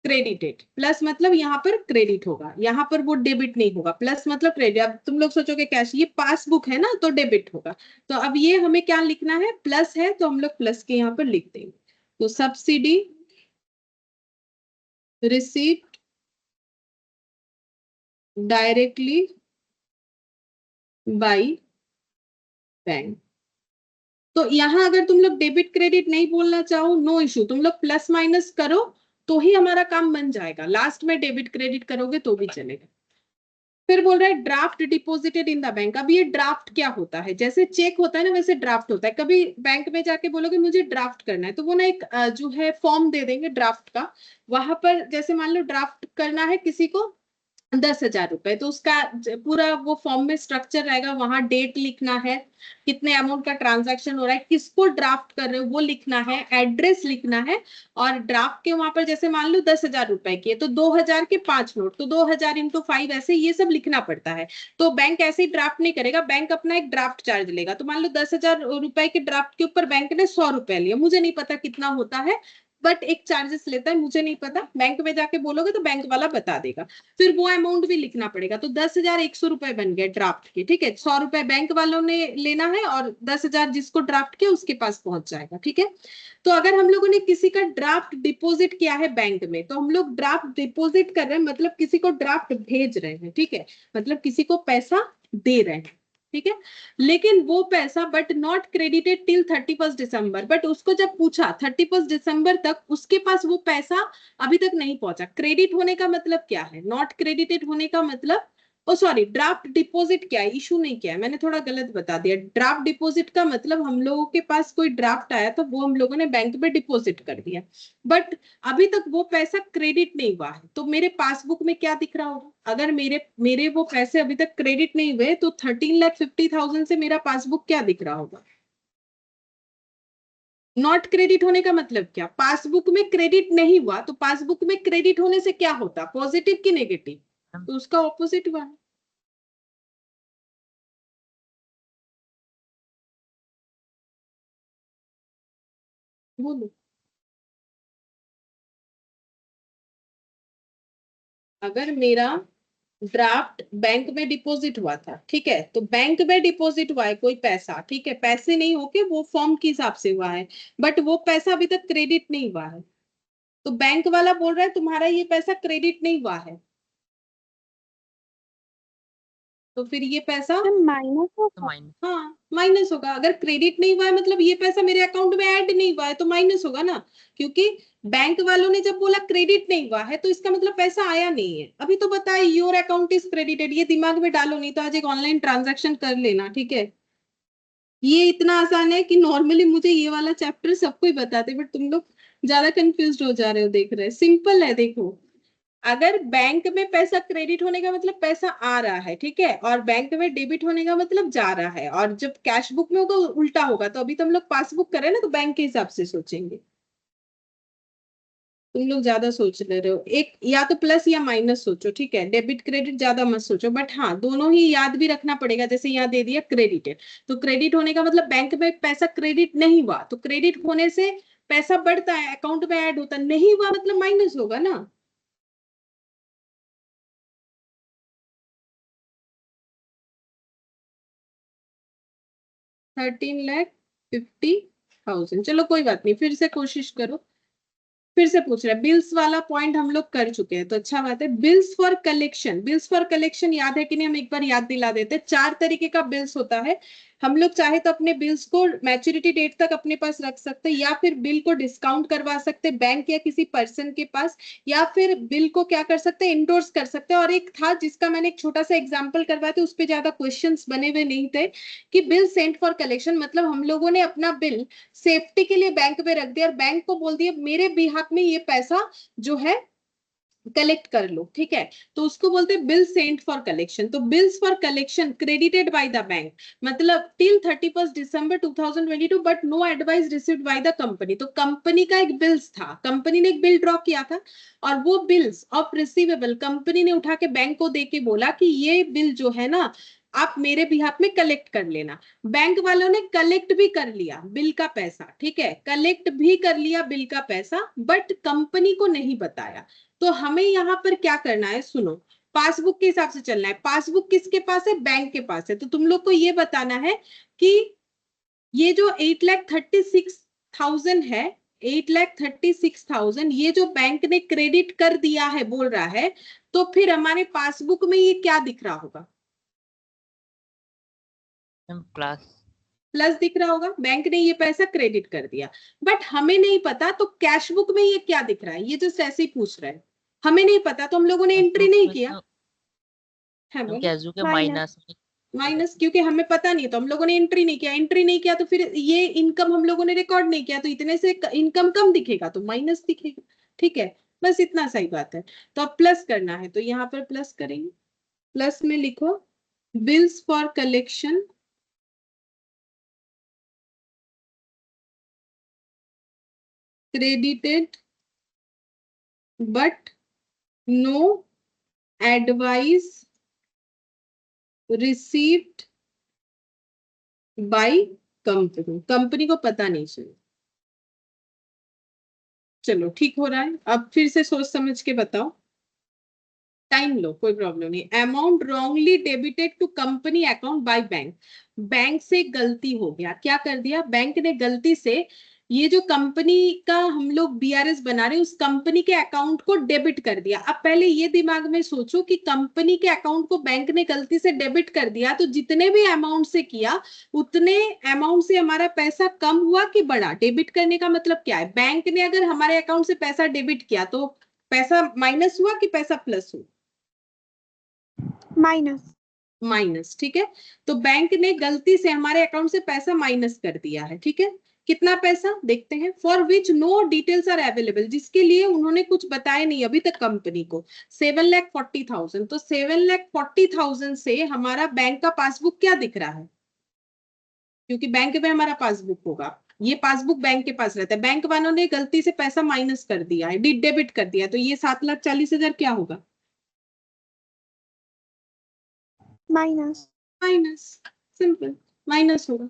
क्रेडिटेड। प्लस मतलब यहाँ पर क्रेडिट होगा, यहाँ पर वो डेबिट नहीं होगा, प्लस मतलब क्रेडिट। अब तुम लोग सोचोगे कैश, ये पासबुक है ना तो डेबिट होगा। तो अब ये हमें क्या लिखना है? प्लस है तो हम लोग प्लस के यहाँ पर लिख देंगे। तो subsidy received directly by bank. तो यहाँ अगर तुम लोग डेबिट क्रेडिट नहीं बोलना चाहो, नो इशू, तुम लोग प्लस माइनस करो तो ही हमारा काम बन जाएगा। लास्ट में डेबिट क्रेडिट करोगे तो भी चलेगा। फिर बोल रहा है draft deposited in the bank. अब ये ड्राफ्ट क्या होता है? जैसे चेक होता है ना, वैसे ड्राफ्ट होता है। कभी बैंक में जाके बोलोगे मुझे ड्राफ्ट करना है, तो वो ना एक जो है फॉर्म दे देंगे ड्राफ्ट का, वहां पर जैसे मान लो ड्राफ्ट करना है किसी को 10,000 रुपए। तो उसका पूरा वो फॉर्म में स्ट्रक्चर रहेगा, वहां डेट लिखना है, कितने अमाउंट का ट्रांजैक्शन हो रहा है, किसको ड्राफ्ट कर रहे हो वो लिखना है, एड्रेस लिखना है, और ड्राफ्ट के वहां पर जैसे मान लो 10,000 रुपए की है तो 2,000 के 5 नोट, तो 2,000 इंटू 5 ऐसे ये सब लिखना पड़ता है। तो बैंक ऐसे ही ड्राफ्ट नहीं करेगा, बैंक अपना एक ड्राफ्ट चार्ज लेगा। तो मान लो 10,000 रुपए के ड्राफ्ट के ऊपर बैंक ने 100 रुपए लिया, मुझे नहीं पता कितना होता है, बट एक चार्जेस लेता है, मुझे नहीं पता, बैंक में जाके बोलोगे तो बैंक वाला बता देगा। फिर वो अमाउंट भी लिखना पड़ेगा। तो 10,100 रुपए बन गए ड्राफ्ट के, ठीक है। 100 रुपए बैंक वालों ने लेना है और 10,000 जिसको ड्राफ्ट किया उसके पास पहुंच जाएगा, ठीक है। तो अगर हम लोगों ने किसी का ड्राफ्ट डिपॉजिट किया है बैंक में, तो हम लोग ड्राफ्ट डिपॉजिट कर रहे हैं, मतलब किसी को ड्राफ्ट भेज रहे हैं, ठीक है, मतलब किसी को पैसा दे रहे हैं, ठीक है। लेकिन वो पैसा but not credited till 31 December, but उसको जब पूछा 31 दिसंबर तक उसके पास वो पैसा अभी तक नहीं पहुंचा। क्रेडिट होने का मतलब क्या है, नॉट क्रेडिटेड होने का मतलब, ओ सॉरी, ड्राफ्ट डिपॉजिट क्या है, इशू नहीं किया है मैंने, थोड़ा गलत बता दिया। ड्राफ्ट डिपॉजिट का मतलब हम लोगों के पास कोई ड्राफ्ट आया तो वो हम लोगों ने बैंक में डिपॉजिट कर दिया, बट अभी तक वो पैसा क्रेडिट नहीं हुआ है। तो मेरे पासबुक में क्या दिख रहा होगा, अगर मेरे मेरे वो पैसे अभी तक क्रेडिट नहीं हुए तो 13,50,000 से मेरा पासबुक क्या दिख रहा होगा। नॉट क्रेडिट होने का मतलब क्या, पासबुक में क्रेडिट नहीं हुआ, तो पासबुक में क्रेडिट होने से क्या होता, पॉजिटिव की नेगेटिव, तो उसका ऑपोजिट हुआ। बोलो। अगर मेरा ड्राफ्ट बैंक में डिपॉजिट हुआ था, ठीक है, तो बैंक में डिपॉजिट हुआ है कोई पैसा, ठीक है, पैसे नहीं होके वो फॉर्म के हिसाब से हुआ है, बट वो पैसा अभी तक क्रेडिट नहीं हुआ है, तो बैंक वाला बोल रहा है तुम्हारा ये पैसा क्रेडिट नहीं हुआ है, तो फिर ये पैसा माइनस तो होगा। माइनस। हाँ माइनस होगा। अगर क्रेडिट नहीं हुआ है मतलब ये पैसा मेरे अकाउंट में ऐड नहीं हुआ है तो माइनस होगा ना, क्योंकि बैंक वालों ने जब बोला क्रेडिट नहीं हुआ है तो इसका मतलब पैसा आया नहीं है। अभी तो बताए योर अकाउंट इज क्रेडिटेड, ये दिमाग में डालो, नहीं तो आज एक ऑनलाइन ट्रांजैक्शन कर लेना, ठीक है। ये इतना आसान है कि नॉर्मली मुझे ये वाला चैप्टर सबको ही बताते, बट तुम लोग ज्यादा कंफ्यूज हो जा रहे हो, देख रहे, सिंपल है। देखो, अगर बैंक में पैसा क्रेडिट होने का मतलब पैसा आ रहा है, ठीक है, और बैंक में डेबिट होने का मतलब जा रहा है, और जब कैश बुक में होगा उल्टा होगा। तो अभी तो हम लोग पासबुक कर रहे हैं ना, तो बैंक के हिसाब से सोचेंगे। तुम लोग ज्यादा सोच ले रहे हो, एक या तो प्लस या माइनस सोचो, ठीक है, डेबिट क्रेडिट ज्यादा मत सोचो, बट हाँ दोनों ही याद भी रखना पड़ेगा। जैसे यहाँ दे दिया क्रेडिटेड, तो क्रेडिट होने का मतलब बैंक में पैसा क्रेडिट नहीं हुआ, तो क्रेडिट होने से पैसा बढ़ता है, अकाउंट में ऐड होता, नहीं हुआ मतलब माइनस होगा ना। 13,50,000, चलो कोई बात नहीं, फिर से कोशिश करो। फिर से पूछ रहा है, बिल्स वाला पॉइंट हम लोग कर चुके हैं तो अच्छा बात है। Bills for collection, bills for collection याद है कि नहीं, हम एक बार याद दिला देते हैं। 4 तरीके का बिल्स होता है। हम लोग चाहे तो अपने बिल्स को मैच्योरिटी डेट तक अपने पास रख सकते हैं, या फिर बिल को डिस्काउंट करवा सकते हैं बैंक या किसी पर्सन के पास, या फिर बिल को क्या कर सकते हैं, इंडोर्स कर सकते हैं। और एक था जिसका मैंने एक छोटा सा एग्जाम्पल करवाया था, उस पर ज्यादा क्वेश्चंस बने हुए नहीं थे, कि बिल सेंट फॉर कलेक्शन, मतलब हम लोगों ने अपना बिल सेफ्टी के लिए बैंक में रख दिया और बैंक को बोल दिया मेरे बिहाफ में ये पैसा जो है कलेक्ट कर लो, ठीक है, तो उसको बोलते हैं बिल सेंट फॉर कलेक्शन। तो bills for collection credited by the bank, मतलब till 31 December 2022 but no advice received by the company. तो कंपनी का एक बिल्स था, कंपनी ने एक बिल ड्रॉ किया था, और वो बिल्स ऑफ रिसीवेबल कंपनी ने उठा के बैंक को दे के बोला कि ये बिल जो है ना आप मेरे बिहाफ में कलेक्ट कर लेना। बैंक वालों ने कलेक्ट भी कर लिया बिल का पैसा, ठीक है, कलेक्ट भी कर लिया बिल का पैसा, बट कंपनी को नहीं बताया। तो हमें यहाँ पर क्या करना है, सुनो, पासबुक के हिसाब से चलना है। पासबुक किसके पास है, बैंक के पास है। तो तुम लोग को ये बताना है कि ये जो 8,36,000 है, 8,36,000 ये जो बैंक ने क्रेडिट कर दिया है बोल रहा है, तो फिर हमारे पासबुक में ये क्या दिख रहा होगा, प्लस। प्लस दिख रहा होगा, बैंक ने ये पैसा क्रेडिट कर दिया। बट हमें नहीं पता तो कैश बुक में ये क्या दिख रहा है, ये जो ऐसे ही पूछ रहे हैं, हमें नहीं पता तो हम लोगों ने एंट्री नहीं किया है। बोलो। कैशबुक के माइनस। माइनस। माइनस, क्योंकि हमें पता नहीं तो हम लोगों ने एंट्री नहीं किया, एंट्री नहीं किया तो फिर ये इनकम हम लोगों ने रिकॉर्ड नहीं किया, तो इतने से इनकम कम दिखेगा तो माइनस दिखेगा, ठीक है। बस इतना सही बात है। तो अब प्लस करना है तो यहाँ पर प्लस करेंगे। प्लस में लिखो bills for collection credited but no advice received by company. Company को पता नहीं चला। चलो ठीक हो रहा है। अब फिर से सोच समझ के बताओ। टाइम लो, कोई प्रॉब्लम नहीं। Amount wrongly debited to company account by bank. Bank से गलती हो गया, क्या कर दिया बैंक ने गलती से, ये जो कंपनी का हम लोग बीआरएस बना रहे हैं उस कंपनी के अकाउंट को डेबिट कर दिया। अब पहले ये दिमाग में सोचो कि कंपनी के अकाउंट को बैंक ने गलती से डेबिट कर दिया तो जितने भी अमाउंट से किया उतने अमाउंट से हमारा पैसा कम हुआ कि बढ़ा। डेबिट करने का मतलब क्या है, बैंक ने अगर हमारे अकाउंट से पैसा डेबिट किया तो पैसा माइनस हुआ कि पैसा प्लस हुआ? माइनस। माइनस, ठीक है। तो बैंक ने गलती से हमारे अकाउंट से पैसा माइनस कर दिया है, ठीक है। कितना पैसा देखते हैं। For which no details are available, जिसके लिए उन्होंने कुछ बताया नहीं अभी तक कंपनी को। 7,40,000। तो 7,40,000 से हमारा बैंक का पासबुक क्या दिख रहा है, क्योंकि बैंक में हमारा पासबुक होगा, ये पासबुक बैंक के पास रहता है। बैंक वालों ने गलती से पैसा माइनस कर दिया है, डेबिट कर दिया, तो ये 7,40,000 क्या होगा? माइनस। माइनस, सिंपल, माइनस होगा।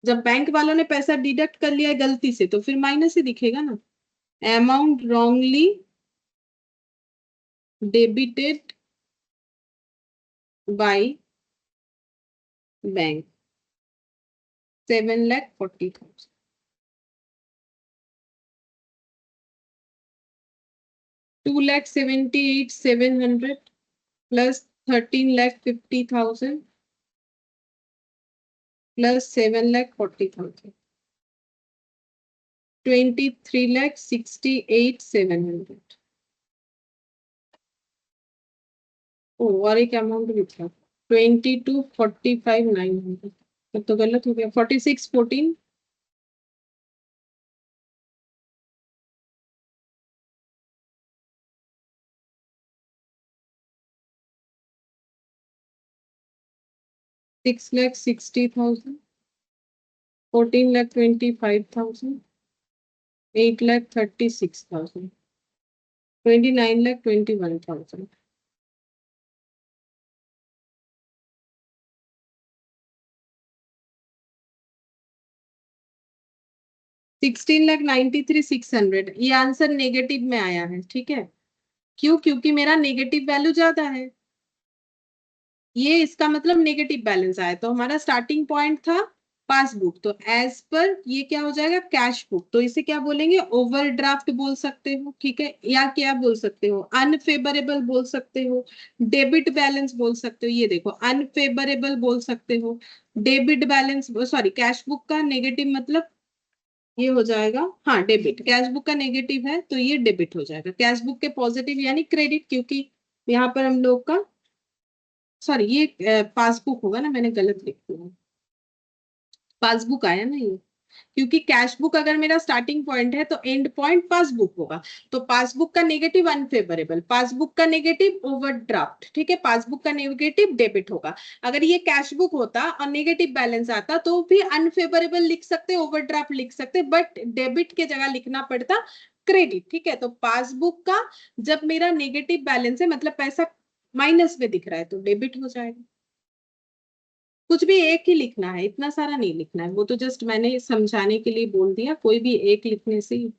जब बैंक वालों ने पैसा डिडक्ट कर लिया है गलती से तो फिर माइनस ही दिखेगा ना। Amount wrongly debited by bank 7,40,000। 2,78,700 plus 13,50,000 plus 7,40,000 23,68,700। और एक अमाउंट भी था 22,45,900। तब तो गलत हो गया। 46,14 6,60,000 14,25,000 8,36,000 29,21,000। $16,93,600। ये आंसर नेगेटिव में आया है, ठीक है। क्यों? क्योंकि मेरा नेगेटिव वैल्यू ज्यादा है, ये इसका मतलब नेगेटिव बैलेंस आया। तो हमारा स्टार्टिंग पॉइंट था पासबुक, तो एज पर ये क्या हो जाएगा कैश बुक। तो इसे क्या बोलेंगे, ओवरड्राफ्ट बोल सकते हो, ठीक है, या क्या बोल सकते हो, अनफेवरेबल बोल सकते हो, डेबिट बैलेंस बोल सकते हो। ये देखो अनफेवरेबल बोल सकते हो, debit balance, sorry cash book का नेगेटिव मतलब ये हो जाएगा, हाँ डेबिट। कैश बुक का नेगेटिव है तो ये डेबिट हो जाएगा। कैश बुक के पॉजिटिव यानी क्रेडिट, क्योंकि यहाँ पर हम लोग का, सॉरी ये पासबुक होगा ना, मैंने गलत लिख दिया, पासबुक आया ना ये। क्योंकि कैश बुक अगर मेरा स्टार्टिंग पॉइंट है तो एंड पॉइंट पासबुक होगा। तो पासबुक का नेगेटिव अनफेवरेबल, पासबुक का नेगेटिव ओवरड्राफ्ट, ठीक है, पासबुक का नेगेटिव डेबिट होगा। अगर ये कैश बुक होता और नेगेटिव बैलेंस आता तो भी अनफेवरेबल लिख सकते, ओवरड्राफ्ट लिख सकते, बट डेबिट के जगह लिखना पड़ता क्रेडिट, ठीक है। तो पासबुक का जब मेरा नेगेटिव बैलेंस है मतलब पैसा माइनस में दिख रहा है तो डेबिट हो जाएगा। कुछ भी एक ही लिखना है, इतना सारा नहीं लिखना है, वो तो जस्ट मैंने समझाने के लिए बोल दिया, कोई भी एक लिखने से ही।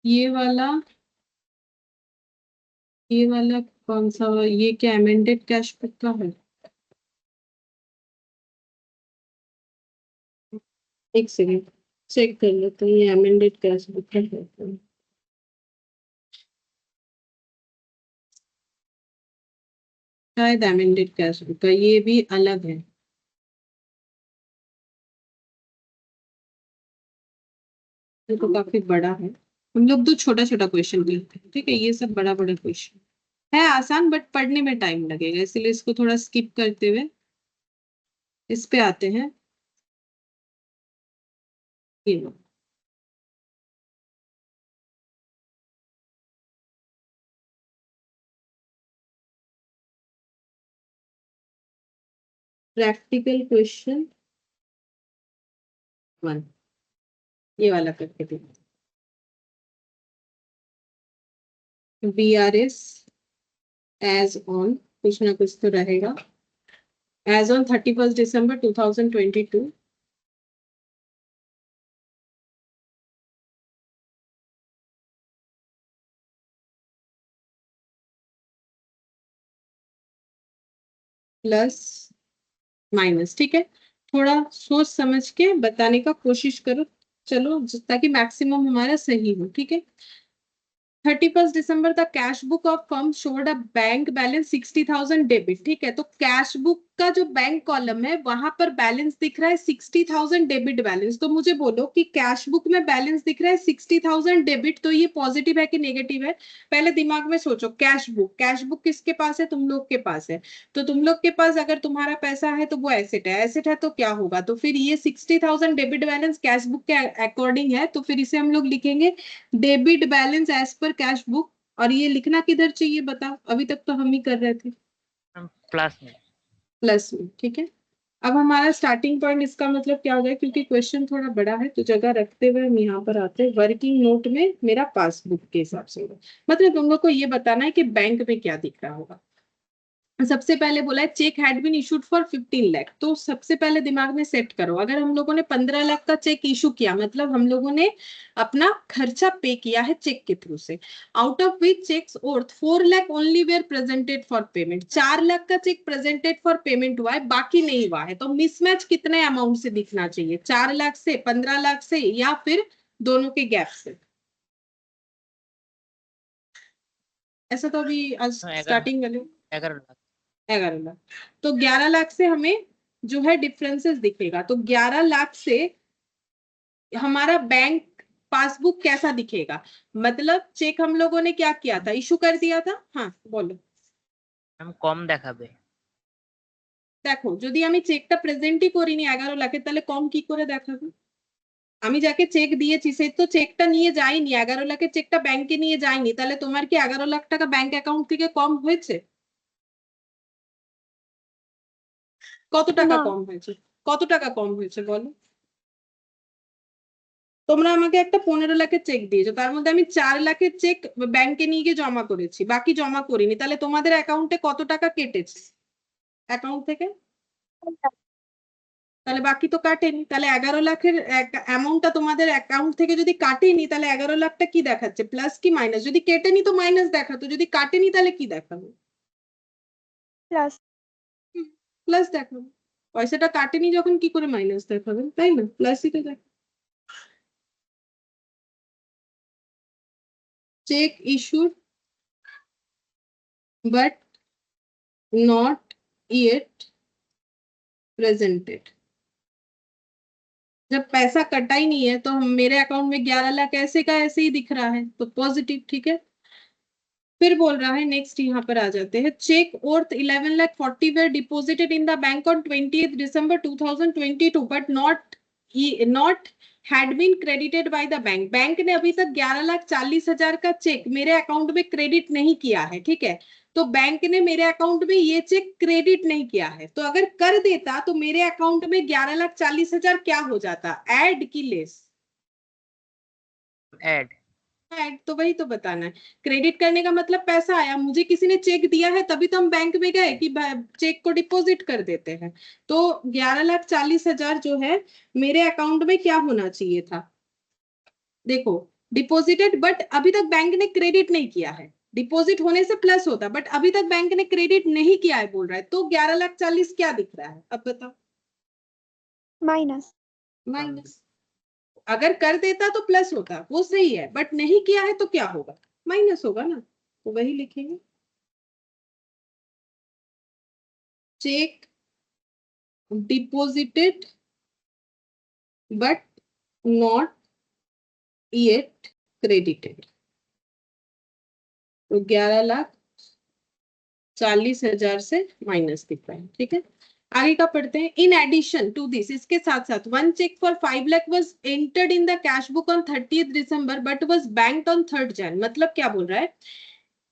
ये वाला, ये वाला कौन सा, ये क्या अमेंडेड कैश बुक का है? एक सेकेंड चेक कर लेते हैं, ये अमेंडेड कैश बुक का है। शायद अमेंडेड कैश बुक का, ये भी अलग है। ये तो काफी बड़ा है। हम लोग तो छोटा छोटा क्वेश्चन करते हैं, ठीक है, ये सब बड़ा बड़ा क्वेश्चन है, आसान बट पढ़ने में टाइम लगेगा, इसलिए इसको थोड़ा स्किप करते हुए इस पे आते हैं। ये लो। प्रैक्टिकल क्वेश्चन 1, ये वाला करके देखते हैं। VRS एज ऑन, कुछ ना कुछ तो रहेगा, as on 31 December 2022 plus minus, ठीक है, थोड़ा सोच समझ के बताने का कोशिश करो, चलो ताकि मैक्सिमम हमारा सही हो, ठीक है। 31 दिसंबर the cash book of firm showed a bank balance 60,000 debit, ठीक है, तो कैश बुक का जो बैंक कॉलम है वहां पर बैलेंस दिख रहा है 60,000 डेबिट बैलेंस, तो मुझे बोलो कि कैश बुक में बैलेंस दिख रहा है 60,000 डेबिट, तो ये पॉजिटिव है कि नेगेटिव है? पहले दिमाग में सोचो, कैश बुक किसके पास है? तुम लोग के पास है, तो तुम लोग के पास अगर तुम्हारा पैसा है तो वो एसेट है तो क्या होगा, तो फिर ये 60,000 डेबिट बैलेंस कैश बुक के अकॉर्डिंग है, तो फिर इसे हम लोग लिखेंगे डेबिट बैलेंस एज पर कैश बुक। और ये लिखना किधर चाहिए बताओ, अभी तक तो हम ही कर रहे थे प्लस में। प्लस में, ठीक है। अब हमारा स्टार्टिंग पॉइंट इसका मतलब क्या हो गया, क्योंकि क्वेश्चन थोड़ा बड़ा है तो जगह रखते हुए हम यहाँ पर आते हैं, वर्किंग नोट में मेरा पासबुक के हिसाब से होगा, मतलब तुम लोग को ये बताना है कि बैंक में क्या दिख रहा होगा। सबसे पहले बोला है cheque had been issued for 15 lakh, तो सबसे पहले दिमाग में सेट करो, अगर हम लोगों ने 15 लाख का चेक इशू किया मतलब हम लोगों ने अपना खर्चा पे किया है चेक के थ्रू से, out of which cheques worth 4 lakh only were presented for payment, 4 lakh का चेक प्रेजेंटेड फॉर पेमेंट हुआ है, बाकी नहीं हुआ है, तो मिसमैच कितने अमाउंट से दिखना चाहिए, 4 लाख से, 15 लाख से, या फिर दोनों के गैप से? ऐसा तो अभी स्टार्टिंग वाले 11 लाख। 11 लाख, तो 11 लाख से हमें जो है डिफरेंसेस दिखेगा, तो 11 लाख से हमारा बैंक पासबुक कैसा दिखेगा, मतलब चेक हम लोगों ने क्या किया था, इशू कर दिया था, हाँ बोलो। हम কম দেখাবে। দেখো যদি আমি চেকটা প্রেজেন্টই করিনি 11 লাখের, তাহলে কম কি করে দেখাবো? আমি যাকে চেক দিয়েছি সে তো চেকটা নিয়ে যায়নি, 11 লাখের চেকটা ব্যাংকে নিয়ে যায়নি, তাহলে তোমার কি 11 লাখ টাকা ব্যাংক অ্যাকাউন্ট থেকে কম হয়েছে? কত টাকা না কম হয়েছে? কত টাকা কম হয়েছে বলো? তোমরা আমাকে একটা 15 লাখের চেক দিয়েছো, তার মধ্যে আমি 4 লাখের চেক ব্যাংকে নিয়ে গিয়ে জমা করেছি, বাকি জমা করিনি, তাহলে তোমাদের অ্যাকাউন্টে কত টাকা কেটেছে অ্যাকাউন্ট থেকে? তাহলে বাকি তো কাটেনি, তাহলে 11 লাখের অ্যামাউন্টটা তোমাদের অ্যাকাউন্ট থেকে যদি কাটেনি তাহলে 11 লাখটা কি দেখাচ্ছে, প্লাস কি মাইনাস? যদি কেটেনি তো মাইনাস দেখাতো, যদি কাটেনি তাহলে কি দেখাবে? প্লাস। প্লাস দেখাবে, পয়সাটা কাটেনি যখন কি করে মাইনাস দেখাবেন, তাই না, প্লাসই তো দেখ। Cheque issued but not yet presented, जब पैसा कटा ही नहीं है तो हम मेरे अकाउंट में 11 लाख ऐसे का ऐसे ही दिख रहा है, तो पॉजिटिव, ठीक है। फिर बोल रहा है नेक्स्ट, यहाँ पर आ जाते हैं, cheque worth 11 lakh 40 were deposited in the bank on 20th December 2022 but not had been credited by the bank, bank ने अभी तक 11,40,000 का चेक मेरे अकाउंट में क्रेडिट नहीं किया है, ठीक है, तो बैंक ने मेरे अकाउंट में ये चेक क्रेडिट नहीं किया है, तो अगर कर देता तो मेरे अकाउंट में 11,40,000 क्या हो जाता, ऐड की लेस? ऐड। ऐड, तो वही तो बताना है, क्रेडिट करने का मतलब पैसा आया, मुझे किसी ने चेक दिया है तभी तो हम बैंक में गए कि चेक को डिपॉजिट कर देते हैं, तो 11,40,000 जो है मेरे अकाउंट में क्या होना चाहिए था, देखो, डिपॉजिटेड बट अभी तक बैंक ने क्रेडिट नहीं किया है, डिपॉजिट होने से प्लस होता बट अभी तक बैंक ने क्रेडिट नहीं किया है बोल रहा है, तो 11,40,000 क्या दिख रहा है, अब बताओ? माइनस। माइनस। अगर कर देता तो प्लस होता, वो सही है, बट नहीं किया है तो क्या होगा, माइनस होगा ना, तो वही लिखेंगे, check deposited but not yet credited, तो 11,40,000 से माइनस दिख रहा है। ठीक है, आगे का पढ़ते हैं। इन एडिशन टू दिस, इसके साथ साथ one cheque for 5 lakh was entered in the cash book on 30th December but was banked on 3rd Jan. मतलब क्या बोल रहा है,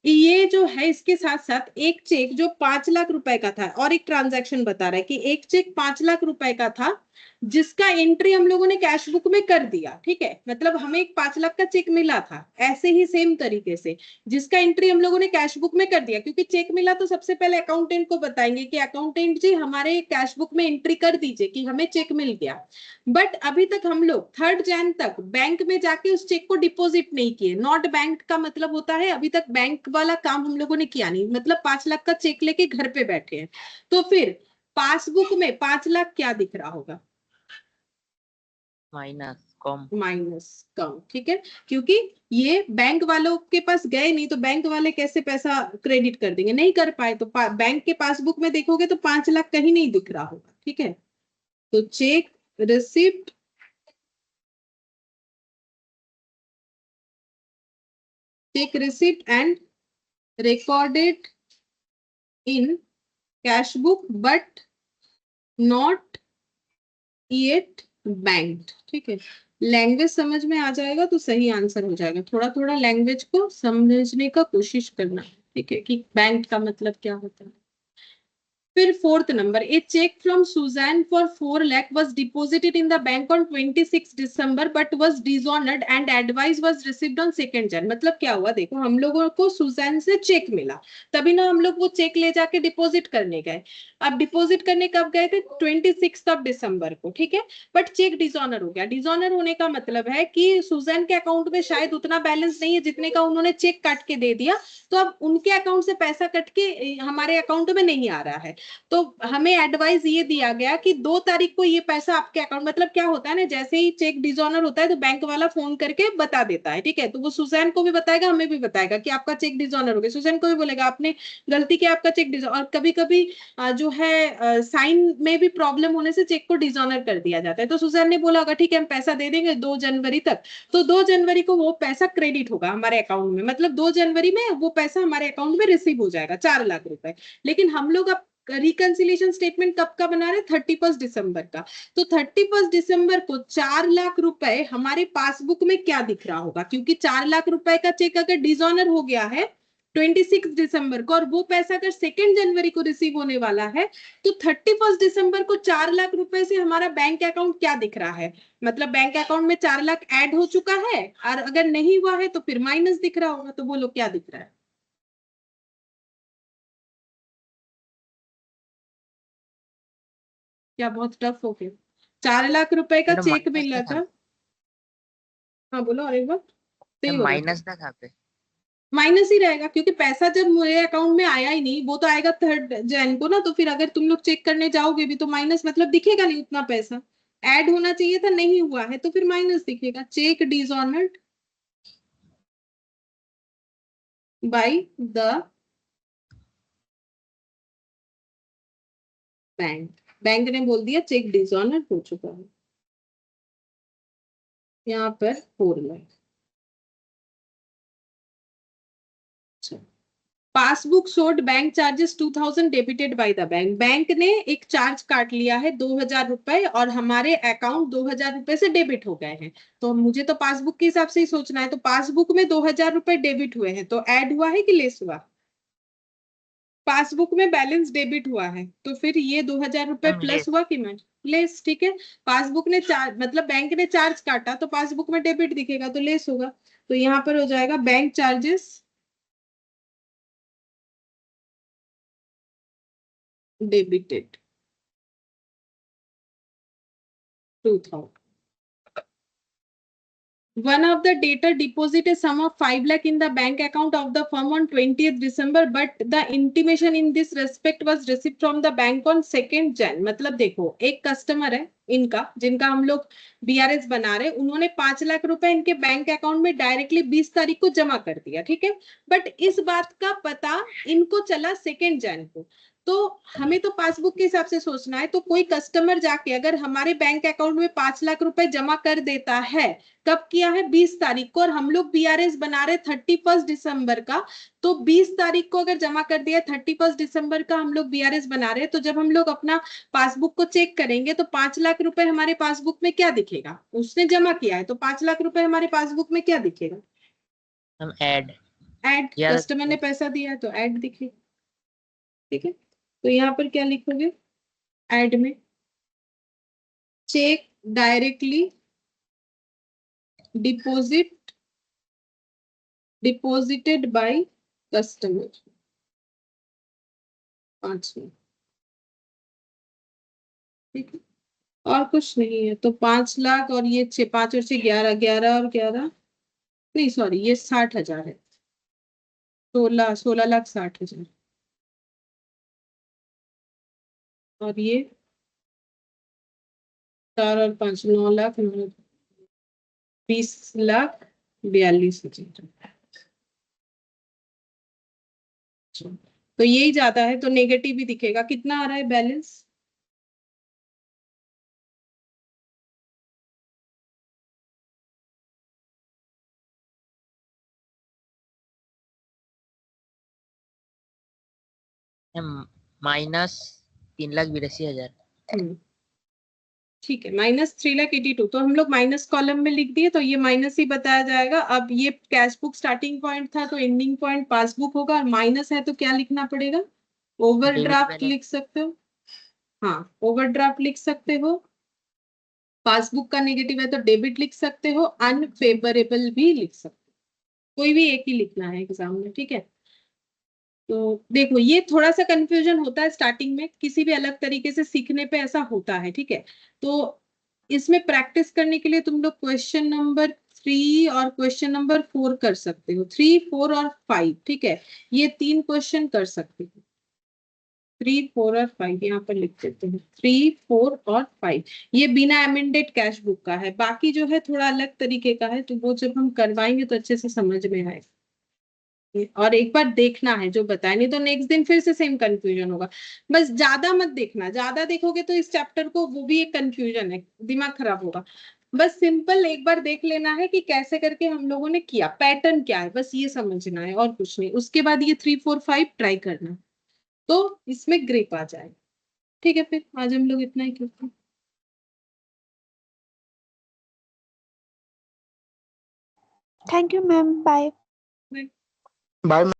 ये जो है इसके साथ साथ एक चेक जो 5 लाख रुपए का था, और एक ट्रांजैक्शन बता रहा है कि एक चेक 5 लाख रुपए का था जिसका एंट्री हम लोगों ने कैश बुक में कर दिया। ठीक है, मतलब हमें एक 5 लाख का चेक मिला था, ऐसे ही सेम तरीके से जिसका एंट्री हम लोगों ने कैश बुक में कर दिया, क्योंकि चेक मिला तो सबसे पहले अकाउंटेंट को बताएंगे कि अकाउंटेंट जी हमारे कैश बुक में एंट्री कर दीजिए कि हमें चेक मिल गया। बट अभी तक हम लोग 3rd जैन तक बैंक में जाके उस चेक को डिपॉजिट नहीं किए। नॉट बैंक का मतलब होता है अभी तक बैंक वाला काम हम लोगों ने किया नहीं, मतलब 5 लाख का चेक लेके घर पे बैठे हैं। तो फिर पासबुक में 5 लाख क्या दिख रहा होगा, माइनस कम। माइनस कम। ठीक है, क्योंकि ये बैंक वालों के पास गए नहीं, तो बैंक वाले कैसे पैसा क्रेडिट कर देंगे, नहीं कर पाए। तो बैंक के पासबुक में देखोगे तो 5 लाख कहीं नहीं दिख रहा होगा। ठीक है, तो cheque receipt and recorded in cash book but not yet banked। ठीक है, लैंग्वेज समझ में आ जाएगा तो सही आंसर हो जाएगा। थोड़ा थोड़ा लैंग्वेज को समझने का कोशिश करना। ठीक है, कि बैंक का मतलब क्या होता है। फिर 4th number, a cheque from Susan for 4 lakh was deposited in the bank on 26 December but was dishonored and advice was received on 2nd Jan। मतलब क्या हुआ, देखो हम लोगों को सुजैन से चेक मिला, तभी ना हम लोग वो चेक ले जाके डिपॉजिट करने गए। अब डिपॉजिट करने कब गए थे, 26 दिसंबर को। ठीक है, बट चेक डिसऑनर हो गया। डिसऑनर होने का मतलब है कि सुजैन के अकाउंट में शायद उतना बैलेंस नहीं है जितने का उन्होंने चेक काट के दे दिया, तो अब उनके अकाउंट से पैसा कट के हमारे अकाउंट में नहीं आ रहा है। तो हमें एडवाइस ये दिया गया कि 2 तारीख को ये पैसा आपके अकाउंट, मतलब क्या होता है ना, जैसे ही चेक डिसऑनर होता है तो बैंक वाला फोन करके बता देता है। ठीक है, तो वो सुजैन को भी बताएगा, हमें भी बताएगा कि आपका चेक डिसऑनर हो गया। सुजैन को भी बोलेगा आपने गलती किया, आपका चेक डिसऑनर। और कभी कभी जो है साइन में भी प्रॉब्लम होने से चेक को डिसऑनर कर दिया जाता है। तो सुजैन ने बोला होगा ठीक है हम पैसा दे देंगे 2 जनवरी तक, तो 2 जनवरी को वो पैसा क्रेडिट होगा हमारे अकाउंट में, मतलब 2 जनवरी में वो पैसा हमारे अकाउंट में रिसीव हो जाएगा 4 लाख रुपए। लेकिन हम लोग अब रिकंसिलिएशन स्टेटमेंट कब का बना रहे, 31 दिसंबर का। तो 31 दिसंबर को 4 लाख रुपए हमारे पासबुक में क्या दिख रहा होगा, क्योंकि 4 लाख रुपए का चेक अगर डिसऑनर हो गया है 26 दिसंबर को, और वो पैसा अगर 2 जनवरी को रिसीव होने वाला है, तो 31 दिसंबर को 4 लाख रुपए से हमारा बैंक अकाउंट क्या दिख रहा है, मतलब बैंक अकाउंट में 4 लाख ऐड हो चुका है, और अगर नहीं हुआ है तो फिर माइनस दिख रहा होगा। तो बोलो क्या दिख रहा है, क्या बहुत टफ हो गया। 4 लाख रुपए का चेक माइनस मिला था था। हाँ बोलो, और एक बार सही बोला। माइनस था यहाँ पे। माइनस ही रहेगा, क्योंकि पैसा जब मेरे अकाउंट में आया ही नहीं, वो तो आएगा 3rd जैन को ना, तो फिर अगर तुम लोग चेक करने जाओगे भी तो माइनस, मतलब दिखेगा नहीं उतना पैसा। ऐड होना चाहिए था, नहीं हुआ है, तो फिर माइनस दिखेगा। Cheque dishonoured by the bank, bank ने बोल दिया चेक डिसऑनर हो चुका है। यहाँ पर 4 lakh. Passbook showed bank charges 2000 debited bye the bank. Bank ने एक चार्ज काट लिया है 2000 रुपए, और हमारे अकाउंट 2000 रुपए से डेबिट हो गए हैं। तो मुझे तो पासबुक के हिसाब से ही सोचना है, तो पासबुक में 2000 रुपए डेबिट हुए हैं, तो ऐड हुआ है कि लेस हुआ, पासबुक में बैलेंस डेबिट हुआ है, तो फिर ये 2000 रुपए प्लस लेस। हुआ कि मैं लेस। ठीक है, पासबुक ने चार्ज, मतलब बैंक ने चार्ज काटा तो पासबुक में डेबिट दिखेगा तो लेस होगा। तो यहाँ पर हो जाएगा bank charges debited 2000। One of the debtor deposited a sum of 5 lakh in the bank account of the firm on 20th December, but the intimation in this respect was received from the bank on 2nd Jan। मतलब देखो एक customer है इनका, जिनका हम लोग BRS बना रहे, उन्होंने 5 लाख रुपए इनके बैंक अकाउंट में डायरेक्टली 20 तारीख को जमा कर दिया। ठीक है, बट इस बात का पता इनको चला 2nd Jan को। तो हमें तो पासबुक के हिसाब से सोचना है। तो कोई कस्टमर जाके अगर हमारे बैंक अकाउंट में 5 लाख रुपए जमा कर देता है, कब किया है? 20 तारीख को, और हम लोग बीआरएस बना रहे 31 दिसंबर का। तो 20 तारीख को अगर जमा कर दिया, 31 दिसंबर का हम लोग बीआरएस बना रहे हैं, तो जब हम लोग अपना पासबुक को चेक करेंगे तो 5 लाख रुपए हमारे पासबुक में क्या दिखेगा? उसने जमा किया है तो 5 लाख रुपए हमारे पासबुक में क्या दिखेगा? हम ऐड ऐड, या कस्टमर ने पैसा दिया है तो ऐड दिखेगा। ठीक है, तो यहाँ पर क्या लिखोगे? ऐड में cheque directly deposited by customer 5 lakh. ठीक है, और कुछ नहीं है। तो 5 लाख और ये 6, 5 और 6 11, 11 और 11 नहीं, सॉरी, ये 60,000 है। 16,60,000। और ये 4 और 5 9 लाख, 20,42,000। तो यही जाता है, तो नेगेटिव भी दिखेगा। कितना आ रहा है बैलेंस? माइनस 3,82,000। ठीक है, -3,82,000। तो हम लोग माइनस कॉलम में लिख दिए, तो ये माइनस ही बताया जाएगा। अब ये कैश बुक स्टार्टिंग पॉइंट था, तो एंडिंग पॉइंट पासबुक होगा, और माइनस है तो क्या लिखना पड़ेगा? डेबिट ओवरड्राफ्ट बैलेंस लिख सकते हो। हाँ, ओवरड्राफ्ट लिख सकते हो। पासबुक का नेगेटिव है तो डेबिट लिख सकते हो, अनफेवरेबल भी लिख सकते हो। कोई भी एक ही लिखना है एग्जाम में। ठीक है, तो देखो ये थोड़ा सा कंफ्यूजन होता है स्टार्टिंग में, किसी भी अलग तरीके से सीखने पे ऐसा होता है। ठीक है, तो इसमें प्रैक्टिस करने के लिए तुम लोग क्वेश्चन नंबर 3 और क्वेश्चन नंबर 4 कर सकते हो। 3, 4 और 5। ठीक है, ये 3 क्वेश्चन कर सकते हो। 3, 4 और 5 यहाँ पर लिख देते हैं। 3, 4 और 5 ये बिना अमेंडेड कैश बुक का है। बाकी जो है थोड़ा अलग तरीके का है, तो वो जब हम करवाएंगे तो अच्छे से समझ में आएगा। और एक बार देखना है जो बताया, नहीं तो नेक्स्ट दिन फिर से सेम कंफ्यूजन होगा। बस ज्यादा मत देखना, ज्यादा देखोगे तो इस चैप्टर को वो भी एक कंफ्यूजन है, दिमाग खराब होगा। बस सिंपल एक बार देख लेना है कि कैसे करके हम लोगों ने किया, पैटर्न क्या है, बस ये समझना है और कुछ नहीं। उसके बाद ये 3, 4, 5 ट्राई करना, तो इसमें ग्रिप आ जाए। ठीक है, फिर आज हम लोग इतना ही करते हैं। Thank you ma'am, bye. Bye.